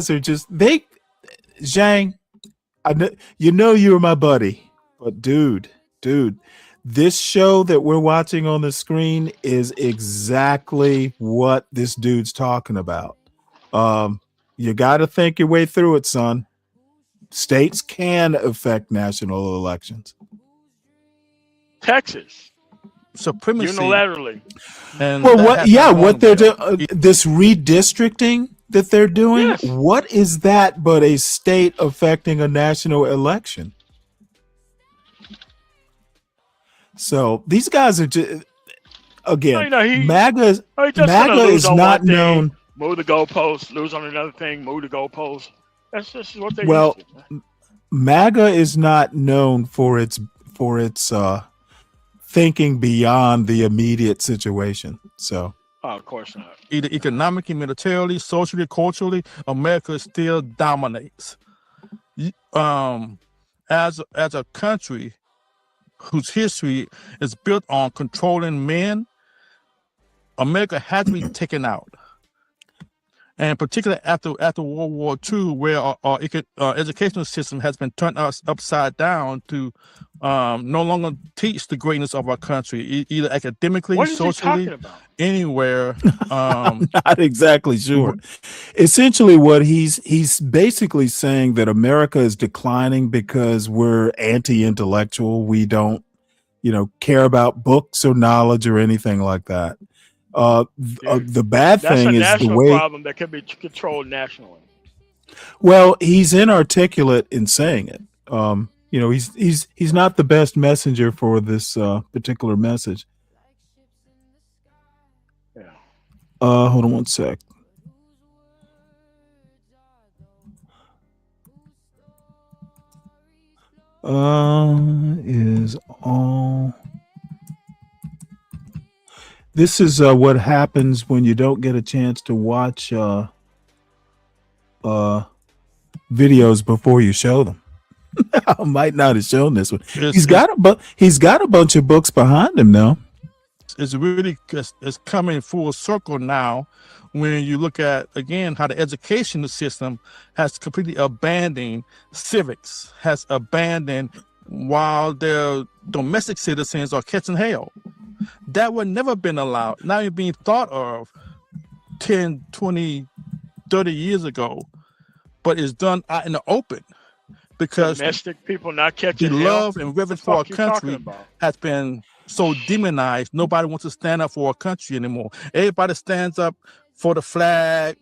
are just Zhang, you know you're my buddy, but dude, this show that we're watching on the screen is exactly what this dude's talking about. You got to think your way through it, son. States can affect national elections. Texas, Supremacy. unilaterally. And well, that what? has Yeah, not what gone they're well. doing, this redistricting that they're doing. Yes. What is that but a state affecting a national election? So these guys are just again. MAGA just gonna lose is on not one thing, known. Move the goalposts, lose on another thing, move the goalposts. That's just what they Well, used to. MAGA is not known for its thinking beyond the immediate situation. So, Oh, of course not. Either economically, militarily, socially, culturally, America still dominates. As a country whose history is built on controlling men, America had to be taken out. And particularly after World War II, where our educational system has been turned upside down to no longer teach the greatness of our country, either academically, What is he socially, talking about? anywhere. I'm not exactly sure. Essentially, what he's basically saying that America is declining because we're anti-intellectual. We don't, care about books or knowledge or anything like that. The bad thing is the way. Problem that can be controlled nationally. Well, he's inarticulate in saying it. He's not the best messenger for this particular message. Yeah. Hold on one sec. Is all. This is what happens when you don't get a chance to watch videos before you show them. I might not have shown this one. He's got a bunch of books behind him now. It's really it's coming full circle now when you look at, again, how the educational system has completely abandoned civics, has abandoned while their domestic citizens are catching hell. That would never been allowed. Now you're being thought of 10, 20, 30 years ago, but it's done out in the open because Domestic people not the catching love hell? and reverence The for our fuck you talking country about? has been so demonized. Nobody wants to stand up for our country anymore. Everybody stands up for the flag,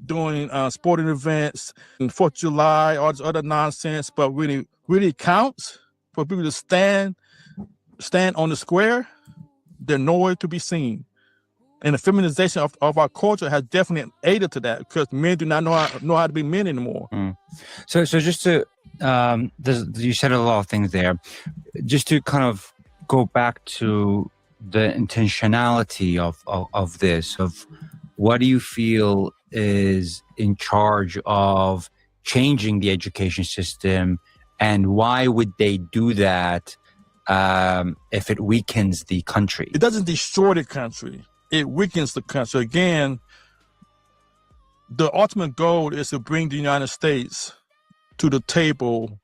doing sporting events and 4th of July, all this other nonsense. But really counts for people to stand on the square. They're nowhere to be seen. And the feminization of our culture has definitely aided to that because men do not know how to be men anymore. So just to, you said a lot of things there. Just to kind of go back to the intentionality of this, of what do you feel is in charge of changing the education system, and why would they do that if it weakens the country? It doesn't destroy the country. It weakens the country. Again, the ultimate goal is to bring the United States to the table,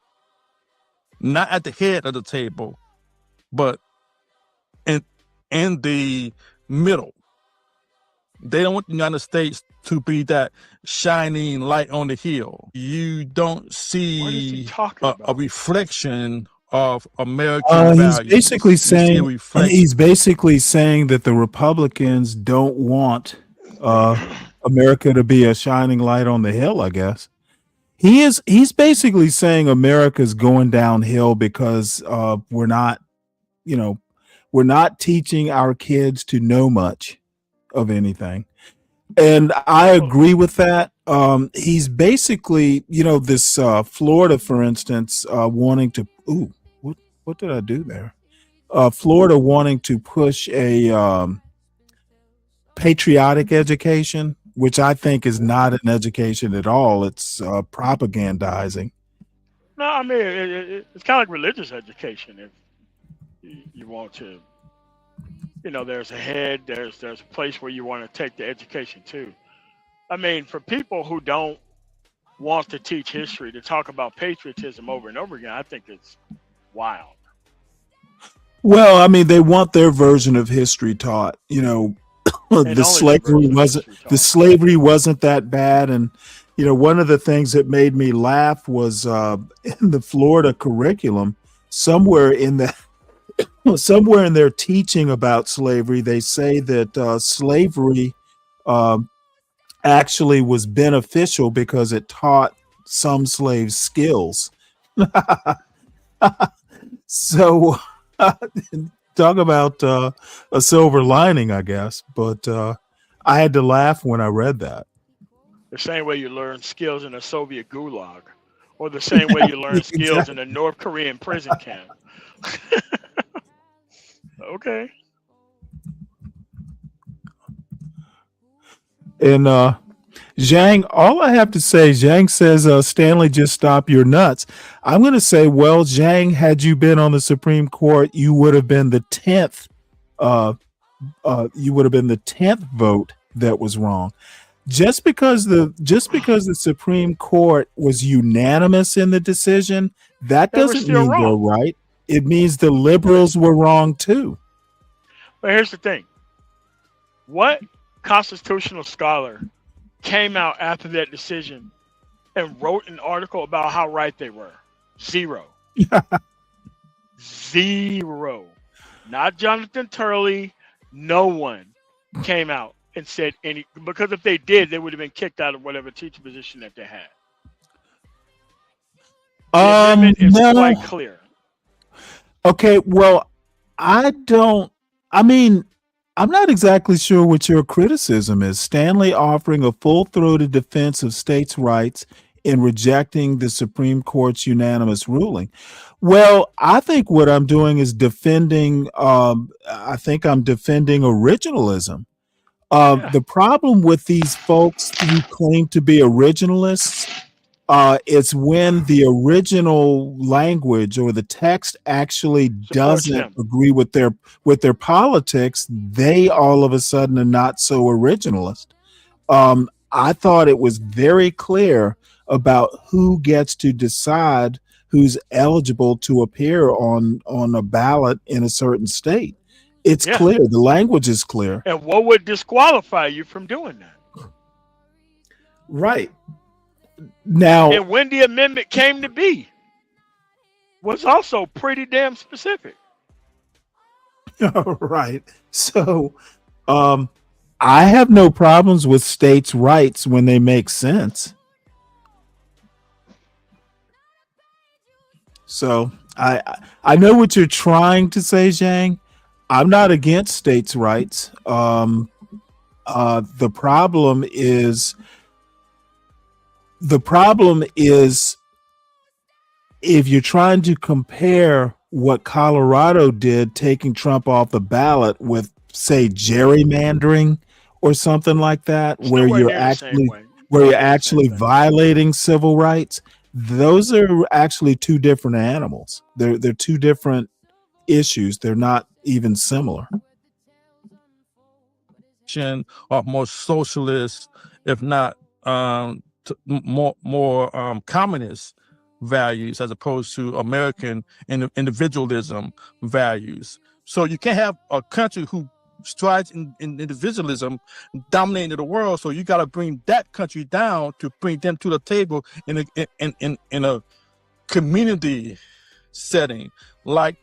not at the head of the table, but in the middle. They don't want the United States to be that shining light on the hill. You don't see a reflection of American values. He's basically saying that the Republicans don't want America to be a shining light on the hill, I guess. He's basically saying America's going downhill because we're not teaching our kids to know much of anything. And I agree with that. He's basically, this Florida, for instance, wanting to what did I do there? Florida wanting to push a patriotic education, which I think is not an education at all. It's propagandizing. No, I mean it's kind of like religious education. If you want to, there's a head, there's a place where you want to take the education to. I mean, for people who don't want to teach history, to talk about patriotism over and over again, I think it's wild. Well, I mean, they want their version of history taught. You know, the slavery wasn't that bad, and you know, one of the things that made me laugh was in the Florida curriculum, somewhere in their teaching about slavery, they say that slavery actually was beneficial because it taught some slaves skills. So talk about a silver lining, I guess. But I had to laugh when I read that. The same way you learn skills in a Soviet gulag, or the same way you learn skills in a North Korean prison camp. Okay. And Zhang, all I have to say, Zhang says, Stanley, just stop your nuts. I'm going to say, well, Zhang, had you been on the Supreme Court, you would have been the 10th. You would have been the 10th vote that was wrong. Just because the Supreme Court was unanimous in the decision, that doesn't mean they're right. It means the liberals were wrong too. But here's the thing. What constitutional scholar came out after that decision and wrote an article about how right they were? Zero. Zero. Not Jonathan Turley. No one came out and said any, because if they did, they would have been kicked out of whatever teacher position that they had. The amendment is quite clear. Okay, well, I'm not exactly sure what your criticism is. Stanley offering a full-throated defense of states' rights in rejecting the Supreme Court's unanimous ruling. Well, I think what I'm doing is defending originalism. The problem with these folks who claim to be originalists is when the original language or the text actually doesn't agree with their politics. They all of a sudden are not so originalist. I thought it was very clear about who gets to decide who's eligible to appear on a ballot in a certain state. It's clear. The language is clear. And what would disqualify you from doing that? Right. Now, and when the amendment came to be was also pretty damn specific. Right. So I have no problems with states' rights when they make sense. So I know what you're trying to say, Zhang. I'm not against states' rights. The problem is if you're trying to compare what Colorado did, taking Trump off the ballot, with, say, gerrymandering or something like that, where you're actually violating civil rights, those are actually two different animals. They're two different issues. They're not even similar. Or more socialist, if not more communist values, as opposed to American individualism values. So you can't have a country who strides in individualism dominating the world. So you got to bring that country down to bring them to the table in a community setting, like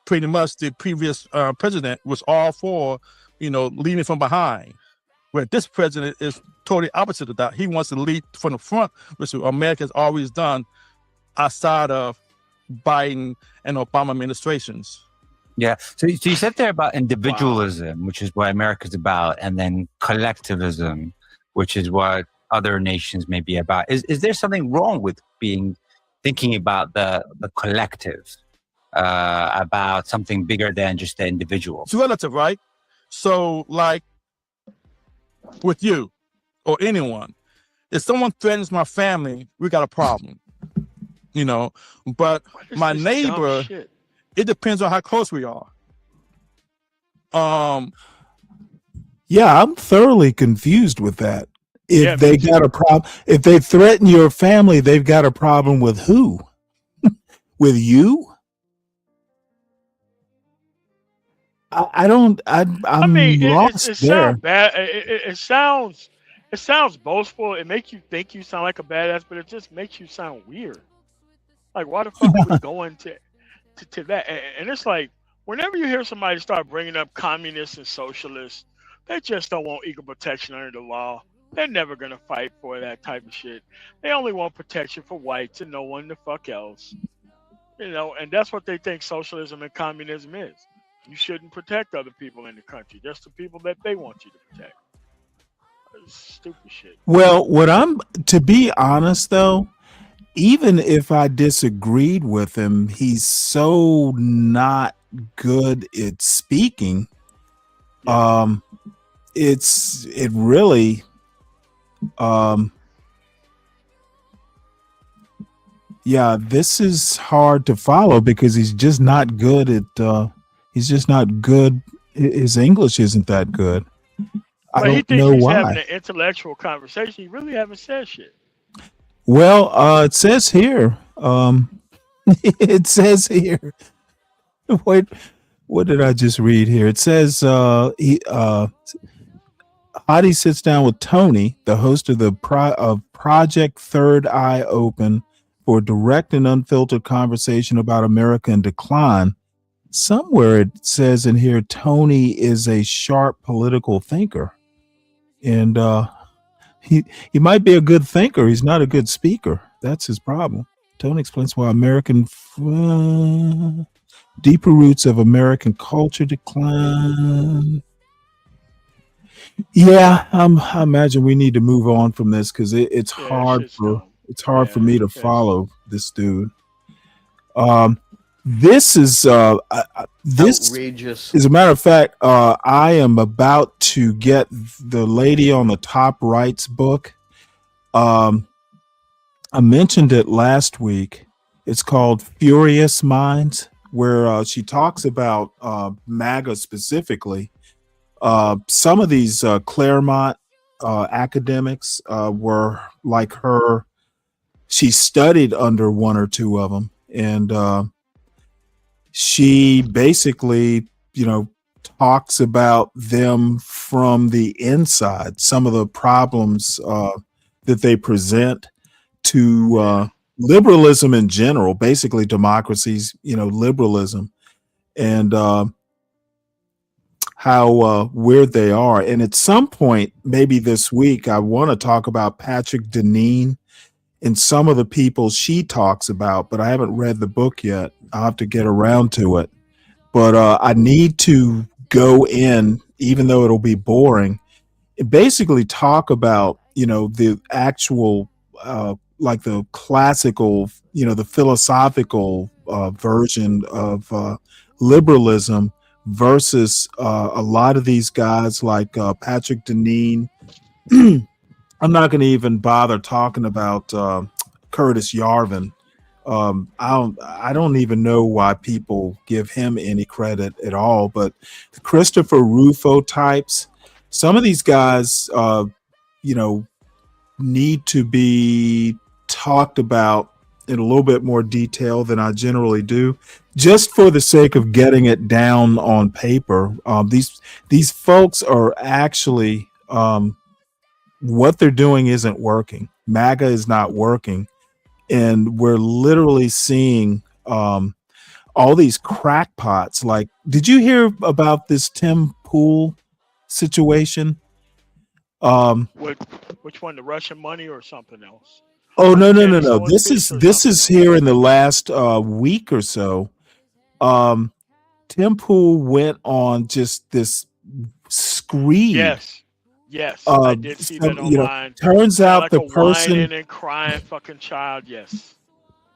pretty much the previous president was all for, leading from behind. Where this president is totally opposite of that. He wants to lead from the front, which America's always done outside of Biden and Obama administrations. Yeah. So you said there about individualism, which is what America's about, and then collectivism, which is what other nations may be about. Is there something wrong with thinking about the collective, about something bigger than just the individual? It's relative, right? So, like, with you or anyone, if someone threatens my family, we got a problem, but my neighbor, it depends on how close we are. Yeah, I'm thoroughly confused with that. If they got a problem, if they threaten your family, they've got a problem with who? With you? I don't. I'm mean, lost it there. sounds bad. It sounds boastful. It makes you think you sound like a badass, but it just makes you sound weird. Like, why the fuck are we going to that? And it's like, whenever you hear somebody start bringing up communists and socialists, they just don't want equal protection under the law. They're never gonna fight for that type of shit. They only want protection for whites and no one the fuck else. You know, and that's what they think socialism and communism is. You shouldn't protect other people in the country, just the people that they want you to protect. That's stupid shit. Well, to be honest though, even if I disagreed with him, he's so not good at speaking. It really yeah, this is hard to follow because he's just not good at his English isn't that good. I But he don't thinks know he's having why. an intellectual conversation. He really haven't said shit. Well, it says here, it says here, wait, what did I just read here? It says Hadi sits down with Tony, the host of the Project Third Eye Open, for a direct and unfiltered conversation about America in decline. Somewhere it says in here, Tony is a sharp political thinker. And he might be a good thinker. He's not a good speaker. That's his problem. Tony explains why deeper roots of American culture decline. Yeah, I imagine we need to move on from this because it's hard for me to follow this dude. This is outrageous. As a matter of fact, I am about to get the lady on the top right's book. I mentioned it last week. It's called Furious Minds, where she talks about MAGA specifically. Some of these Claremont academics were like her. She studied under one or two of them, and she basically, talks about them from the inside, some of the problems that they present to liberalism in general, basically democracies, liberalism, and how weird they are. And at some point, maybe this week, I want to talk about Patrick Deneen and some of the people she talks about, but I haven't read the book yet. I'll have to get around to it. But I need to go in, even though it'll be boring, and basically talk about, the actual, like the classical, the philosophical version of liberalism versus a lot of these guys like Patrick Deneen. I'm not going to even bother talking about Curtis Yarvin. I don't even know why people give him any credit at all. But the Christopher Rufo types, some of these guys, need to be talked about in a little bit more detail than I generally do, just for the sake of getting it down on paper. These folks are actually what they're doing isn't working. MAGA is not working. And we're literally seeing all these crackpots. Like, did you hear about this Tim Pool situation? Which one, the Russian money or something else? Oh, no. This is here in the last week or so. Tim Pool went on just this screed. Yes, I did see that online. Turns out like the a person whining and crying fucking child. Yes,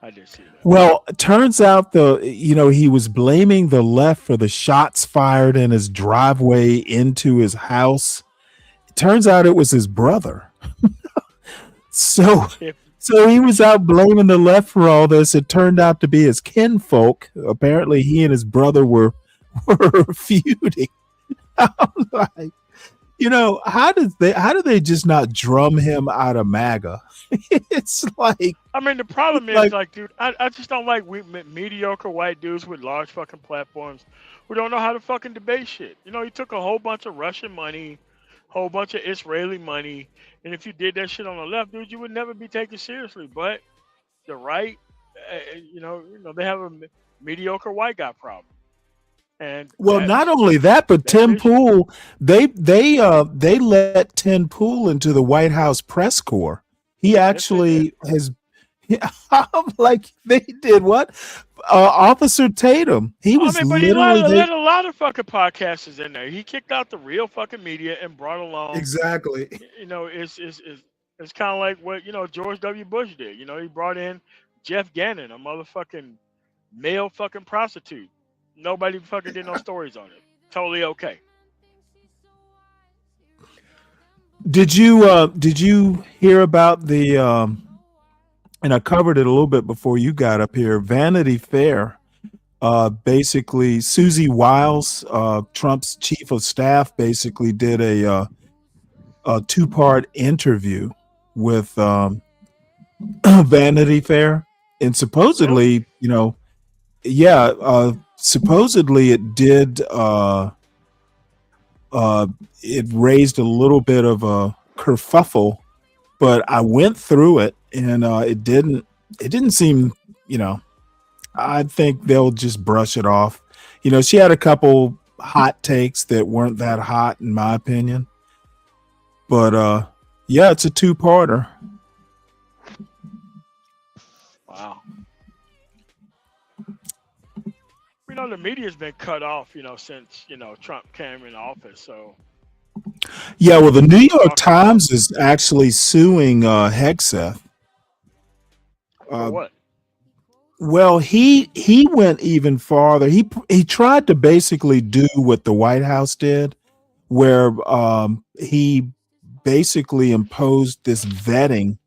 I did see that. Well, it turns out he was blaming the left for the shots fired in his driveway into his house. It turns out it was his brother. So he was out blaming the left for all this. It turned out to be his kinfolk. Apparently, he and his brother were feuding. I'm like, You know, how do they just not drum him out of MAGA? It's like I mean, the problem is, like like, dude, I just don't like mediocre white dudes with large fucking platforms who don't know how to fucking debate shit. You know, he took a whole bunch of Russian money, whole bunch of Israeli money, and if you did that shit on the left, dude, you would never be taken seriously. But the right, they have a mediocre white guy problem, and well, that's not only that, but that's Tim the issue. Pool, they let Tim Pool into the White House press corps. He Yes, they did. actually has. I'm like, they did what? Officer Tatum. He I was mean, but he literally let they a lot of fucking podcasters in there. He kicked out the real fucking media and brought along, exactly. you know, it's kind of like what George W. Bush did. You know, he brought in Jeff Gannon, a motherfucking male fucking prostitute. Nobody fucking did no stories on it. Totally okay. Did you hear about the and I covered it a little bit before you got up here. Vanity Fair, basically Susie Wiles, Trump's chief of staff, basically did a two-part interview with Vanity Fair, and supposedly, supposedly it did. It raised a little bit of a kerfuffle, but I went through it and it didn't seem, I think they'll just brush it off. She had a couple hot takes that weren't that hot in my opinion. But yeah, it's a two-parter. Wow. The media's been cut off, since Trump came in office. So Yeah, well, the New York Times is actually suing Hegseth. for what? Well, he went even farther. He tried to basically do what the White House did, where he basically imposed this vetting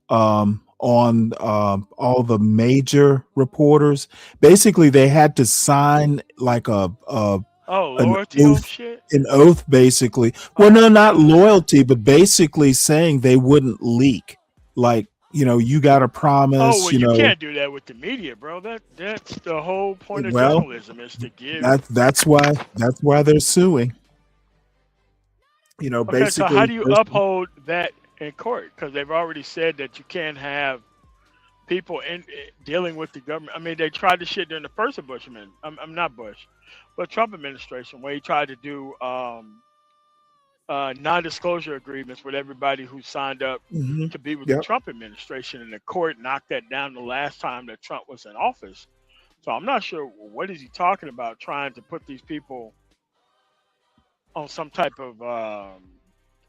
on all the major reporters. Basically, they had to sign like an Loyalty oath, shit. an oath, basically. Well, no, not loyalty, but basically saying they wouldn't leak. Like, you got to promise. Oh well, you can't do that with the media, bro. That's the whole point of Well, journalism is to give. that's why they're suing. Okay, so how Basically, do you uphold that in court? Because they've already said that you can't have people dealing with the government. I mean, they tried this shit during the first Bush I'm not Bush, but Trump administration, where he tried to do non-disclosure agreements with everybody who signed up to be with the Trump administration, and the court knocked that down the last time that Trump was in office. So I'm not sure what is he talking about, trying to put these people on some type of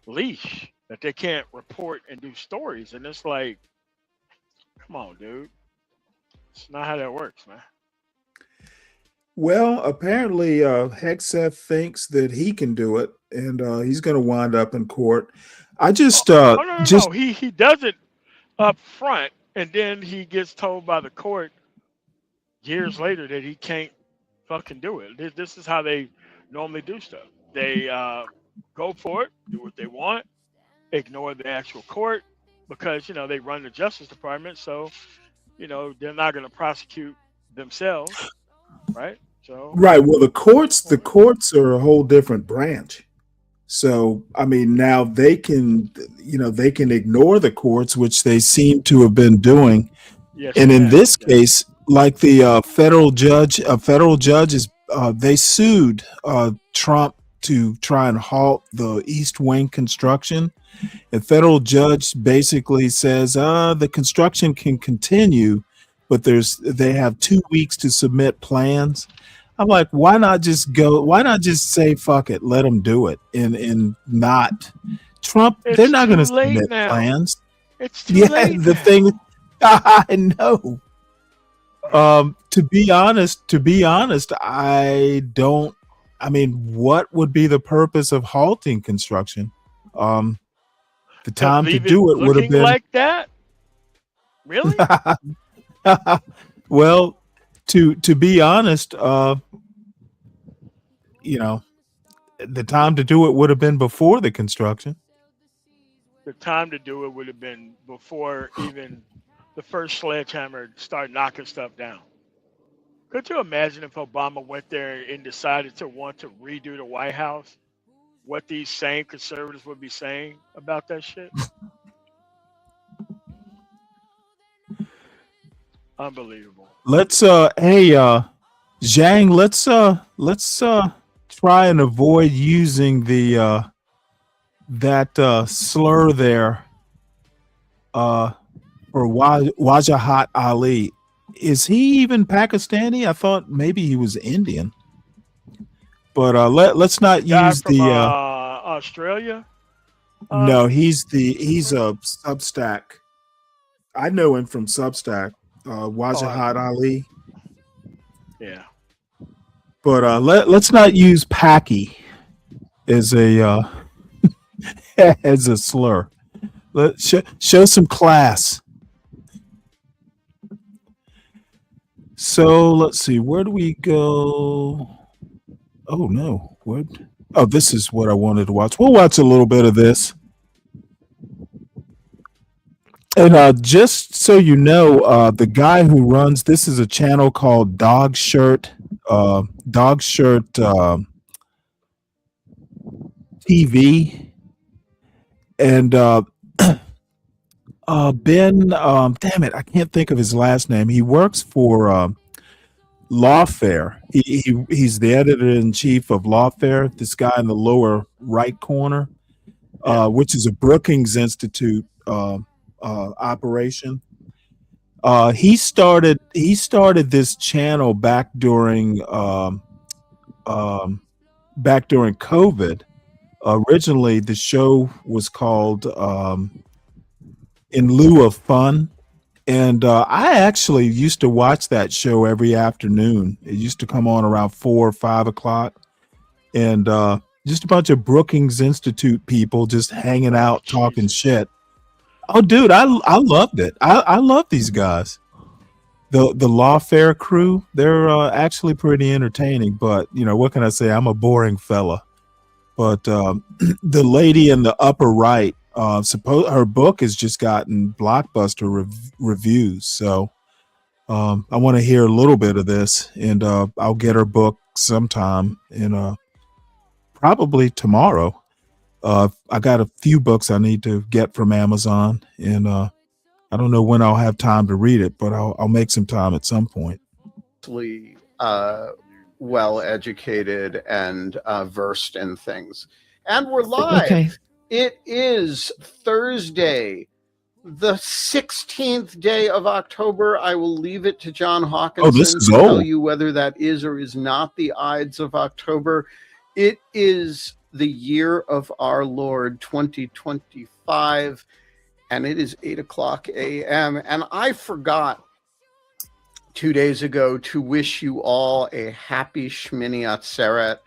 leash that they can't report and do stories. And it's like, come on, dude. It's not how that works, man. well, apparently, Hegseth thinks that he can do it, and he's going to wind up in court. I just, Oh no. He does it up front, and then he gets told by the court years later that he can't fucking do it. This is how they normally do stuff. They go for it, do what they want, ignore the actual court because they run the Justice Department, so they're not going to prosecute themselves, right? So right. Well, the courts are a whole different branch. So, I mean, now they can ignore the courts, which they seem to have been doing. yes, And they in have. this case, like the federal judges, they sued Trump to try and halt the East Wing construction. And federal judge basically says the construction can continue, but they have 2 weeks to submit plans. I'm like, why not just say fuck it, let them do it, and not Trump. They're not going to submit now. plans. It's too late. The thing I know. To be honest, I don't. I mean, what would be the purpose of halting construction? The time to do it would have been like that. Really? Well, to be honest, the time to do it would have been before the construction. The time to do it would have been before even the first sledgehammer started knocking stuff down. Could you imagine if Obama went there and decided to want to redo the White House? What these same conservatives would be saying about that shit? Unbelievable. Let's Zhang, let's try and avoid using the that slur there for Wajahat Ali. Is he even Pakistani? I thought maybe he was Indian. But let's not Guy use from the Australia. no, he's a Substack. I know him from Substack. Wajahat Ali. Yeah. But let's not use Paki as a as a slur. Let's show some class. So let's see, where do we go? Oh no, what? Oh, this is what I wanted to watch. We'll watch a little bit of this. And just so you know, the guy who runs this is a channel called Dog Shirt TV, and Ben, damn it, I can't think of his last name. He works for Lawfare. He's the editor in chief of Lawfare. This guy in the lower right corner, which is a Brookings Institute operation. He started this channel back during COVID. Originally, the show was called In Lieu of Fun. And I actually used to watch that show every afternoon. It used to come on around 4 or 5 o'clock. And just a bunch of Brookings Institute people just hanging out, talking shit. Oh, dude, I loved it. I love these guys. The Lawfare crew, they're actually pretty entertaining. But, you know, what can I say? I'm a boring fella. But the lady in the upper right, her book has just gotten blockbuster reviews. So I want to hear a little bit of this, and I'll get her book sometime, and probably tomorrow. I got a few books I need to get from Amazon, and I don't know when I'll have time to read it, but I'll make some time at some point. Well educated and versed in things. And we're live. Okay. It is Thursday, the 16th day of October. I will leave it to John Hawkinson to tell you whether that is or is not the Ides of October. It is the year of our Lord 2025, and it is 8 o'clock a.m. And I forgot 2 days ago to wish you all a happy Shmini Atzeret,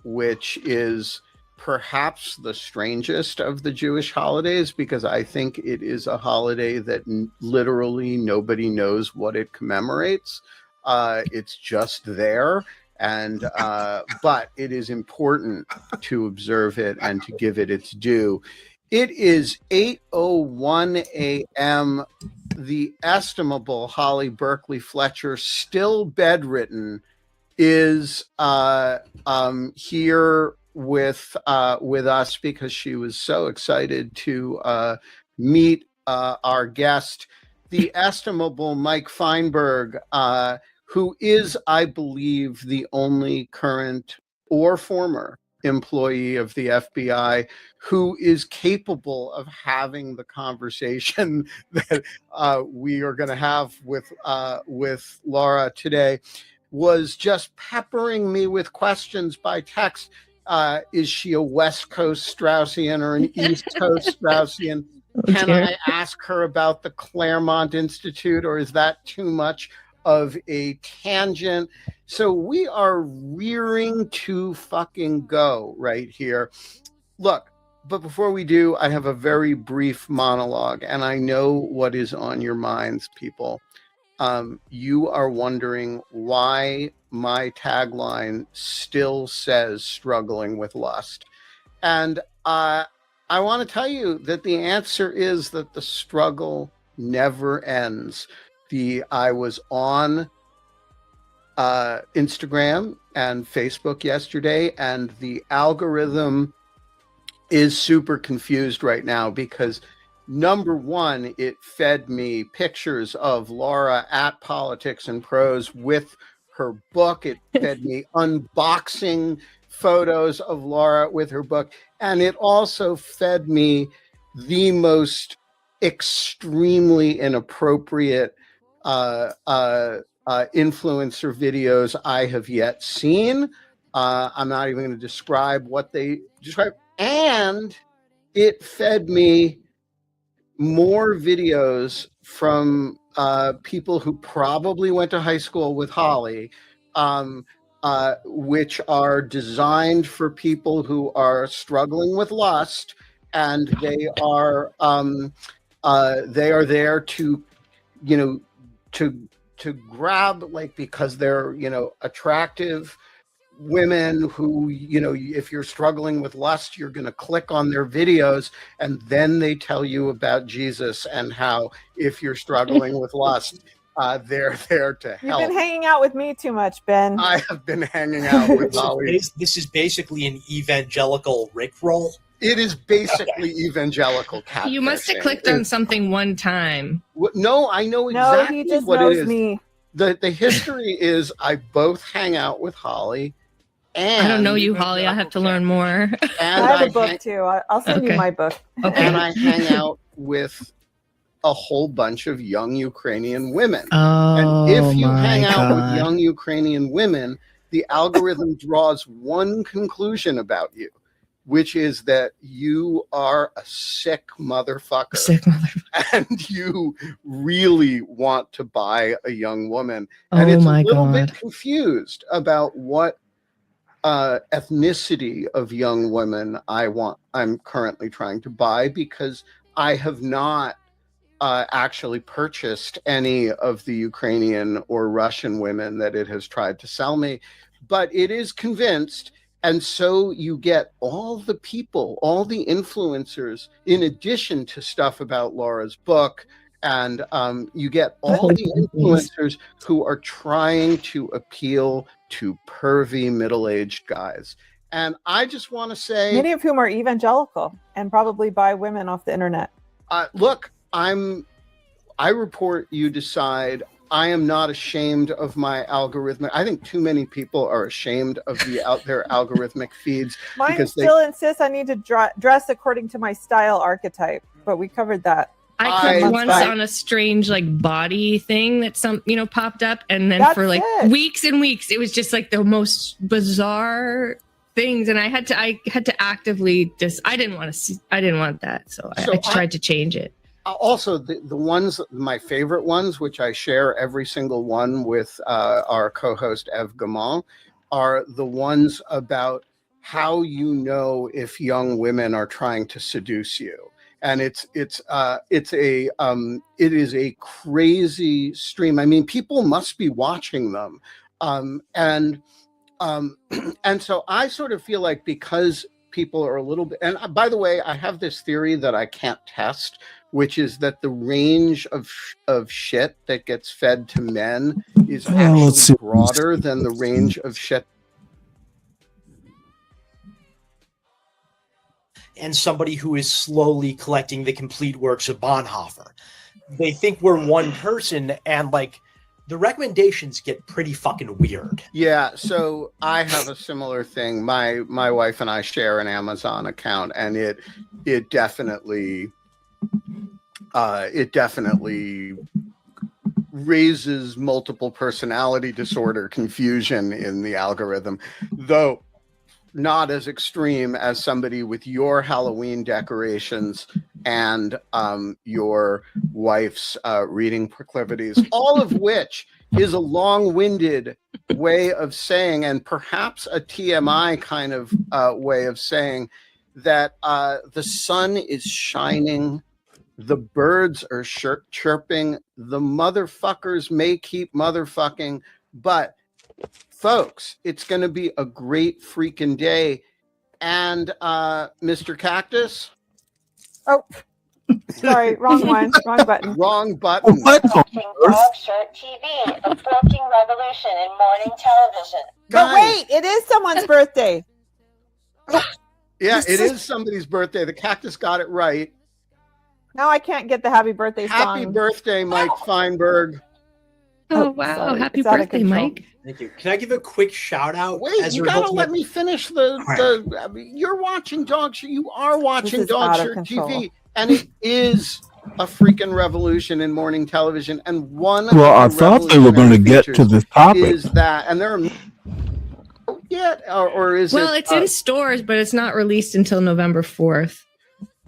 which is perhaps the strangest of the Jewish holidays, because I think it is a holiday that literally nobody knows what it commemorates. It's just there. And but it is important to observe it and to give it its due. It is 8:01 a.m. The estimable Holly Berkeley Fletcher, still bedridden, is here with us because she was so excited to meet our guest, the estimable Mike Feinberg, who is, I believe, the only current or former employee of the FBI who is capable of having the conversation that we are going to have with Laura today. Was just peppering me with questions by text. Is she a West Coast Straussian or an East Coast Straussian? Can I ask her about the Claremont Institute, or is that too much of a tangent? So we are rearing to fucking go right here. Look, but before we do, I have a very brief monologue, and I know what is on your minds, people. You are wondering why my tagline still says struggling with lust. And I want to tell you that the answer is that the struggle never ends. I was on Instagram and Facebook yesterday, and the algorithm is super confused right now because number one, it fed me pictures of Laura at Politics and Prose with her book. It fed me unboxing photos of Laura with her book. And it also fed me the most extremely inappropriate influencer videos I have yet seen. I'm not even going to describe what they describe. And it fed me more videos from people who probably went to high school with Holly, which are designed for people who are struggling with lust, and they are there to, you know, to grab, like, because they're, you know, attractive women who, you know, if you're struggling with lust, you're going to click on their videos, and then they tell you about Jesus and how if you're struggling with lust, they're there to help. You've been hanging out with me too much, Ben. I have been hanging out with Holly. This is basically an evangelical rickroll. It is basically evangelical catfishing. You must have clicked on something one time. No, I know exactly he just what knows it is. me. The history is I both hang out with Holly. And I don't know you, Holly. I have to learn more. And I have a book too. I'll send you my book. And I hang out with a whole bunch of young Ukrainian women. Oh, and if you my hang out with God. young Ukrainian women, the algorithm draws one conclusion about you, which is that you are a sick motherfucker. And you really want to buy a young woman. And Oh it's my a little God. bit confused about what ethnicity of young women I'm currently trying to buy, because I have not actually purchased any of the Ukrainian or Russian women that it has tried to sell me, but it is convinced. And so you get all the people, all the influencers, in addition to stuff about Laura's book, and you get all the influencers who are trying to appeal to pervy middle-aged guys. And I just want to say, Many of whom are evangelical and probably buy women off the internet. look, I report, you decide. I am not ashamed of my algorithmic. I think too many people are ashamed of their algorithmic feeds. Mine because still insists I need to dress according to my style archetype, but we covered that. I clicked once on a strange body thing that popped up, and then That's for it. weeks and weeks, it was just the most bizarre things, and I had to actively I didn't want that, so I tried to change it. Also, the ones, my favorite ones, which I share every single one with our co-host Eve Gamon, are the ones about how you know if young women are trying to seduce you. And it is a crazy stream. I mean, people must be watching them, and so I sort of feel like, because people are a little bit. And by the way, I have this theory that I can't test, which is that the range of shit that gets fed to men is actually broader than the range of shit. And somebody who is slowly collecting the complete works of Bonhoeffer. They think we're one person, and the recommendations get pretty fucking weird. Yeah, so I have a similar thing. My wife and I share an Amazon account, and it definitely raises multiple personality disorder confusion in the algorithm, though not as extreme as somebody with your Halloween decorations and your wife's reading proclivities, all of which is a long-winded way of saying, and perhaps a TMI kind of way of saying, that the sun is shining, the birds are chirping, the motherfuckers may keep motherfucking, but folks, it's going to be a great freaking day. And Mr. Cactus? Oh, sorry, wrong one, wrong button. Wrong button. Dog Shirt TV, a booking revolution in morning television. But wait, it is someone's birthday. Yeah, it is somebody's birthday. The Cactus got it right. Now I can't get the happy birthday song. Happy birthday, Mike Feinberg. Oh, wow. sorry. Happy It's out of birthday, control. Mike. Thank you. Can I give a quick shout out? Wait, you gotta let me finish I mean, you're watching Dog Shirt. You are watching is Dog out of Shirt control. TV, and it is a freaking revolution in morning television. And one of Well, I the thought they were going to revolutionary get to features this topic. is that, and there are yet, or is Well, it? it's in stores, but it's not released until November 4th.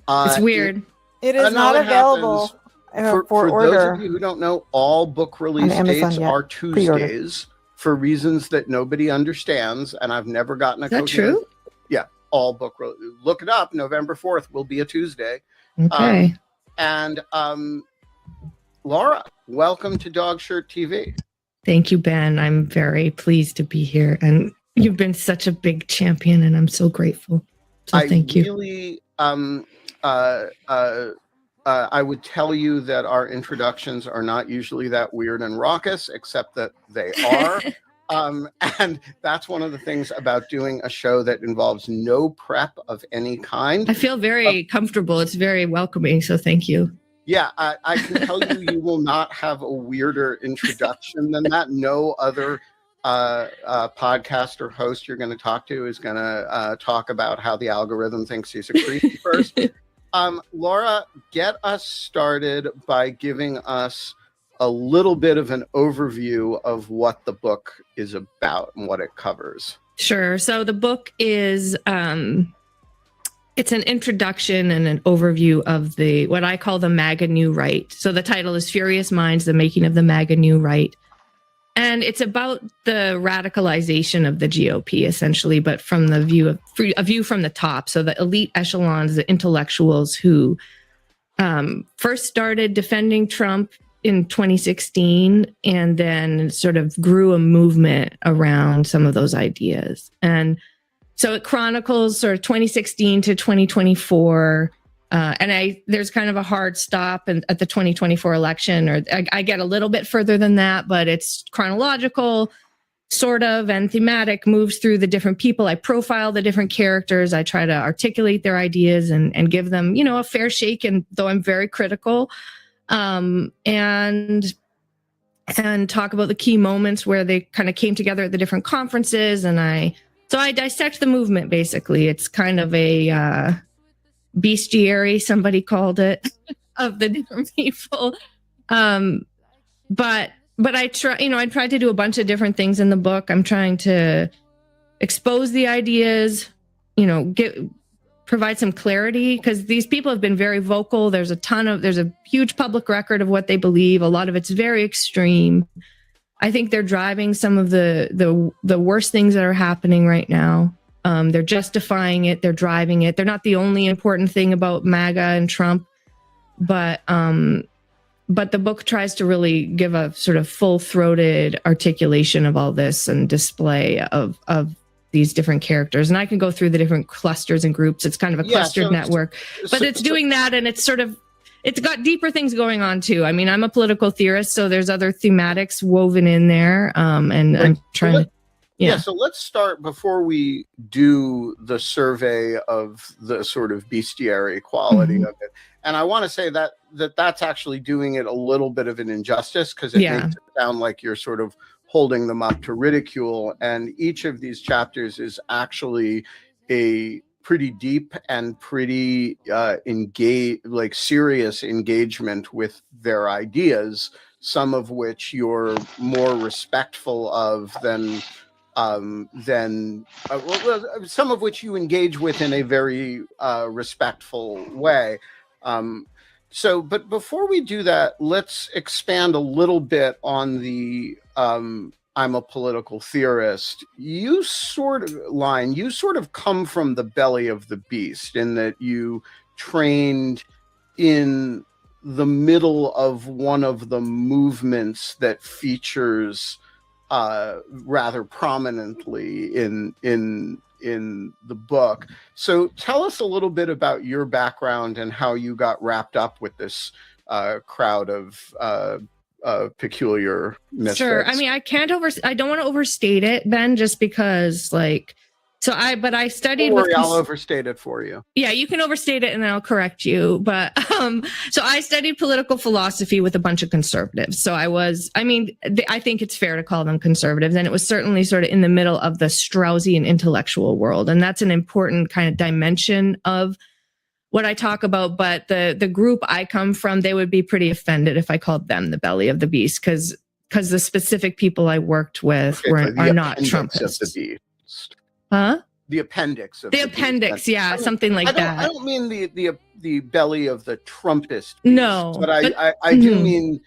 It's weird. It is no, not it available happens. for those order. of you who don't know, all book release Amazon dates yet. are Pre-order. Tuesdays for reasons that nobody understands, and I've never gotten a. Is that true? Yeah, all book. Look it up. November 4th will be a Tuesday. Okay. And Laura, welcome to Dog Shirt TV. Thank you, Ben. I'm very pleased to be here. And you've been such a big champion, and I'm so grateful. So thank you. Really, I would tell you that our introductions are not usually that weird and raucous, except that they are. And that's one of the things about doing a show that involves no prep of any kind. I feel very comfortable. It's very welcoming. So thank you. Yeah, I can tell you, you will not have a weirder introduction than that. No other podcast or host you're going to talk to is going to talk about how the algorithm thinks he's a creep first. Laura, get us started by giving us a little bit of an overview of what the book is about and what it covers. Sure. So the book is it's an introduction and an overview of the what I call the MAGA New Right. So the title is Furious Minds: The Making of the MAGA New Right. And it's about the radicalization of the GOP, essentially, but from the view of a view from the top. So the elite echelons, the intellectuals who first started defending Trump in 2016 and then sort of grew a movement around some of those ideas. And so it chronicles sort of 2016 to 2024. And there's kind of a hard stop at the 2024 election, or I get a little bit further than that, but it's chronological, sort of, and thematic, moves through the different people. I profile the different characters. I try to articulate their ideas and give them, a fair shake. And though I'm very critical, and talk about the key moments where they kind of came together at the different conferences. And I dissect the movement, basically. It's kind of a bestiary, somebody called it, of the different people. But I try, I tried to do a bunch of different things in the book. I'm trying to expose the ideas, provide some clarity, because these people have been very vocal. There's a huge public record of what they believe. A lot of it's very extreme. I think they're driving some of the worst things that are happening right now. They're justifying it. They're driving it. They're not the only important thing about MAGA and Trump, but the book tries to really give a sort of full-throated articulation of all this and display of these different characters. And I can go through the different clusters and groups. It's kind of a clustered network, but it's doing that, and it's got deeper things going on too. I mean, I'm a political theorist, so there's other thematics woven in there, and I'm trying to. Yeah. So let's start before we do the survey of the sort of bestiary quality of it. And I want to say that's actually doing it a little bit of an injustice, because it makes it sound like you're sort of holding them up to ridicule. And each of these chapters is actually a pretty deep and pretty serious engagement with their ideas, some of which you're more respectful of than some of which you engage with in a very respectful way. But before we do that, let's expand a little bit on the I'm a political theorist. You sort of come from the belly of the beast, in that you trained in the middle of one of the movements that features rather prominently in the book. So tell us a little bit about your background and how you got wrapped up with this crowd of peculiar misfits. Sure. I mean, I don't want to overstate it, Ben, just because but I studied Don't worry, I'll overstate it for you. Yeah, you can overstate it and then I'll correct you. But so I studied political philosophy with a bunch of conservatives. So I think it's fair to call them conservatives. And it was certainly sort of in the middle of the Straussian intellectual world. And that's an important kind of dimension of what I talk about. But the group I come from, they would be pretty offended if I called them the belly of the beast, because the specific people I worked with are not Trumpists. Of the beast. Huh? The appendix of the appendix, yeah, something like that. I don't mean the belly of the Trumpist beast, no, but I do mean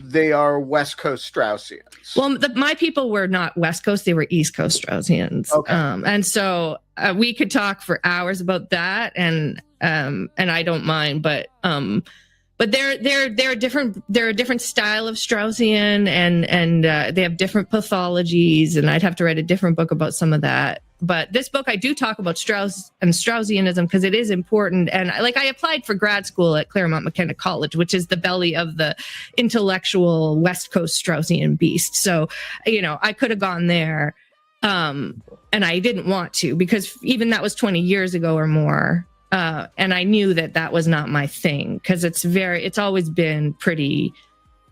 they are West Coast Straussians. Well, my people were not West Coast; they were East Coast Straussians. Okay. And so we could talk for hours about that, and I don't mind, but they're different. They're a different style of Straussian, and they have different pathologies, and I'd have to write a different book about some of that. But this book, I do talk about Strauss and Straussianism because it is important. And I applied for grad school at Claremont McKenna College, which is the belly of the intellectual West Coast Straussian beast. So, I could have gone there. And I didn't want to, because even that was 20 years ago or more. And I knew that was not my thing, because it's always been pretty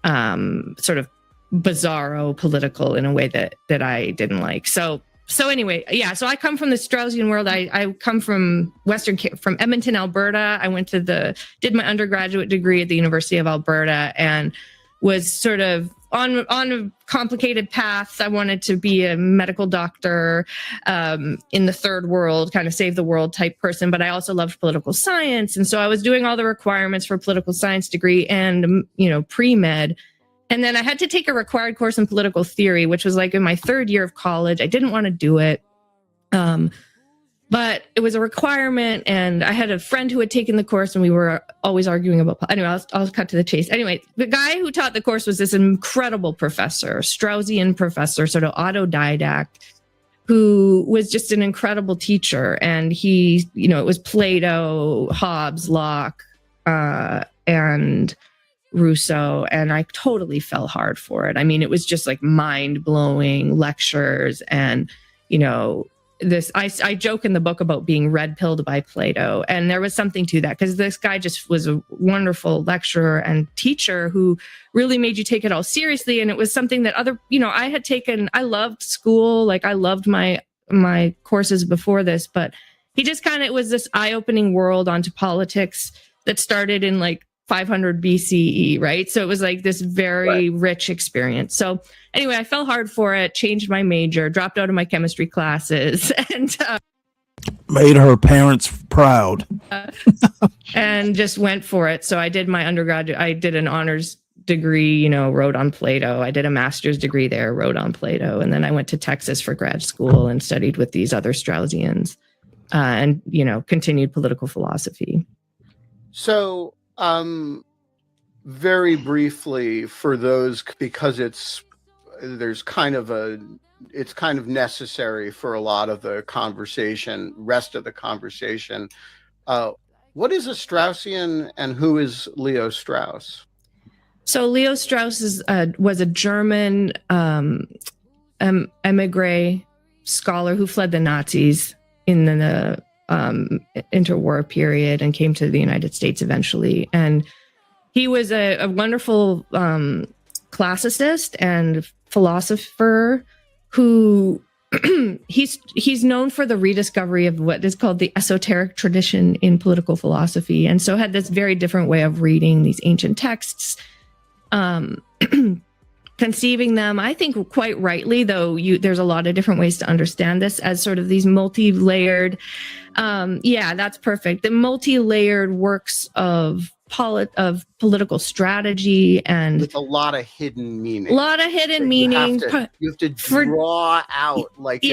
sort of bizarro political in a way that I didn't like. So anyway, yeah, so I come from the Straussian world. I come from from Edmonton, Alberta. I did my undergraduate degree at the University of Alberta and was sort of on a complicated path. I wanted to be a medical doctor in the third world, kind of save the world type person, but I also loved political science. And so I was doing all the requirements for a political science degree and, pre-med. And then I had to take a required course in political theory, which was like in my third year of college. I didn't want to do it. But it was a requirement, and I had a friend who had taken the course, and we were always arguing about. Anyway, I'll cut to the chase. Anyway, the guy who taught the course was this incredible professor, Straussian professor, sort of autodidact, who was just an incredible teacher. And he, it was Plato, Hobbes, Locke, and Rousseau, and I totally fell hard for it. I mean, it was just like mind-blowing lectures, and I joke in the book about being red-pilled by Plato, and there was something to that, because this guy just was a wonderful lecturer and teacher who really made you take it all seriously. And it was something that I had taken. I loved school, I loved my courses before this, but he just it was this eye-opening world onto politics that started in 500 BCE, right? So it was this very rich experience. So anyway, I fell hard for it, changed my major, dropped out of my chemistry classes, and made her parents proud. And just went for it. So I did my undergraduate, I did an honors degree, wrote on Plato. I did a master's degree there, wrote on Plato. And then I went to Texas for grad school and studied with these other Straussians and, continued political philosophy. So, very briefly for those, because it's kind of necessary for a lot of the rest of the conversation. What is a Straussian, and who is Leo Strauss? So Leo Strauss was a German emigre scholar who fled the Nazis in the interwar period and came to the United States eventually. And he was a wonderful classicist and philosopher who he's known for the rediscovery of what is called the esoteric tradition in political philosophy, and so had this very different way of reading these ancient texts, conceiving them, I think quite rightly, though there's a lot of different ways to understand this, as sort of these multi-layered, that's perfect, the multi-layered works of political strategy, and with a lot of hidden meaning. You have to draw out like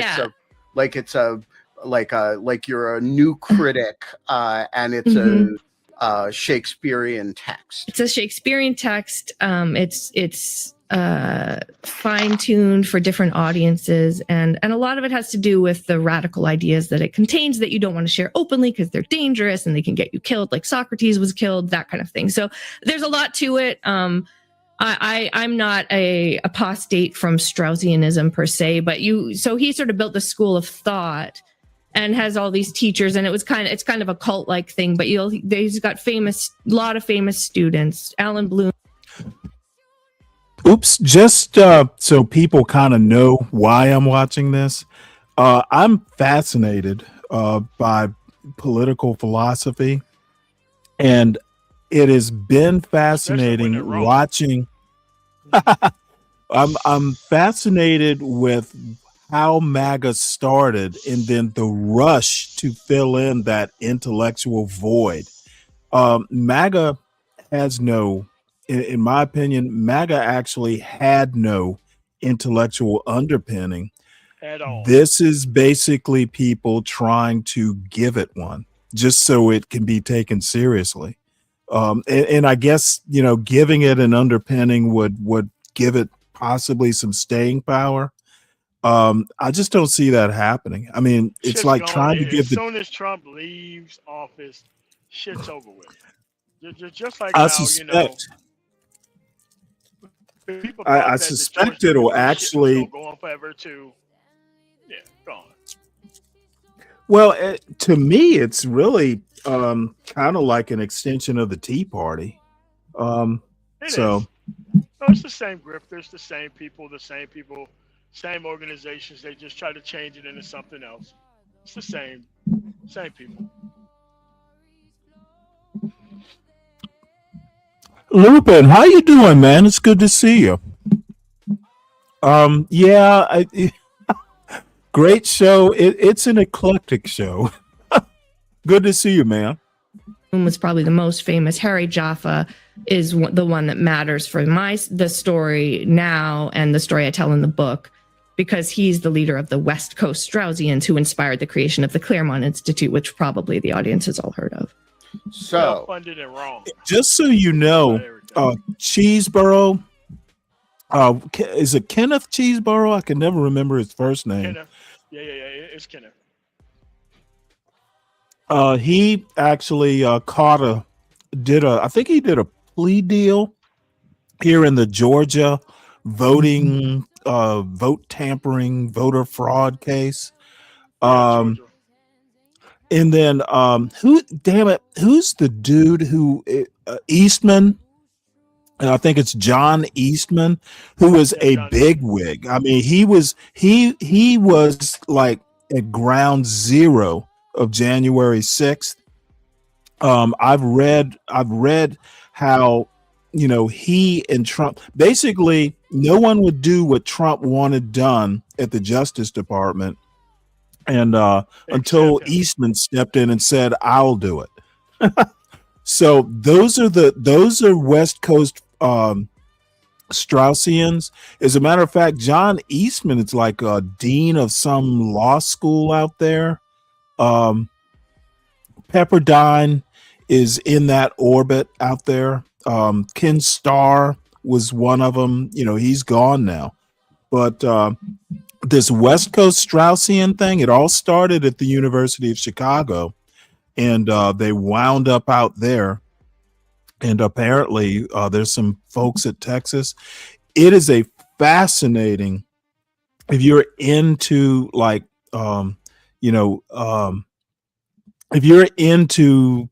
you're a new critic, and it's a Shakespearean text. It's a Shakespearean text. It's fine-tuned for different audiences, and a lot of it has to do with the radical ideas that it contains that you don't want to share openly because they're dangerous and they can get you killed, like Socrates was killed, that kind of thing. So there's a lot to it. I'm not a apostate from Straussianism per se, but so he sort of built the school of thought and has all these teachers, and it's kind of a cult-like thing, but he's got a lot of famous students. Alan Bloom. Oops, just so people kind of know why I'm watching this. I'm fascinated by political philosophy, and it has been fascinating watching. I'm fascinated with how MAGA started and then the rush to fill in that intellectual void. MAGA has no, in my opinion, MAGA actually had no intellectual underpinning at all. This is basically people trying to give it one just so it can be taken seriously. And I guess, giving it an underpinning would give it possibly some staying power. I just don't see that happening. I mean, it's Shit's like gone. trying to give As soon as Trump leaves office, shit's over with. Just like I how, suspect. people I thought that the suspect George it'll W. shit was actually. gonna go on forever too. Yeah, gone. Well, to me, it's really kind of like an extension of the Tea Party. It So is. No, it's the same grifters, the same people, same organizations. They just try to change it into something else. It's the same people. Lupin, how you doing, man? It's good to see you. Yeah, great show. It's an eclectic show. Good to see you, man. Was probably the most famous. Harry Jaffa is the one that matters for the story now and the story I tell in the book, because he's the leader of the West Coast Straussians who inspired the creation of the Claremont Institute, which probably the audience has all heard of. So funded and wrong. Just so you know, Cheeseborough, is it Kenneth Cheeseborough? I can never remember his first name. Kenneth. Yeah, it's Kenneth. He actually I think he did a plea deal here in the Georgia voting, vote tampering, voter fraud case. And then who's the dude who Eastman? I think it's John Eastman, who is a bigwig. I mean, he was like at ground zero of January 6th. I've read how he and Trump, basically no one would do what Trump wanted done at the Justice Department, and until Eastman stepped in and said, "I'll do it." So those are West Coast Straussians. As a matter of fact, John Eastman is like a dean of some law school out there. Pepperdine is in that orbit out there. Ken Starr was one of them. He's gone now. But this West Coast Straussian thing, it all started at the University of Chicago, and they wound up out there. And apparently there's some folks at Texas. It is a fascinating, if you're into like, if you're into,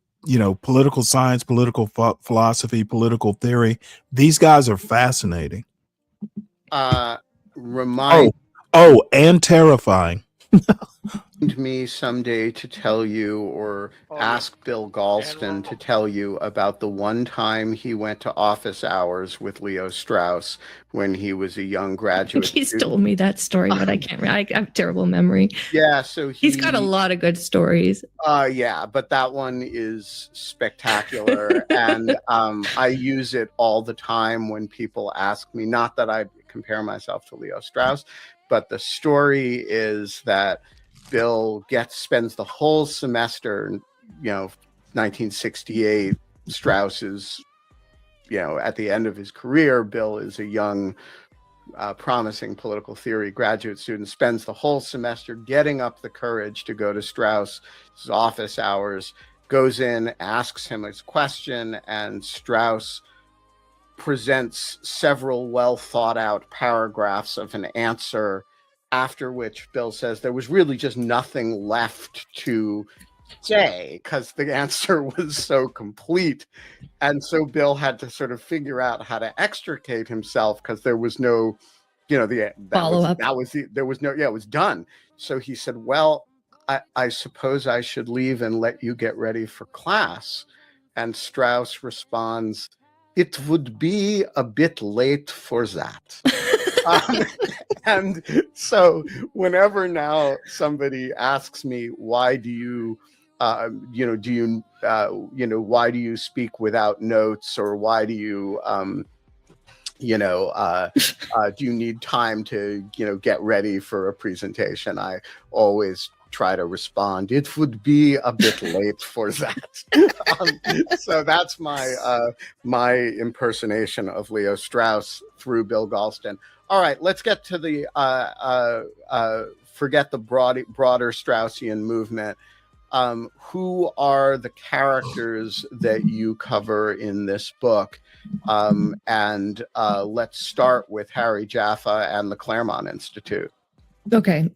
political science, political philosophy, political theory, these guys are fascinating. And terrifying. Me someday to tell you, or ask Bill Galston to tell you about the one time he went to office hours with Leo Strauss when he was a young graduate. He's told me that story, but I can't. I have terrible memory. Yeah, so he's got a lot of good stories. Yeah, but that one is spectacular, and I use it all the time when people ask me. Not that I compare myself to Leo Strauss, but the story is that Bill spends the whole semester, 1968. Strauss is at the end of his career, Bill is a young, promising political theory graduate student, spends the whole semester getting up the courage to go to Strauss's office hours, goes in, asks him his question, and Strauss presents several well thought out paragraphs of an answer, after which Bill says there was really just nothing left to say because the answer was so complete. And so Bill had to sort of figure out how to extricate himself because there was no, there was no, it was done. So he said, well, I suppose I should leave and let you get ready for class. And Strauss responds, it would be a bit late for that. And so whenever now somebody asks me, why do you, why do you speak without notes, or why do you, do you need time to, get ready for a presentation? I always try to respond, it would be a bit late for that. So that's my impersonation of Leo Strauss through Bill Galston. All right, let's get to the forget the broader Straussian movement. Who are the characters that you cover in this book? And let's start with Harry Jaffa and the Claremont Institute. Okay,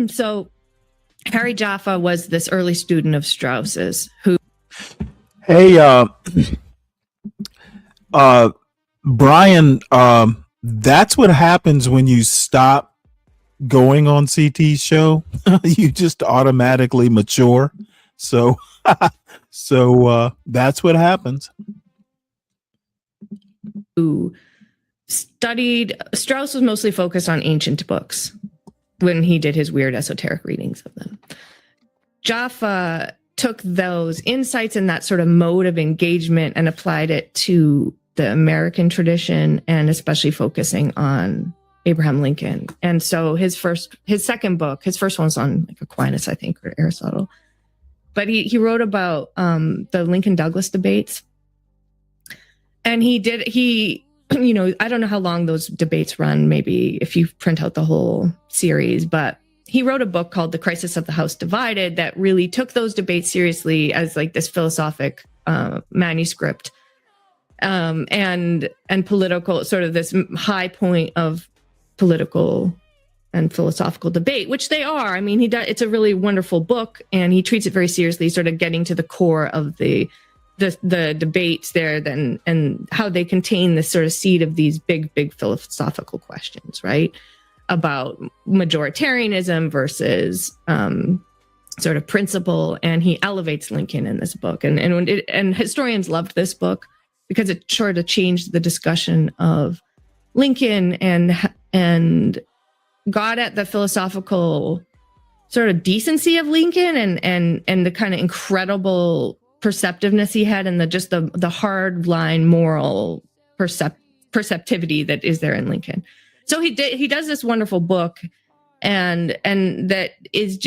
so Harry Jaffa was this early student of Strauss's who. Hey, Brian, that's what happens when you stop going on CT's show. You just automatically mature. So, that's what happens. Who studied, Strauss was mostly focused on ancient books when he did his weird esoteric readings of them. Jaffa took those insights and that sort of mode of engagement and applied it to the American tradition, and especially focusing on Abraham Lincoln. And so his second book, his first one was on like Aquinas, I think, or Aristotle. But he wrote about the Lincoln-Douglas debates. And I don't know how long those debates run, maybe if you print out the whole series, but he wrote a book called The Crisis of the House Divided that really took those debates seriously as like this philosophic manuscript and political, sort of this high point of political and philosophical debate, which they are. I mean, it's a really wonderful book, and he treats it very seriously, sort of getting to the core of the debates there, then, and how they contain this sort of seed of these big philosophical questions, right? About majoritarianism versus sort of principle. And he elevates Lincoln in this book. And historians loved this book because it sort of changed the discussion of Lincoln and got at the philosophical sort of decency of Lincoln and the kind of incredible perceptiveness he had, and the hard line moral perceptivity that is there in Lincoln. So he does this wonderful book, and that is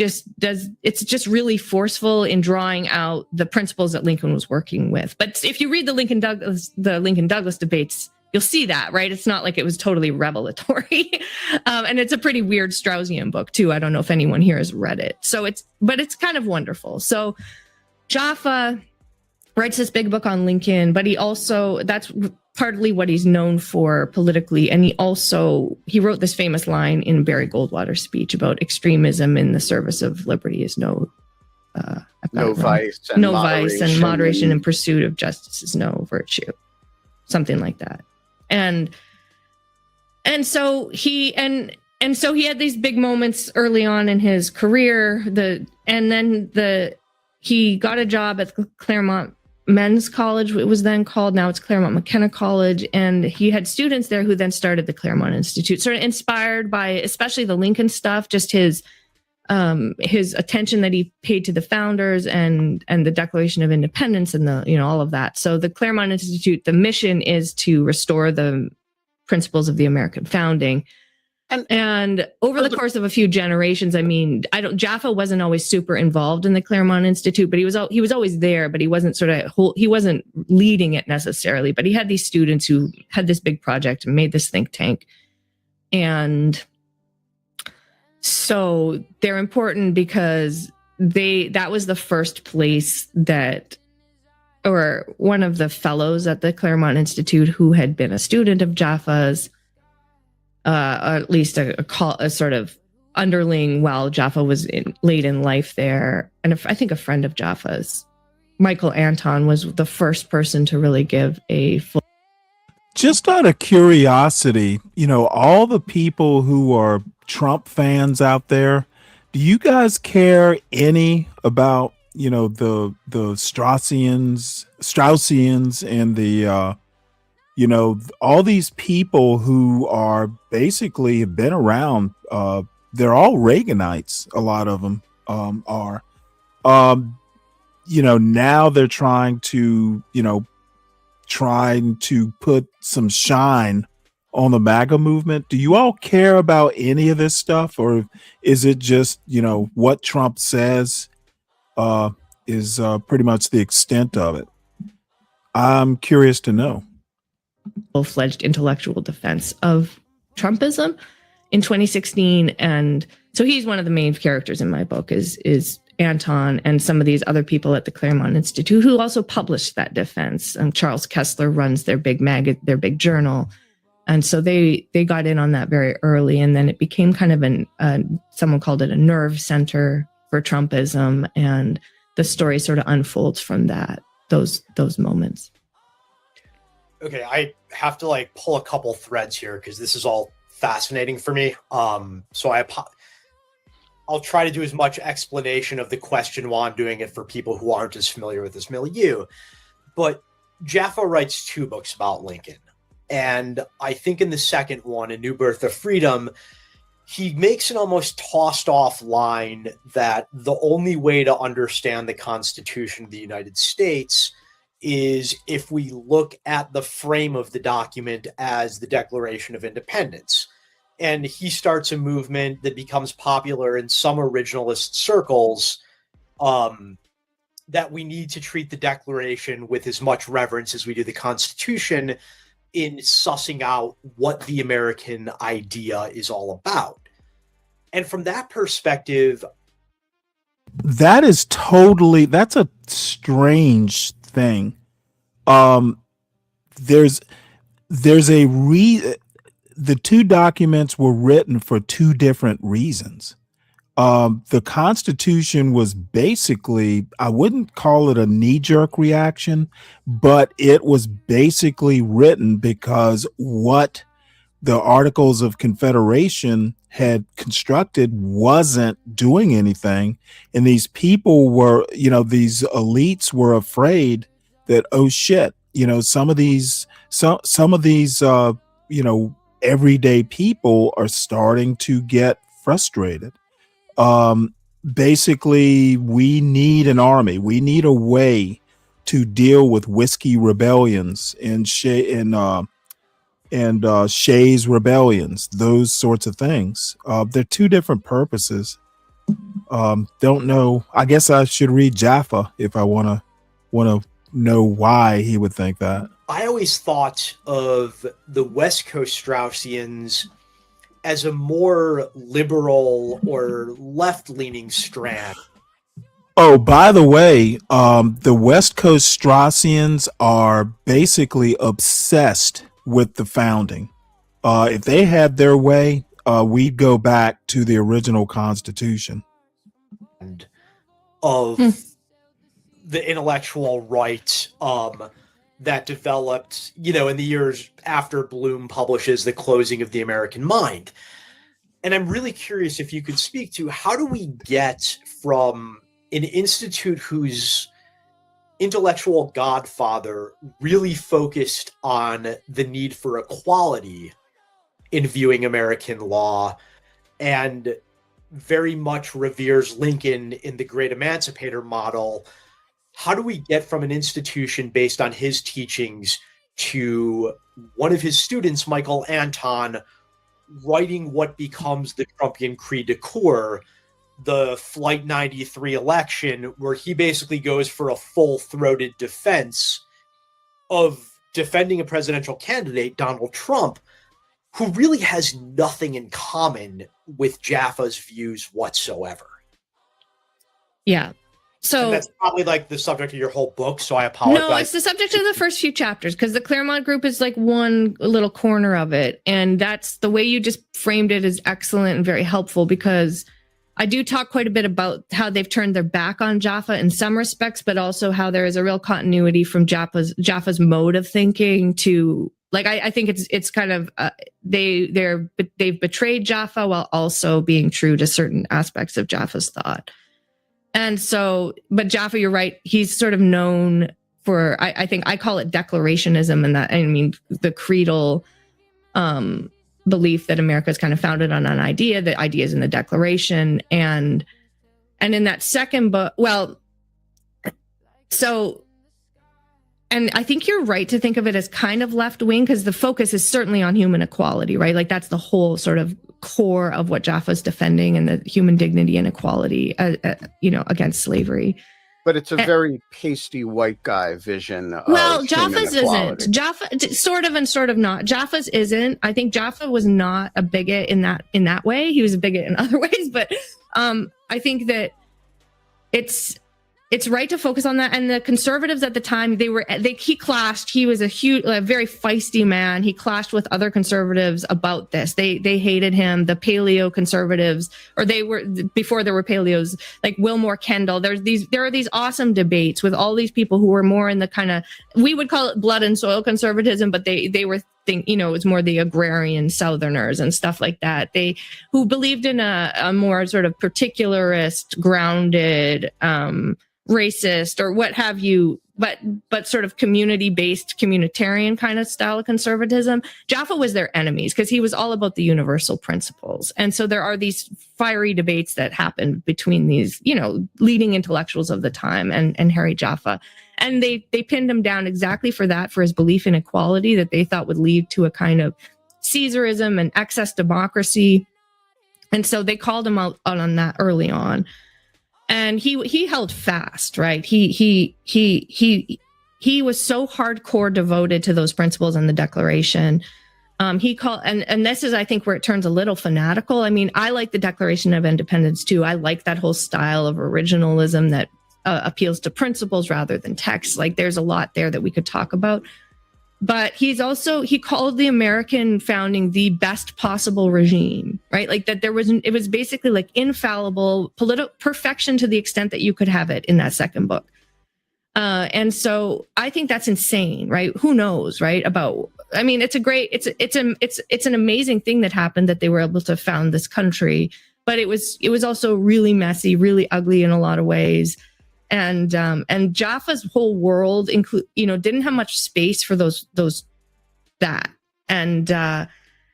it's just really forceful in drawing out the principles that Lincoln was working with. But if you read the Lincoln Douglas debates, you'll see that, right? It's not like it was totally revelatory. And it's a pretty weird Straussian book too. I don't know if anyone here has read it. But it's kind of wonderful. So Jaffa writes this big book on Lincoln, but that's partly what he's known for politically. And he wrote this famous line in Barry Goldwater's speech about extremism in the service of liberty is no vice, and moderation in pursuit of justice is no virtue. Something like that. And so he had these big moments early on in his career. He got a job at the Claremont Men's College, it was then called. Now it's Claremont McKenna College. And he had students there who then started the Claremont Institute, sort of inspired by especially the Lincoln stuff, just his attention that he paid to the founders and the Declaration of Independence and all of that. So the Claremont Institute, the mission is to restore the principles of the American founding. And over the course of a few generations, I mean, Jaffa wasn't always super involved in the Claremont Institute, but he was always there, but he wasn't he wasn't leading it necessarily, but he had these students who had this big project and made this think tank. And so they're important because that was the first place or one of the fellows at the Claremont Institute who had been a student of Jaffa's, or at least a sort of underling while Jaffa was late in life there. And I think a friend of Jaffa's, Michael Anton, was the first person to really give a full. Just out of curiosity, all the people who are Trump fans out there, do you guys care any about, the Straussians and the, all these people who are basically have been around, they're all Reaganites. A lot of them are, now they're trying to put some shine on the MAGA movement. Do you all care about any of this stuff, or is it just, what Trump says is pretty much the extent of it? I'm curious to know. Full-fledged intellectual defense of Trumpism in 2016, and so he's one of the main characters in my book is Anton and some of these other people at the Claremont Institute who also published that defense. Charles Kessler runs their big journal, and so they got in on that very early, and then it became kind of someone called it a nerve center for Trumpism, and the story sort of unfolds from those moments. Okay, I have to pull a couple threads here because this is all fascinating for me. So I'll try to do as much explanation of the question while I'm doing it for people who aren't as familiar with this milieu. But Jaffa writes 2 books about Lincoln. And I think in the second one, A New Birth of Freedom, he makes an almost tossed off line that the only way to understand the Constitution of the United States is if we look at the frame of the document as the Declaration of Independence. And he starts a movement that becomes popular in some originalist circles, that we need to treat the Declaration with as much reverence as we do the Constitution in sussing out what the American idea is all about. And from that perspective, that's a strange thing. There's the 2 documents were written for 2 different reasons. The Constitution was basically, I wouldn't call it a knee-jerk reaction, but it was basically written because what the Articles of Confederation had constructed wasn't doing anything. And these people were, these elites were afraid that, oh shit, some of these, everyday people are starting to get frustrated. Basically, we need an army. We need a way to deal with whiskey rebellions and Shays rebellions, those sorts of things. They're 2 different purposes. Don't know. I guess I should read Jaffa if I want to know why he would think that. I always thought of the West Coast Straussians as a more liberal or left-leaning strand. Oh, by the way, the West Coast Straussians are basically obsessed with the founding. If they had their way, we'd go back to the original Constitution. Of the intellectual right that developed, in the years after Bloom publishes The Closing of the American Mind. And I'm really curious if you could speak to how do we get from an institute whose intellectual godfather really focused on the need for equality in viewing American law and very much reveres Lincoln in the great emancipator model. How do we get from an institution based on his teachings to one of his students, Michael Anton, writing what becomes the Trumpian cri de coeur, the Flight 93 election, where he basically goes for a full-throated defense of defending a presidential candidate, Donald Trump, who really has nothing in common with Jaffa's views whatsoever. Yeah. So and that's probably like the subject of your whole book, so I apologize. No, it's the subject of the first few chapters, because the Claremont group is like one little corner of it. And that's the way you just framed it is excellent and very helpful, because I do talk quite a bit about how they've turned their back on Jaffa in some respects, but also how there is a real continuity from Jaffa's mode of thinking to, like, I think it's kind of they've betrayed Jaffa while also being true to certain aspects of Jaffa's thought. And so, but Jaffa, you're right. He's sort of known for, I think I call it declarationism, and that, I mean, the creedal belief that America is kind of founded on an idea, the ideas in the Declaration. And in that second book, well, so, and I think you're right to think of it as kind of left wing, because the focus is certainly on human equality, right? Like that's the whole sort of core of what Jaffa's defending, and the human dignity and equality, against slavery. But it's a very pasty white guy vision. Well, of Jaffa's human equality. isn't. Jaffa sort of and sort of not. Jaffa's isn't. I think Jaffa was not a bigot in that way. He was a bigot in other ways, but I think that it's right to focus on that. And the conservatives at the time, he clashed. He was a very feisty man. He clashed with other conservatives about this. They hated him. The paleo conservatives, or they were, before there were paleos, like Wilmore Kendall. There are these awesome debates with all these people who were more in the kind of, we would call it blood and soil conservatism, but they were it was more the agrarian Southerners and stuff like that. Who believed in a more sort of particularist, grounded, racist or what have you, but sort of community-based, communitarian kind of style of conservatism. Jaffa was their enemies because he was all about the universal principles. And so there are these fiery debates that happened between these, leading intellectuals of the time and Harry Jaffa. And they pinned him down exactly for that, for his belief in equality that they thought would lead to a kind of Caesarism and excess democracy. And so they called him out on that early on. And he held fast, right? He was so hardcore devoted to those principles in the Declaration. He called, and this is, I think, where it turns a little fanatical. I mean, I like the Declaration of Independence too. I like that whole style of originalism that appeals to principles rather than text. Like, there's a lot there that we could talk about. But he called the American founding the best possible regime, right? Like that it was basically like infallible political perfection to the extent that you could have it in that second book. And so I think that's insane, right? Who knows, right? It's an amazing thing that happened, that they were able to found this country, but it was also really messy, really ugly in a lot of ways. And Jaffa's whole world didn't have much space for that. And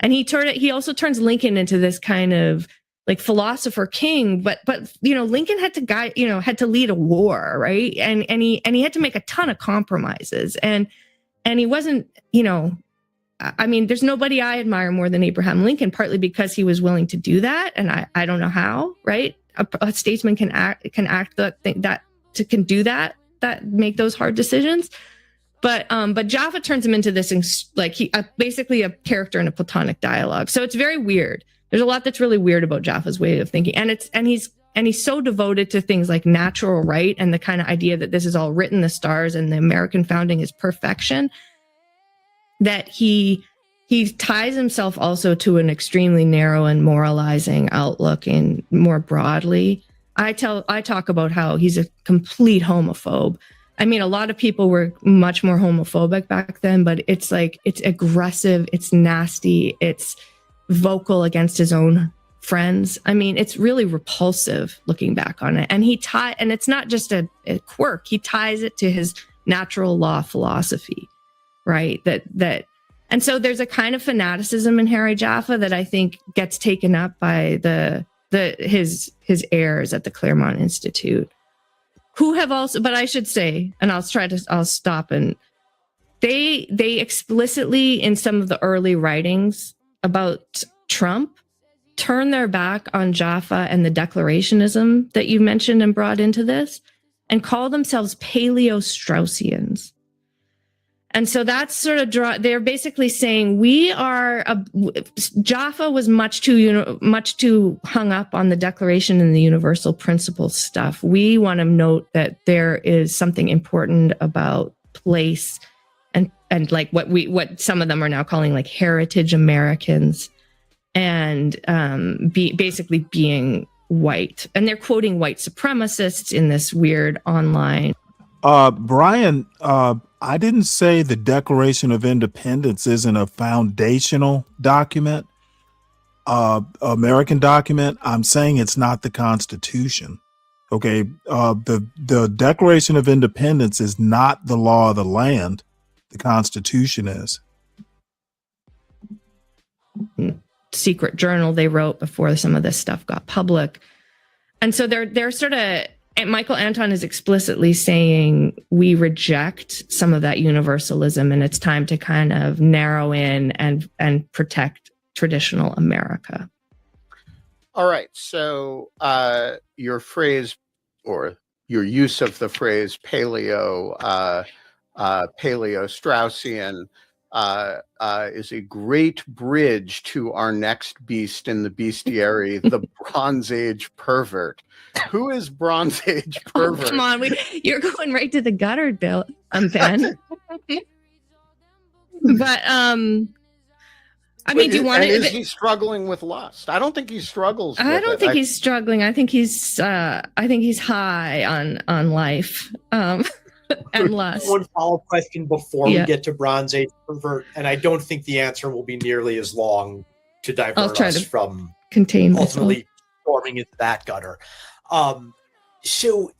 he also turns Lincoln into this kind of like philosopher king, but Lincoln had to lead a war, right? And he had to make a ton of compromises, and he wasn't, there's nobody I admire more than Abraham Lincoln, partly because he was willing to do that. And I don't know how, right? A statesman can make those hard decisions. But Jaffa turns him into this, basically a character in a Platonic dialogue. So it's very weird. There's a lot that's really weird about Jaffa's way of thinking. And he's so devoted to things like natural right and the kind of idea that this is all written in the stars and the American founding is perfection, that he ties himself also to an extremely narrow and moralizing outlook in more broadly. I talk about how he's a complete homophobe. I mean, a lot of people were much more homophobic back then, but it's aggressive, it's nasty, it's vocal against his own friends. I mean, it's really repulsive looking back on it. And and it's not just a quirk, he ties it to his natural law philosophy, right? And so there's a kind of fanaticism in Harry Jaffa that I think gets taken up by his heirs at the Claremont Institute, who have also, but I should say, and I'll stop, and they explicitly in some of the early writings about Trump turn their back on Jaffa and the declarationism that you mentioned and brought into this and call themselves Paleo-Straussians. And so that's sort of they're basically saying Jaffa was much too hung up on the Declaration and the universal principle stuff. We want to note that there is something important about place and like what some of them are now calling like heritage Americans, and basically being white. And they're quoting white supremacists in this weird online. Brian, I didn't say the Declaration of Independence isn't a foundational document, American document. I'm saying it's not the Constitution. Okay. The Declaration of Independence is not the law of the land. The Constitution is. Secret journal they wrote before some of this stuff got public. And so they're sort of, and Michael Anton is explicitly saying we reject some of that universalism, and it's time to kind of narrow in and protect traditional America. All right. So your phrase, or your use of the phrase Paleo-Straussian is a great bridge to our next beast in the bestiary, the Bronze Age pervert. Who is Bronze Age pervert? Oh, come on, you're going right to the gutter, Bill. Ben. But I mean, do you want to? Is he struggling with lust? I don't think he struggles. I don't think he's struggling. I think he's high on life. And lust. One follow-up question before we get to Bronze Age pervert, and I don't think the answer will be nearly as long to divert us from contain ultimately storming into that gutter. So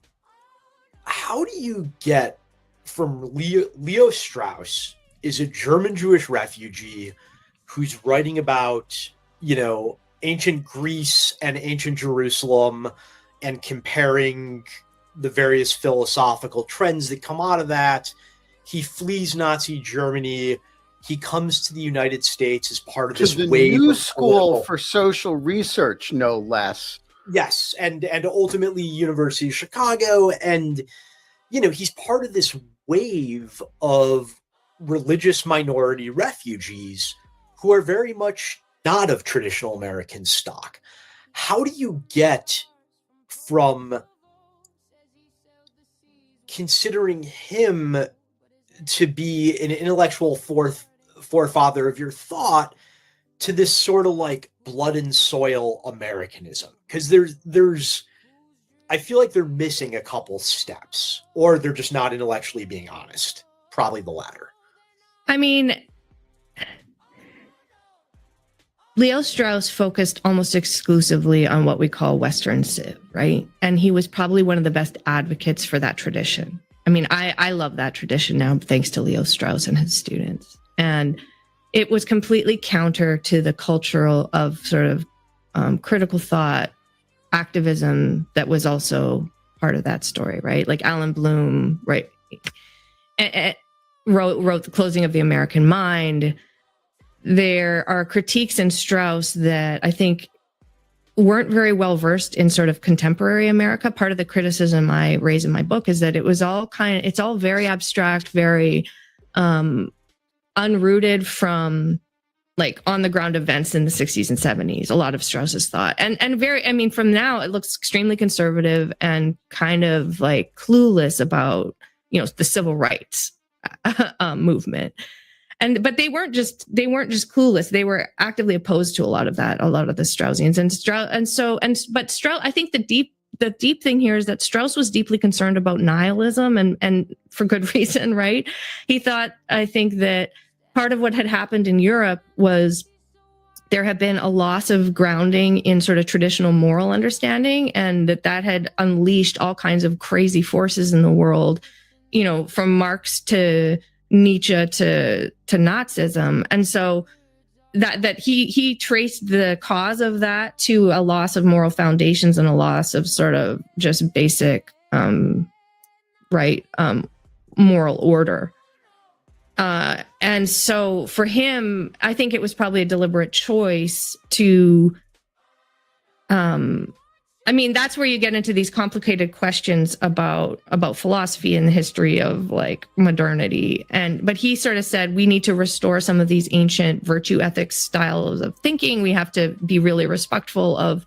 how do you get from Leo Strauss is a German Jewish refugee who's writing about, ancient Greece and ancient Jerusalem and comparing the various philosophical trends that come out of that. He flees Nazi Germany. He comes to the United States as part of this wave New of School for Social Research, no less. Yes, and ultimately University of Chicago, and he's part of this wave of religious minority refugees who are very much not of traditional American stock. How do you get from considering him to be an intellectual forefather of your thought to this sort of like blood and soil Americanism? Because there's I feel like they're missing a couple steps, or they're just not intellectually being honest. Probably the latter. I mean, Leo Strauss focused almost exclusively on what we call Western Civ, right? And he was probably one of the best advocates for that tradition. I mean, I love that tradition now, thanks to Leo Strauss and his students. And it was completely counter to the cultural of sort of critical thought, activism that was also part of that story, right? Like Alan Bloom, right? Wrote The Closing of the American Mind. There are critiques in Strauss that I think weren't very well versed in sort of contemporary America. Part of the criticism I raise in my book is that it's all very abstract, very unrooted from like on the ground events in the 60s and 70s, a lot of Strauss's thought. And from now it looks extremely conservative and kind of like clueless about, the civil rights movement. But they weren't just clueless. They were actively opposed to a lot of that, a lot of the Straussians but Strauss, I think the deep thing here is that Strauss was deeply concerned about nihilism and for good reason, right? He thought, I think that part of what had happened in Europe was there had been a loss of grounding in sort of traditional moral understanding, and that had unleashed all kinds of crazy forces in the world, from Marx to Nietzsche to Nazism. And so that he traced the cause of that to a loss of moral foundations and a loss of sort of just basic moral order. And so for him, I think it was probably a deliberate choice to, I mean, that's where you get into these complicated questions about philosophy and the history of like modernity. But he sort of said, we need to restore some of these ancient virtue ethics styles of thinking. We have to be really respectful of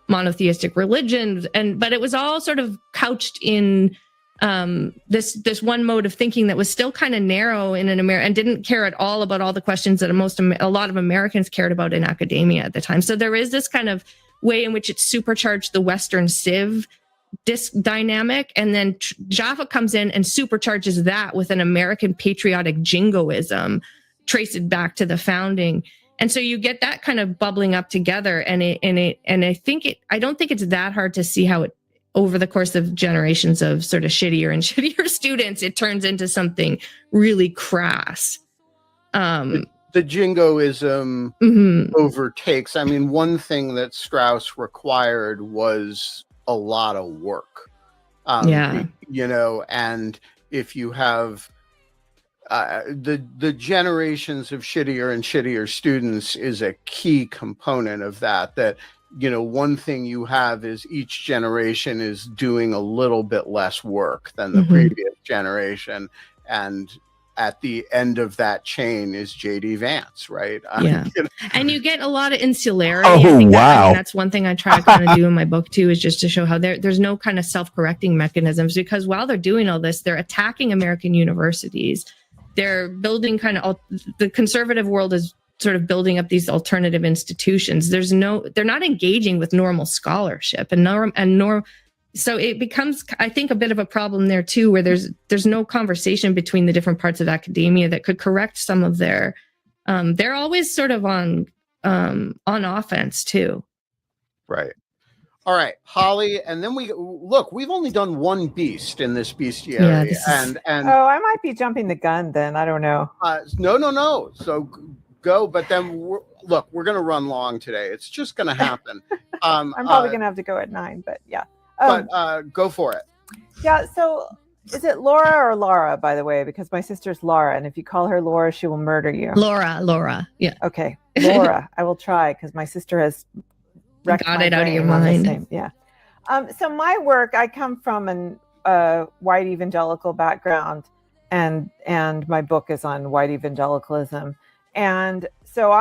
monotheistic religions. But it was all sort of couched in this one mode of thinking that was still kind of narrow in and didn't care at all about all the questions that a lot of Americans cared about in academia at the time. So there is this kind of way in which it supercharged the Western civ dynamic, and then Jaffa comes in and supercharges that with an American patriotic jingoism, trace it back to the founding. And so you get that kind of bubbling up together, and I don't think it's that hard to see how it, over the course of generations of sort of shittier and shittier students, it turns into something really crass. The jingoism overtakes. I mean, one thing that Strauss required was a lot of work. You know, and if you have the generations of shittier and shittier students is a key component of that, you know, one thing you have is each generation is doing a little bit less work than the previous generation. And at the end of that chain is J.D. Vance, right? Yeah. You know? And you get a lot of insularity. Oh, wow. That's one thing I try to kind of do in my book too, is just to show how there's no kind of self-correcting mechanisms, because while they're doing all this, they're attacking American universities. They're building the conservative world is sort of building up these alternative institutions. They're not engaging with normal scholarship so it becomes, I think, a bit of a problem there too, where there's no conversation between the different parts of academia that could correct some of their. They're always sort of on offense too. Right. All right, Holly, and then we've only done one beast in this bestiary, and oh, I might be jumping the gun then. I don't know. No. So go, but then we're going to run long today. It's just going to happen. I'm probably going to have to go at 9, but yeah. But go for it. Yeah. So is it Laura or Laura, by the way? Because my sister's Laura, and if you call her Laura, she will murder you. Laura. Yeah. Okay. Laura. I will try, because my sister has got it out of your mind. Yeah. So my work, I come from a white evangelical background, and my book is on white evangelicalism. And so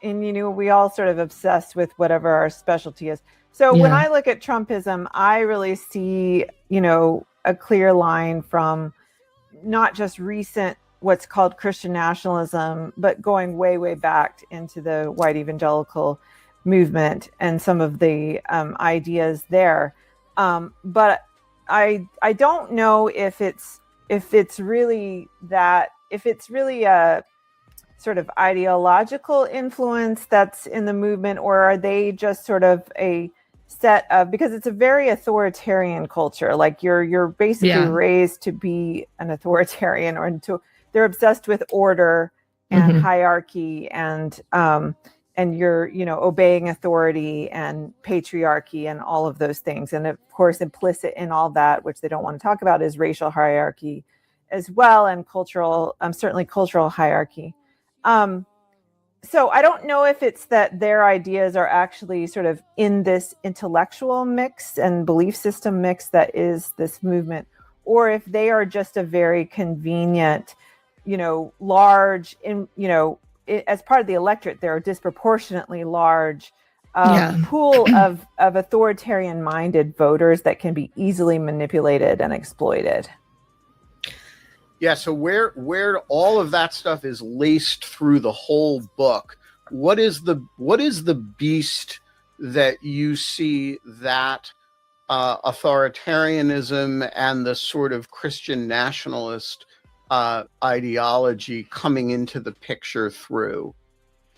we all sort of obsessed with whatever our specialty is. So when I look at Trumpism, I really see, a clear line from not just recent, what's called Christian nationalism, but going way, way back into the white evangelical movement and some of the ideas there. But I don't know if it's really a sort of ideological influence that's in the movement, or are they just sort of a set of, because it's a very authoritarian culture, like you're basically raised to be an authoritarian, or they're obsessed with order and hierarchy, and you're obeying authority and patriarchy and all of those things. And of course, implicit in all that, which they don't want to talk about, is racial hierarchy as well, and certainly cultural hierarchy. So I don't know if it's that their ideas are actually sort of in this intellectual mix and belief system mix that is this movement, or if they are just a very convenient, large, as part of the electorate, they're a disproportionately large pool of authoritarian-minded voters that can be easily manipulated and exploited. Yeah, so where all of that stuff is laced through the whole book, what is the beast that you see that authoritarianism and the sort of Christian nationalist ideology coming into the picture through,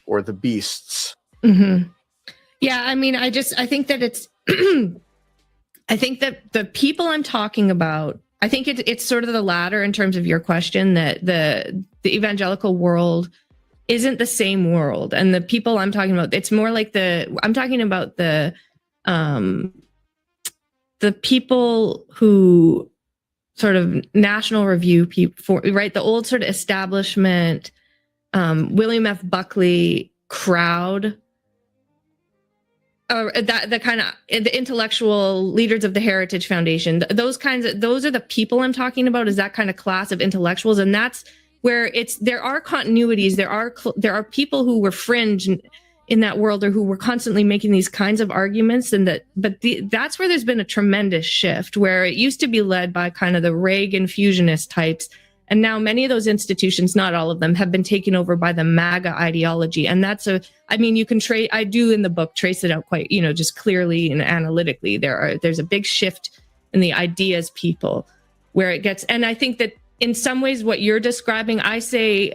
or the beasts? Yeah, I mean, I think that it's I think that the people I'm talking about, I think it's sort of the latter in terms of your question, that the evangelical world isn't the same world. And the people I'm talking about, it's more like I'm talking about the people who sort of National Review people, right? The old sort of establishment, William F. Buckley crowd, the kind of the intellectual leaders of the Heritage Foundation, those are the people I'm talking about, is that kind of class of intellectuals. And that's where there are continuities. There are people who were fringe in that world, or who were constantly making these kinds of arguments. That's where there's been a tremendous shift, where it used to be led by kind of the Reagan fusionist types. And now many of those institutions, not all of them, have been taken over by the MAGA ideology. And you can I do in the book trace it out quite, just clearly and analytically. There's a big shift in the ideas people where it gets, and I think that in some ways what you're describing, I say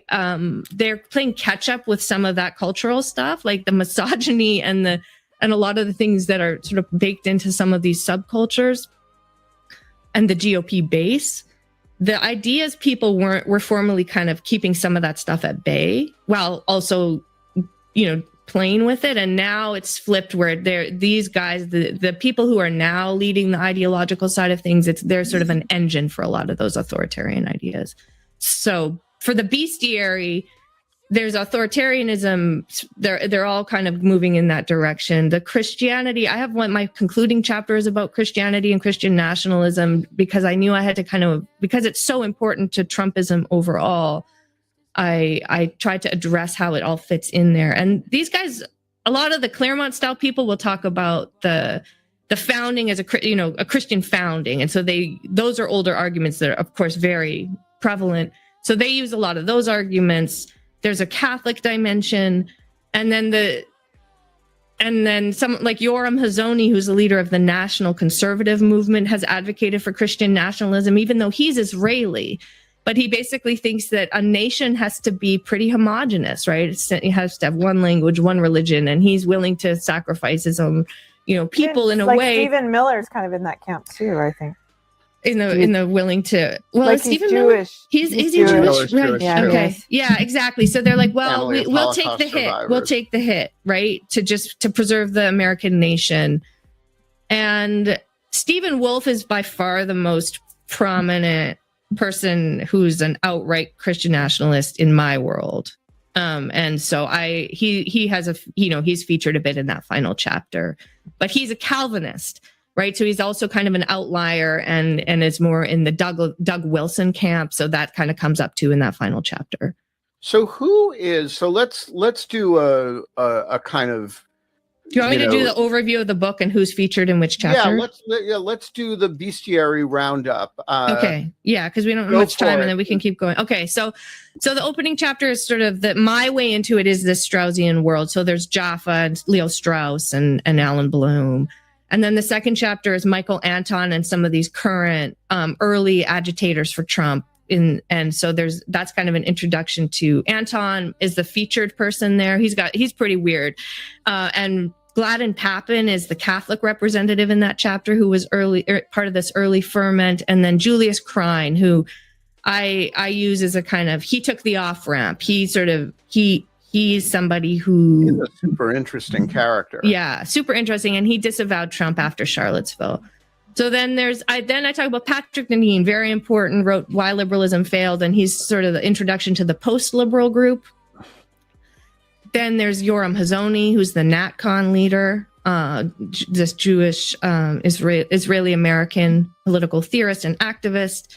they're playing catch up with some of that cultural stuff, like the misogyny and a lot of the things that are sort of baked into some of these subcultures and the GOP base. The ideas people were formerly kind of keeping some of that stuff at bay while also, playing with it. And now it's flipped where these guys, the people who are now leading the ideological side of things, they're sort of an engine for a lot of those authoritarian ideas. So for the bestiary, there's authoritarianism. They're all kind of moving in that direction. The Christianity, I have my concluding chapter is about Christianity and Christian nationalism, because I knew I had to because it's so important to Trumpism overall. I tried to address how it all fits in there. And these guys, a lot of the Claremont style people will talk about the founding as a Christian founding. And so those are older arguments that are, of course, very prevalent. So they use a lot of those arguments. There's a Catholic dimension, and then some like Yoram Hazony, who's the leader of the National Conservative Movement, has advocated for Christian nationalism, even though he's Israeli. But he basically thinks that a nation has to be pretty homogenous, right? It has to have one language, one religion, and he's willing to sacrifice his own, people in a way. Stephen Miller's kind of in that camp too, I think. In the willing to, well, like Stephen he's Miller, Jewish. Is he Jewish? Right. Yeah, okay. Yeah, exactly. So they're like, well, Family of we'll take the Holocaust hit. survivors. We'll take the hit, right? To preserve the American nation. And Stephen Wolfe is by far the most prominent person who's an outright Christian nationalist in my world. And so he has he's featured a bit in that final chapter, but he's a Calvinist, right? So he's also kind of an outlier and is more in the Doug Wilson camp. So that kind of comes up too in that final chapter. So let's do a kind of. Do you want me to do the overview of the book and who's featured in which chapter? Let's do the bestiary roundup. Okay. Yeah, because we don't have much time and then we can keep going. Okay, so the opening chapter is sort of my way into it is this Straussian world. So there's Jaffa and Leo Strauss and Alan Bloom. And then the second chapter is Michael Anton and some of these current early agitators for Trump. And so that's kind of an introduction to Anton is the featured person there. He's pretty weird. And Gladden Papin is the Catholic representative in that chapter who was part of this early ferment. And then Julius Krein, who I use as a kind of, he took the off ramp. He's somebody who... He's a super interesting character. Yeah, super interesting. And he disavowed Trump after Charlottesville. So then I talk about Patrick Deneen, very important, wrote Why Liberalism Failed, and he's sort of the introduction to the post-liberal group. Then there's Yoram Hazony, who's the NatCon leader, this Jewish Israeli-American political theorist and activist.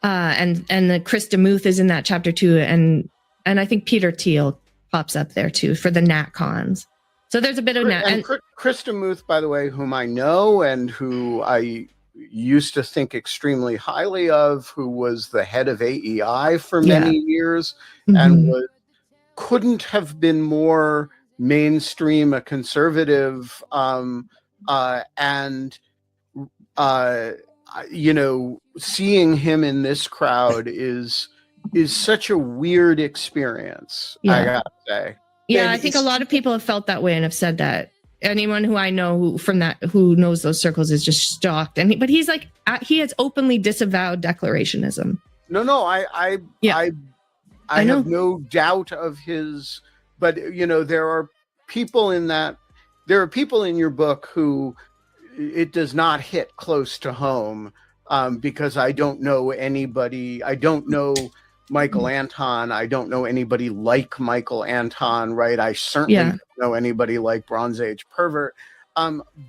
And the Chris DeMuth is in that chapter too, and I think Peter Thiel pops up there too for the NatCons. So there's a bit of that. And Chris DeMuth, by the way, whom I know and who I used to think extremely highly of, who was the head of AEI for many years and couldn't have been more mainstream, a conservative, seeing him in this crowd is such a weird experience, I gotta say. Yeah, I think a lot of people have felt that way and have said that. Anyone who I know who knows those circles is just shocked. But he's like, he has openly disavowed declarationism. No, I have no doubt of his, but there are people in your book who it does not hit close to home. because I don't know anybody. I don't know Michael Anton. I don't know anybody like Michael Anton, right? I certainly don't know anybody like Bronze Age Pervert.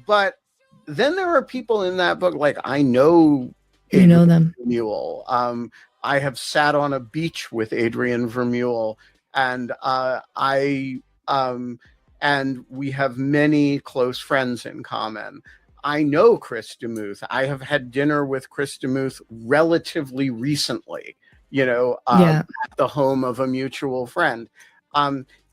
But then there are people in that book, like I know You know them. Vermeule. I have sat on a beach with Adrian Vermeule, and and we have many close friends in common. I know Chris DeMuth. I have had dinner with Chris DeMuth relatively recently, you know, at the home of a mutual friend.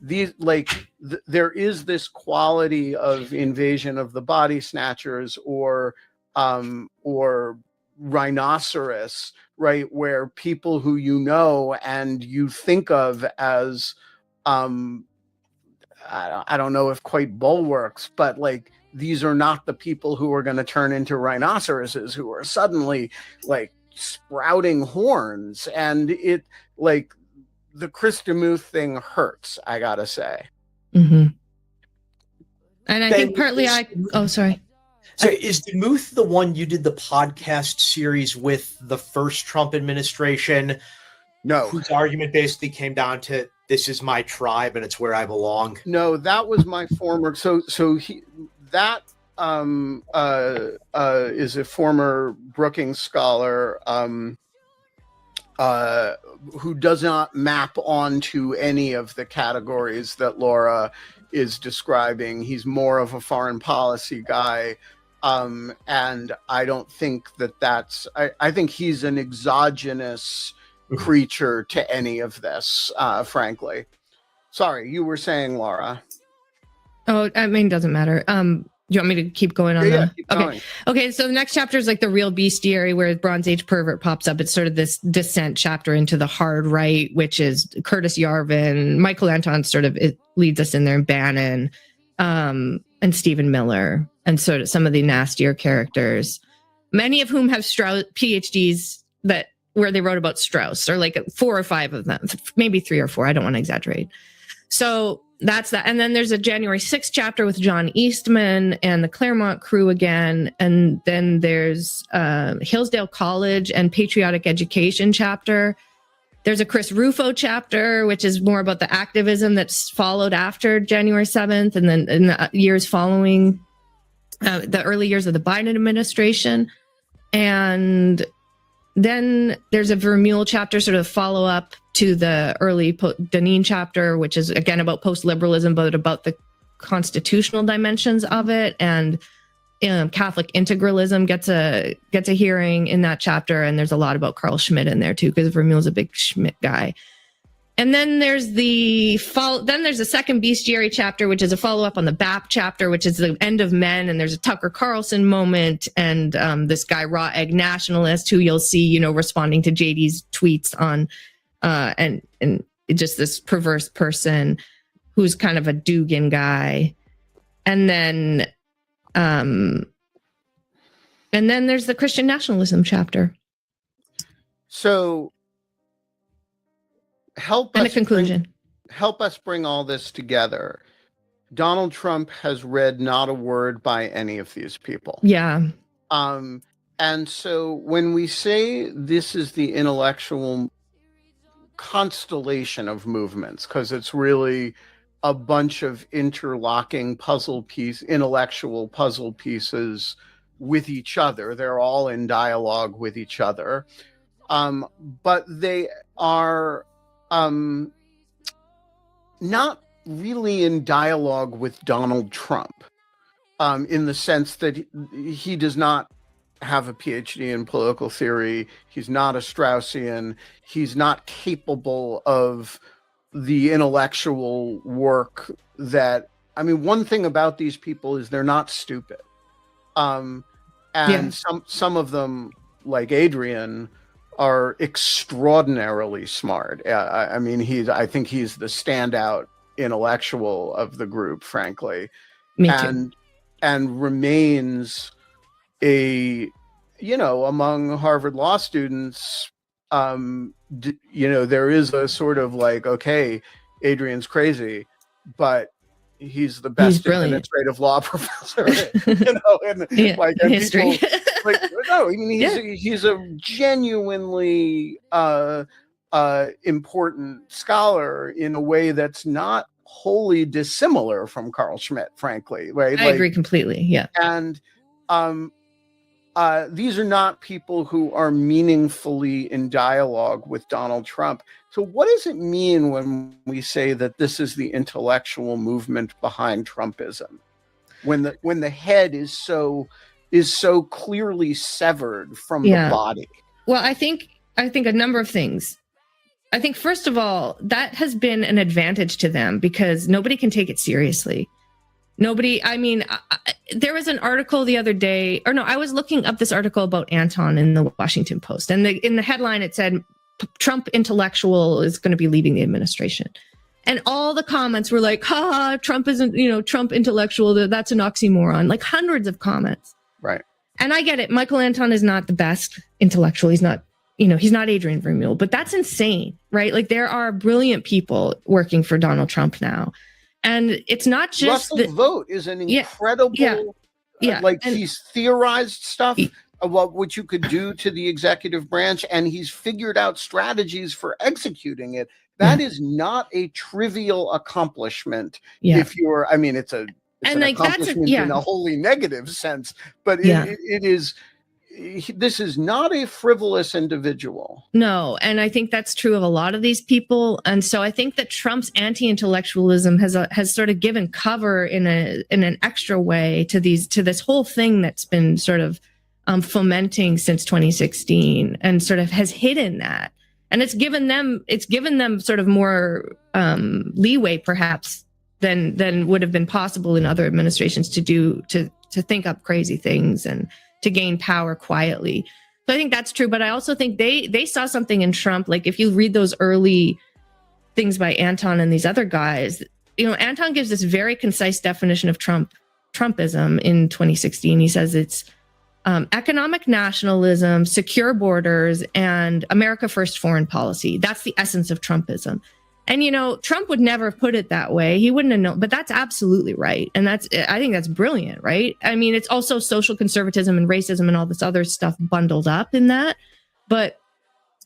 There is this quality of Invasion of the Body Snatchers or Rhinoceros, right, where people who you know and you think of as I don't know if quite bulwarks, but like these are not the people who are going to turn into rhinoceroses who are suddenly like sprouting horns. And it like the Chris DeMuth thing hurts, I gotta say. Mm-hmm. And I think partly sorry. So is DeMuth the one you did the podcast series with the first Trump administration? No. Whose argument basically came down to this is my tribe and it's where I belong. No, that was my former. So that is a former Brookings scholar who does not map onto any of the categories that Laura is describing. He's more of a foreign policy guy. And I don't think that's, I think he's an exogenous creature to any of this, frankly. Sorry, you were saying, Laura. Oh, I mean, it doesn't matter. Do you want me to keep going on? Yeah, keep okay. going. Okay. So the next chapter is like the real bestiary where Bronze Age Pervert pops up. It's sort of this descent chapter into the hard right, which is Curtis Yarvin. Michael Anton sort of it leads us in there, and Bannon, and Stephen Miller, and sort of some of the nastier characters, many of whom have Strauss PhDs where they wrote about Strauss, or like 4 or 5 of them, maybe 3 or 4. I don't want to exaggerate. So that's that. And then there's a January 6th chapter with John Eastman and the Claremont crew again. And then there's Hillsdale College and Patriotic Education chapter. There's a Chris Rufo chapter, which is more about the activism that's followed after January 7th. And then in the years following the early years of the Biden administration. And then there's a Vermeule chapter, sort of follow up to the early Deneen chapter, which is again about post-liberalism, but about the constitutional dimensions of it. And Catholic integralism gets a hearing in that chapter. And there's a lot about Carl Schmitt in there too, because Vermeule's a big Schmitt guy. And then there's the second bestiary chapter, which is a follow-up on the BAP chapter, which is the end of men. And there's a Tucker Carlson moment, and this guy, Raw Egg Nationalist, who you'll see, responding to JD's tweets on, and just this perverse person who's kind of a Dugan guy. And then there's the Christian nationalism chapter. So help us bring all this together. Donald Trump has read not a word by any of these people. Yeah. And so when we say this is the intellectual constellation of movements, because it's really a bunch of interlocking intellectual puzzle pieces with each other. They're all in dialogue with each other. But they are not really in dialogue with Donald Trump, in the sense that he does not have a PhD in political theory. He's not a Straussian. He's not capable of the intellectual work that, one thing about these people is they're not stupid. Some of them, like Adrian, are extraordinarily smart. I think he's the standout intellectual of the group, frankly. Me too. And remains among Harvard law students, there is a sort of like, okay, Adrian's crazy, but he's the best administrative law professor, in history. like no, I mean he's a genuinely important scholar in a way that's not wholly dissimilar from Carl Schmitt, frankly, right? I agree completely. Yeah. And these are not people who are meaningfully in dialogue with Donald Trump. So what does it mean when we say that this is the intellectual movement behind Trumpism? When the head is so clearly severed from the body? Well, I think a number of things. I think, first of all, that has been an advantage to them because nobody can take it seriously. Nobody, I mean, there was an article the other day, or no, I was looking up this article about Anton in the Washington Post. And in the headline, it said, Trump intellectual is going to be leaving the administration. And all the comments were like, Trump isn't, Trump intellectual, that's an oxymoron. Like hundreds of comments. Right. And I get it. Michael Anton is not the best intellectual. He's not, he's not Adrian Vermeule, but that's insane, right? Like there are brilliant people working for Donald Trump now. And it's not just Russell Vogt is an incredible, he's theorized stuff about what you could do to the executive branch, and he's figured out strategies for executing it. That is not a trivial accomplishment. If you're, I mean, it's an accomplishment in a wholly negative sense, but it is. This is not a frivolous individual. No, and I think that's true of a lot of these people. And so I think that Trump's anti-intellectualism has sort of given cover in an extra way to this whole thing that's been sort of fomenting since 2016, and sort of has hidden that. And it's given them sort of more leeway, perhaps, than would have been possible in other administrations to think up crazy things and to gain power quietly. So I think that's true. But I also think they saw something in Trump. Like if you read those early things by Anton and these other guys, Anton gives this very concise definition of Trumpism in 2016. He says it's economic nationalism, secure borders, and America first foreign policy. That's the essence of Trumpism. And, Trump would never have put it that way. He wouldn't have known, but that's absolutely right. And I think that's brilliant, right? I mean, it's also social conservatism and racism and all this other stuff bundled up in that. But,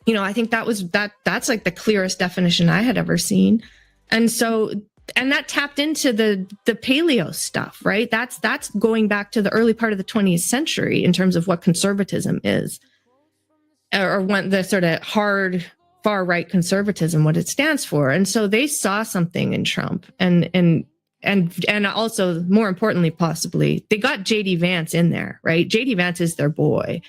I think that's like the clearest definition I had ever seen. And so, and that tapped into the paleo stuff, right? That's going back to the early part of the 20th century in terms of what conservatism is, or what the sort of hard far-right conservatism, what it stands for. And so they saw something in Trump, and also, more importantly, possibly, they got JD Vance in there, right? JD Vance is their boy.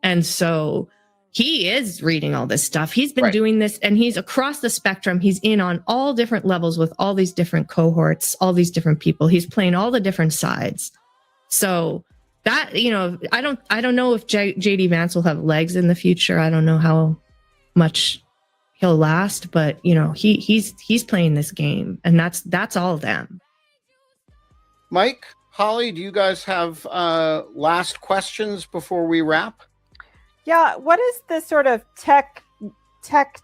And so he is reading all this stuff. He's been doing this, and he's across the spectrum. He's in on all different levels with all these different cohorts, all these different people. He's playing all the different sides. So that, I don't know if JD Vance will have legs in the future. I don't know how much he'll last, but he's playing this game, and that's all them. Mike, Holly, do you guys have last questions before we wrap? Yeah, what is the sort of tech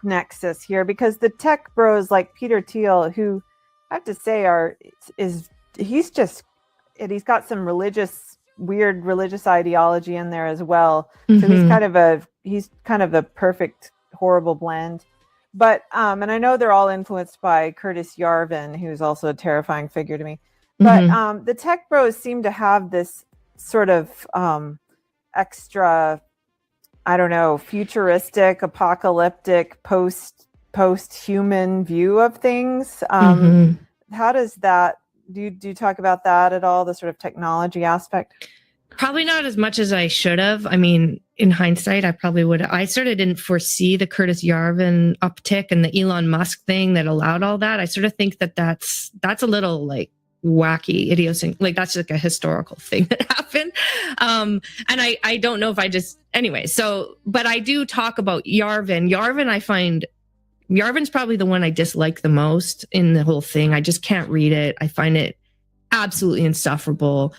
nexus here? Because the tech bros like Peter Thiel, who I have to say he's got some weird religious ideology in there as well. So he's kind of a perfect horrible blend. But and I know they're all influenced by Curtis Yarvin, who's also a terrifying figure to me. But the tech bros seem to have this sort of extra, I don't know, futuristic, apocalyptic, post-human view of things. How does that? Do you talk about that at all? The sort of technology aspect? Probably not as much as I should have. I mean, in hindsight, I probably would. I sort of didn't foresee the Curtis Yarvin uptick and the Elon Musk thing that allowed all that. I sort of think that's a little like wacky, idiosyncratic. Like that's like a historical thing that happened. And I don't know if anyway. So, but I do talk about Yarvin. I find Yarvin's probably the one I dislike the most in the whole thing. I just can't read it. I find it absolutely insufferable.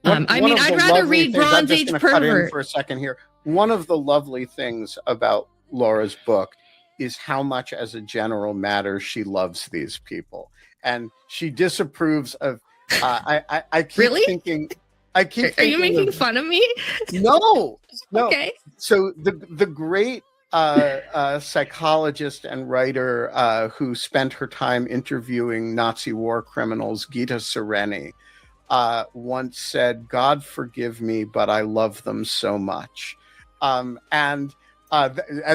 I'd rather read Bronze Age Pervert. For a second here. One of the lovely things about Laura's book is how much, as a general matter, she loves these people, and she disapproves of. I keep thinking. I keep. Are you thinking making of- fun of me? No, no. Okay. So the great psychologist and writer who spent her time interviewing Nazi war criminals, Gita Sereni, once said, "God forgive me, but I love them so much," and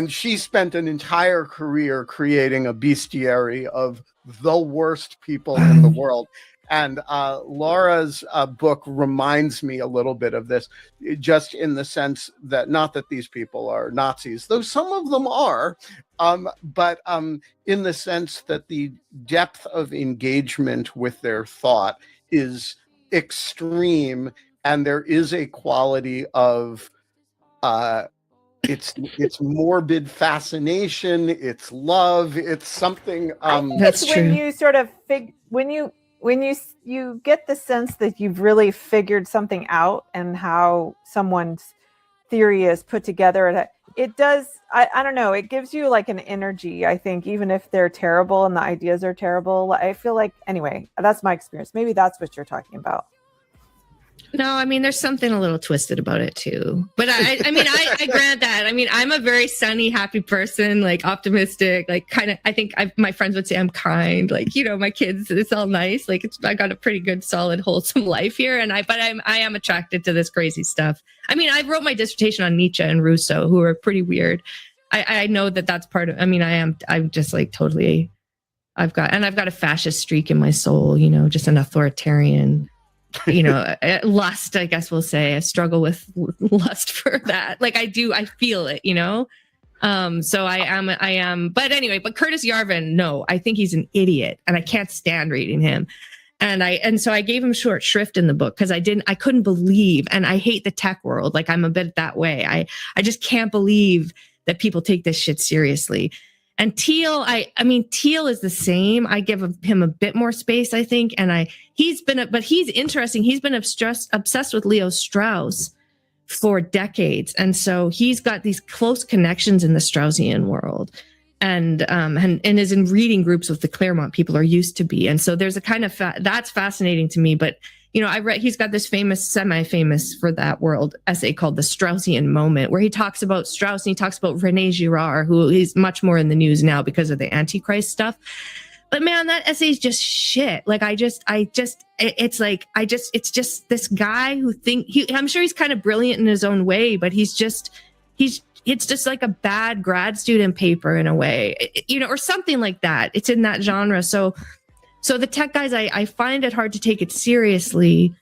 she spent an entire career creating a bestiary of the worst people in the world. And Laura's book reminds me a little bit of this, just in the sense that not that these people are Nazis, though some of them are, but in the sense that the depth of engagement with their thought is extreme, and there is a quality of it's morbid fascination, it's love, it's something That's when true. you sort of when you get the sense that you've really figured something out and how someone's theory is put together, and it does, I don't know, it gives you like an energy, I think, even if they're terrible and the ideas are terrible. I feel like, anyway, that's my experience. Maybe that's what you're talking about. No, I mean, there's something a little twisted about it too. But I mean, I grant that. I mean, I'm a very sunny, happy person, like optimistic, like kind of, I think my friends would say I'm kind, like, you know, my kids, it's all nice. Like I got a pretty good, solid, wholesome life here. But I am attracted to this crazy stuff. I mean, I wrote my dissertation on Nietzsche and Rousseau, who are pretty weird. I know that's part of, I mean, I'm just like totally, I've got a fascist streak in my soul, you know, just an authoritarian, you know, lust, I guess we'll say. I struggle with lust for that. Like I feel it, you know? So I am, but anyway, but Curtis Yarvin, no, I think he's an idiot and I can't stand reading him. And so I gave him short shrift in the book because I couldn't believe, and I hate the tech world. Like I'm a bit that way. I just can't believe that people take this shit seriously. And Thiel, I mean, Thiel is the same. I give him a bit more space, I think. And he's interesting. He's been obsessed with Leo Strauss for decades. And so he's got these close connections in the Straussian world and is in reading groups with the Claremont people, or used to be. And so there's a kind of, that's fascinating to me. But, you know, I read, he's got this semi-famous for that world essay called The Straussian Moment, where he talks about Strauss and he talks about René Girard, who is much more in the news now because of the Antichrist stuff. But man, that essay is just shit. Like it's just this guy who I'm sure he's kind of brilliant in his own way, but it's just like a bad grad student paper in a way, you know, or something like that. It's in that genre. So the tech guys, I find it hard to take it seriously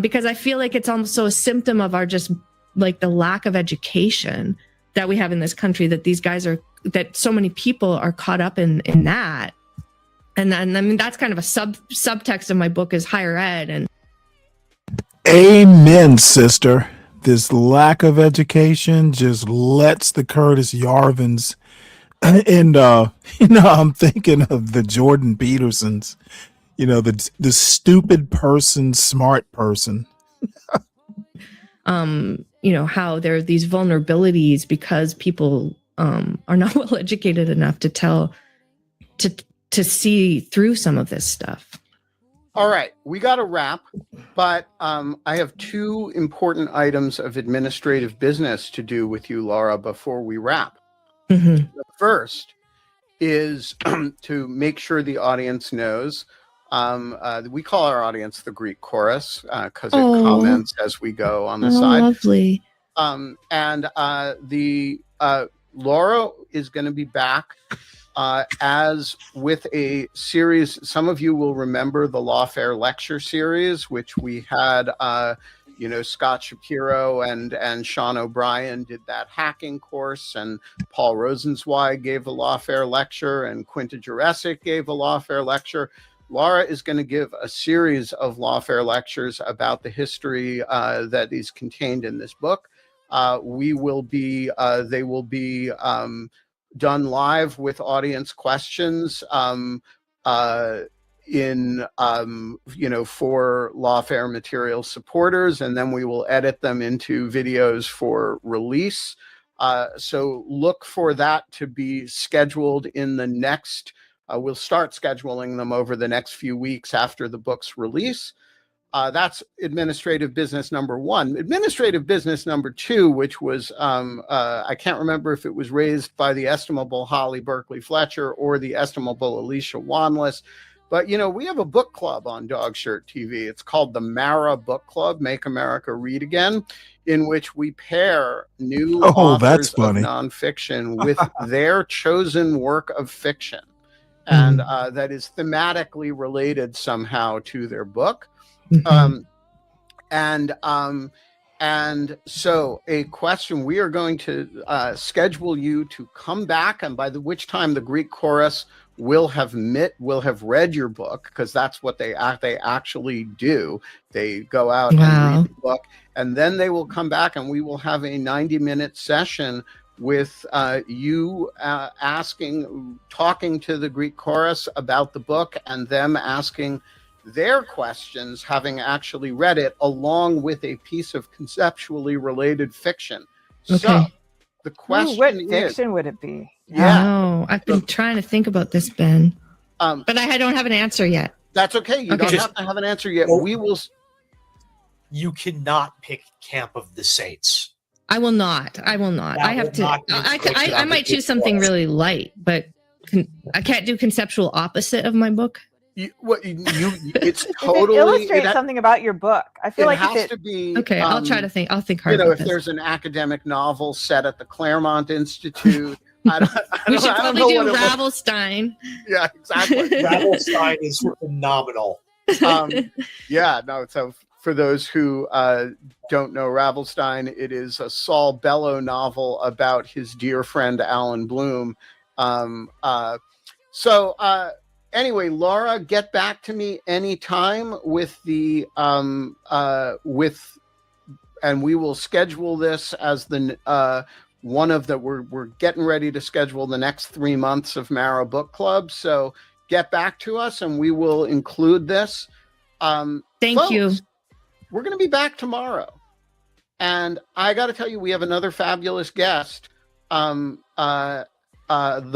because I feel like it's almost so a symptom of our just like the lack of education that we have in this country, that these guys that so many people are caught up in that. And then, I mean, that's kind of a subtext of my book is higher ed. And amen, sister. This lack of education just lets the Curtis Yarvins and you know, I'm thinking of the Jordan Petersons, you know, the stupid person, smart person. You know, how there are these vulnerabilities because people are not well educated enough to see through some of this stuff. All right, we got to wrap, but I have two important items of administrative business to do with you, Laura, before we wrap. Mm-hmm. The first is to make sure the audience knows. We call our audience the Greek chorus because it comments as we go on the side. Lovely. Laura is going to be back as with a series. Some of you will remember the Lawfare lecture series, which we had. You know, Scott Shapiro and Sean O'Brien did that hacking course, and Paul Rosenzweig gave a Lawfare lecture, and Quinta Jurecic gave a Lawfare lecture. Laura is going to give a series of Lawfare lectures about the history that is contained in this book. They will be done live with audience questions. For Lawfare material supporters, and then we will edit them into videos for release. So look for that to be scheduled in the next, we'll start scheduling them over the next few weeks after the book's release. That's administrative business number one. Administrative business number two, which was, I can't remember if it was raised by the estimable Holly Berkeley Fletcher or the estimable Alicia Wanless. But, you know, we have a book club on Dogshirt TV. It's called the Mara Book Club, Make America Read Again, in which we pair new authors of nonfiction with their chosen work of fiction. And that is thematically related somehow to their book. And so a question, we are going to schedule you to come back, and by which time the Greek chorus will have read your book, because that's what they actually do. They go out and read the book, and then they will come back, and we will have a 90-minute session with you talking to the Greek chorus about the book, and them asking their questions, having actually read it, along with a piece of conceptually related fiction. Okay. So the question what is, fiction would it be? Yeah. Oh, I've been trying to think about this, Ben. But I don't have an answer yet. That's okay. You don't have to have an answer yet. We will. You cannot pick Camp of the Saints. I will not. I have to. I might choose something really light, but I can't do conceptual opposite of my book. It's totally illustrate something about your book. I feel like has to be okay. I'll try to think. I'll think hard. You know, about if this. there's an academic novel set at the Claremont Institute, we should probably do Ravelstein. Yeah, exactly. Ravelstein is phenomenal. Yeah, no. So for those who don't know Ravelstein, it is a Saul Bellow novel about his dear friend Alan Bloom. Anyway, Laura, get back to me anytime with the and we will schedule this as the one of the we're getting ready to schedule the next 3 months of Mara Book Club. So get back to us and we will include this. Thank you. We're going to be back tomorrow, and I got to tell you, we have another fabulous guest. The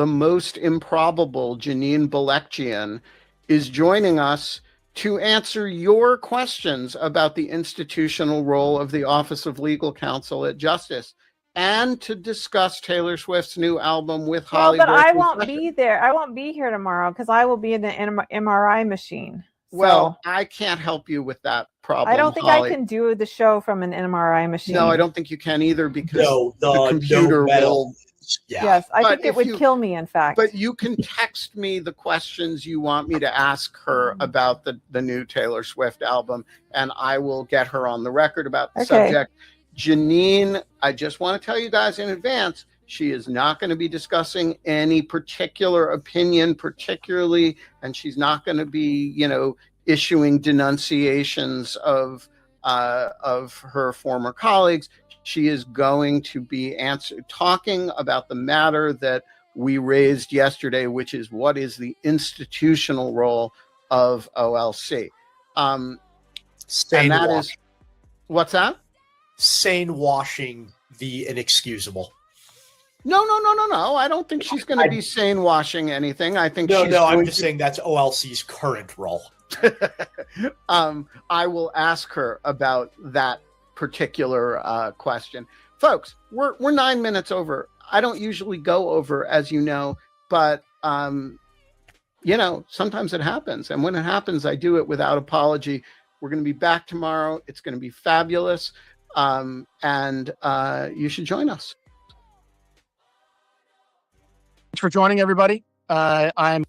most improbable Janine Balekjian is joining us to answer your questions about the institutional role of the Office of Legal Counsel at Justice, and to discuss Taylor Swift's new album with Holly. But I Berkeley won't Fletcher. be there. I won't be here tomorrow because I will be in the MRI machine. Well, I can't help you with that problem. I don't think Holly. I can do the show from an MRI machine. No, I don't think you can either, because the the computer will. Yeah. Yes, I But think it if would you- kill me, in fact. But you can text me the questions you want me to ask her about the new Taylor Swift album, and I will get her on the record about the Okay. subject. Janine, I just want to tell you guys in advance, she is not going to be discussing any particular opinion, particularly, and she's not going to be, issuing denunciations of her former colleagues. She is going to be talking about the matter that we raised yesterday, which is what is the institutional role of OLC. Sane and that washing. is, what's that? Sane washing the inexcusable. No. I don't think she's going to be sane washing anything. I think No, she's I'm going just to- saying that's OLC's current role. I will ask her about that particular question. Folks, we're 9 minutes over. I don't usually go over, as you know, but sometimes it happens. And when it happens, I do it without apology. We're going to be back tomorrow. It's going to be fabulous. And you should join us. Thanks for joining, everybody. I'm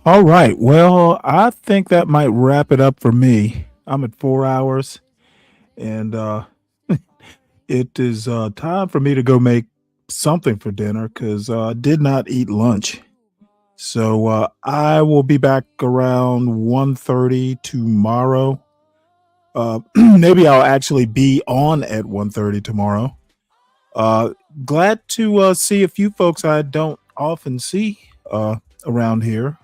All right. Well, I think that might wrap it up for me. I'm at 4 hours, and it is time for me to go make something for dinner because I did not eat lunch. So I will be back around 1:30 tomorrow. Maybe I'll actually be on at 1:30 tomorrow. Glad to see a few folks I don't often see around here.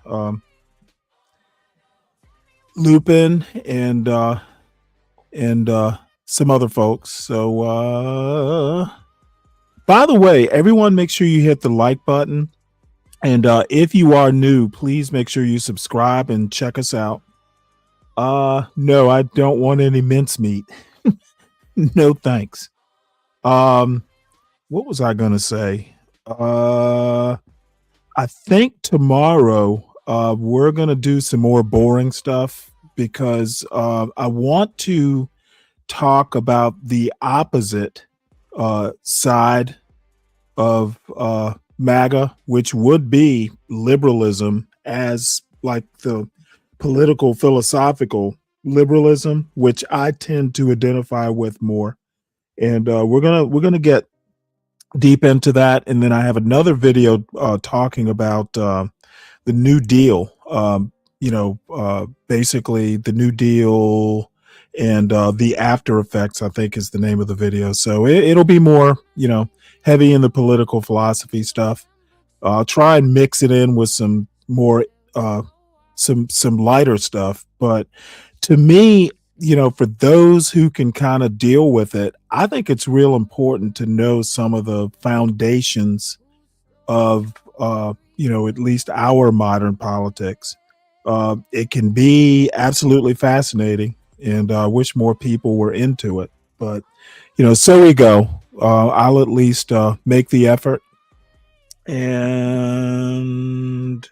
Lupin and some other folks. So by the way, everyone make sure you hit the like button. And if you are new, please make sure you subscribe and check us out. No, I don't want any mincemeat. No, thanks. What was I gonna say? I think tomorrow we're gonna do some more boring stuff because I want to talk about the opposite side of MAGA, which would be liberalism as like the political philosophical liberalism, which I tend to identify with more. And we're gonna get deep into that, and then I have another video talking about the New Deal. Basically the New Deal and the after effects, I think, is the name of the video. So it'll be more, heavy in the political philosophy stuff. I'll try and mix it in with some more some lighter stuff, but to me, for those who can kind of deal with it, I think it's real important to know some of the foundations of at least our modern politics. It can be absolutely fascinating, and I wish more people were into it, but so we go. I'll at least make the effort, and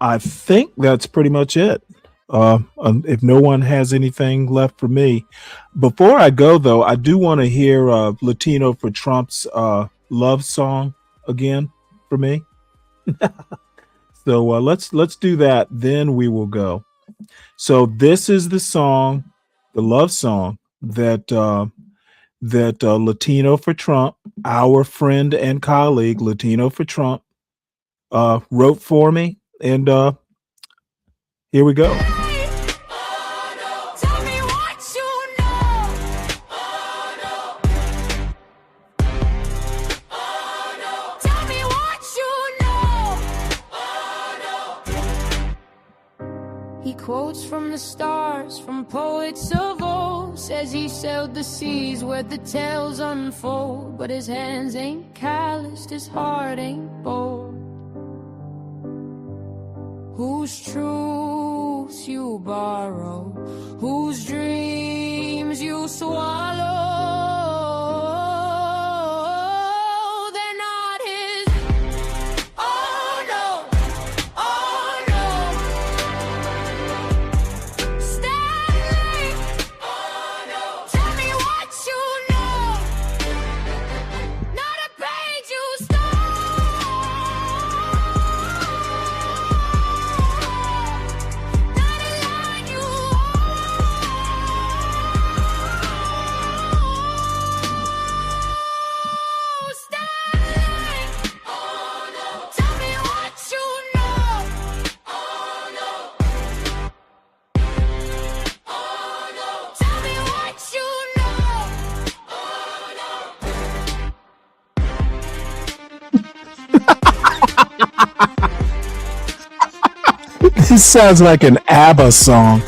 I think that's pretty much it. If no one has anything left for me, before I go though, I do want to hear Latino for Trump's love song again for me. So let's do that. Then we will go. So this is the song, the love song that Latino for Trump, our friend and colleague Latino for Trump, wrote for me, and here we go. He quotes from the stars, from poets of old. Says he sailed the seas where the tales unfold. But his hands ain't calloused, his heart ain't bold. Whose truths you borrow, whose dreams you swallow. They're not his. Oh no, oh no. Stanley, oh no. Tell me what you know. Not a page you This sounds like an ABBA song.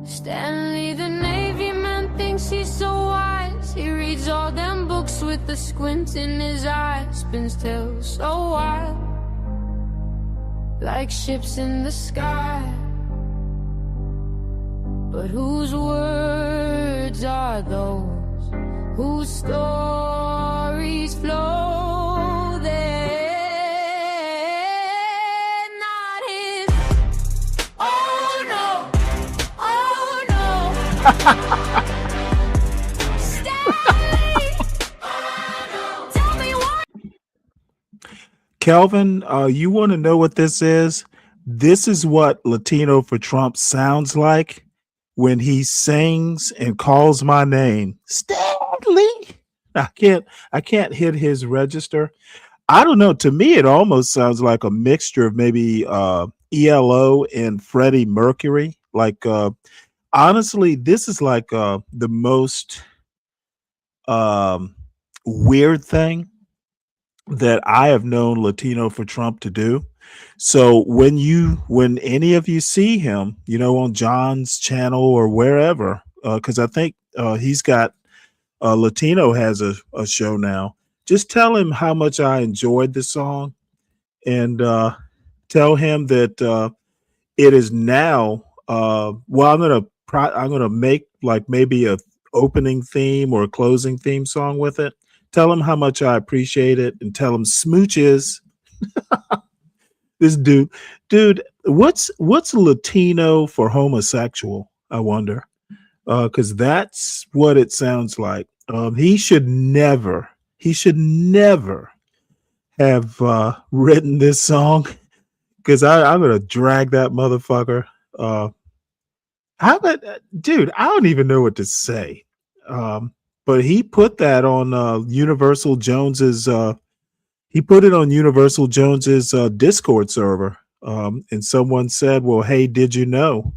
Stanley, the Navy man, thinks he's so wise. He reads all them books with a squint in his eye. Spins tales so wild, like ships in the sky. But whose words are those? Whose stories flow? They're not his. Oh no, oh no. Kelvin, you want to know what this is? This is what Latino for Trump sounds like when he sings and calls my name, Stanley. I can't hit his register. I don't know. To me, it almost sounds like a mixture of maybe ELO and Freddie Mercury. Like, honestly, this is like the most weird thing that I have known Latino for Trump to do. So when any of you see him, on John's channel or wherever, because I think he's got Latino has a show now. Just tell him how much I enjoyed the song, and tell him that it is now. Well, I'm gonna make like maybe a opening theme or a closing theme song with it. Tell him how much I appreciate it, and tell him smooches. This dude, what's Latino for homosexual? I wonder, because that's what it sounds like. He should never have written this song, because I'm gonna drag that motherfucker. How about, dude? I don't even know what to say. But he put that on Universal Jones's. He put it on Universal Jones's Discord server, and someone said, "Well, hey, did you know?"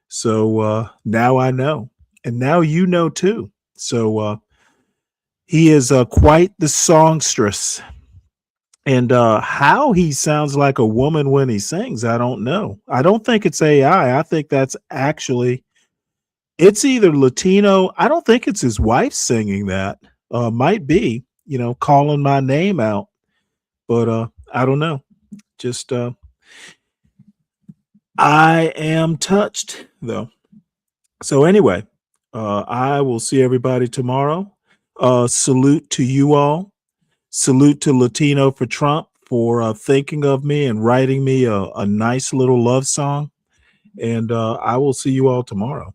So now I know, and now you know too. So he is quite the songstress, and how he sounds like a woman when he sings, I don't know. I don't think it's AI. I think that's actually it's either Latino. I don't think it's his wife singing that. Might be, calling my name out. But I don't know. Just I am touched though. So anyway, I will see everybody tomorrow. Salute to you all. Salute to Latino for Trump for thinking of me and writing me a nice little love song. And I will see you all tomorrow.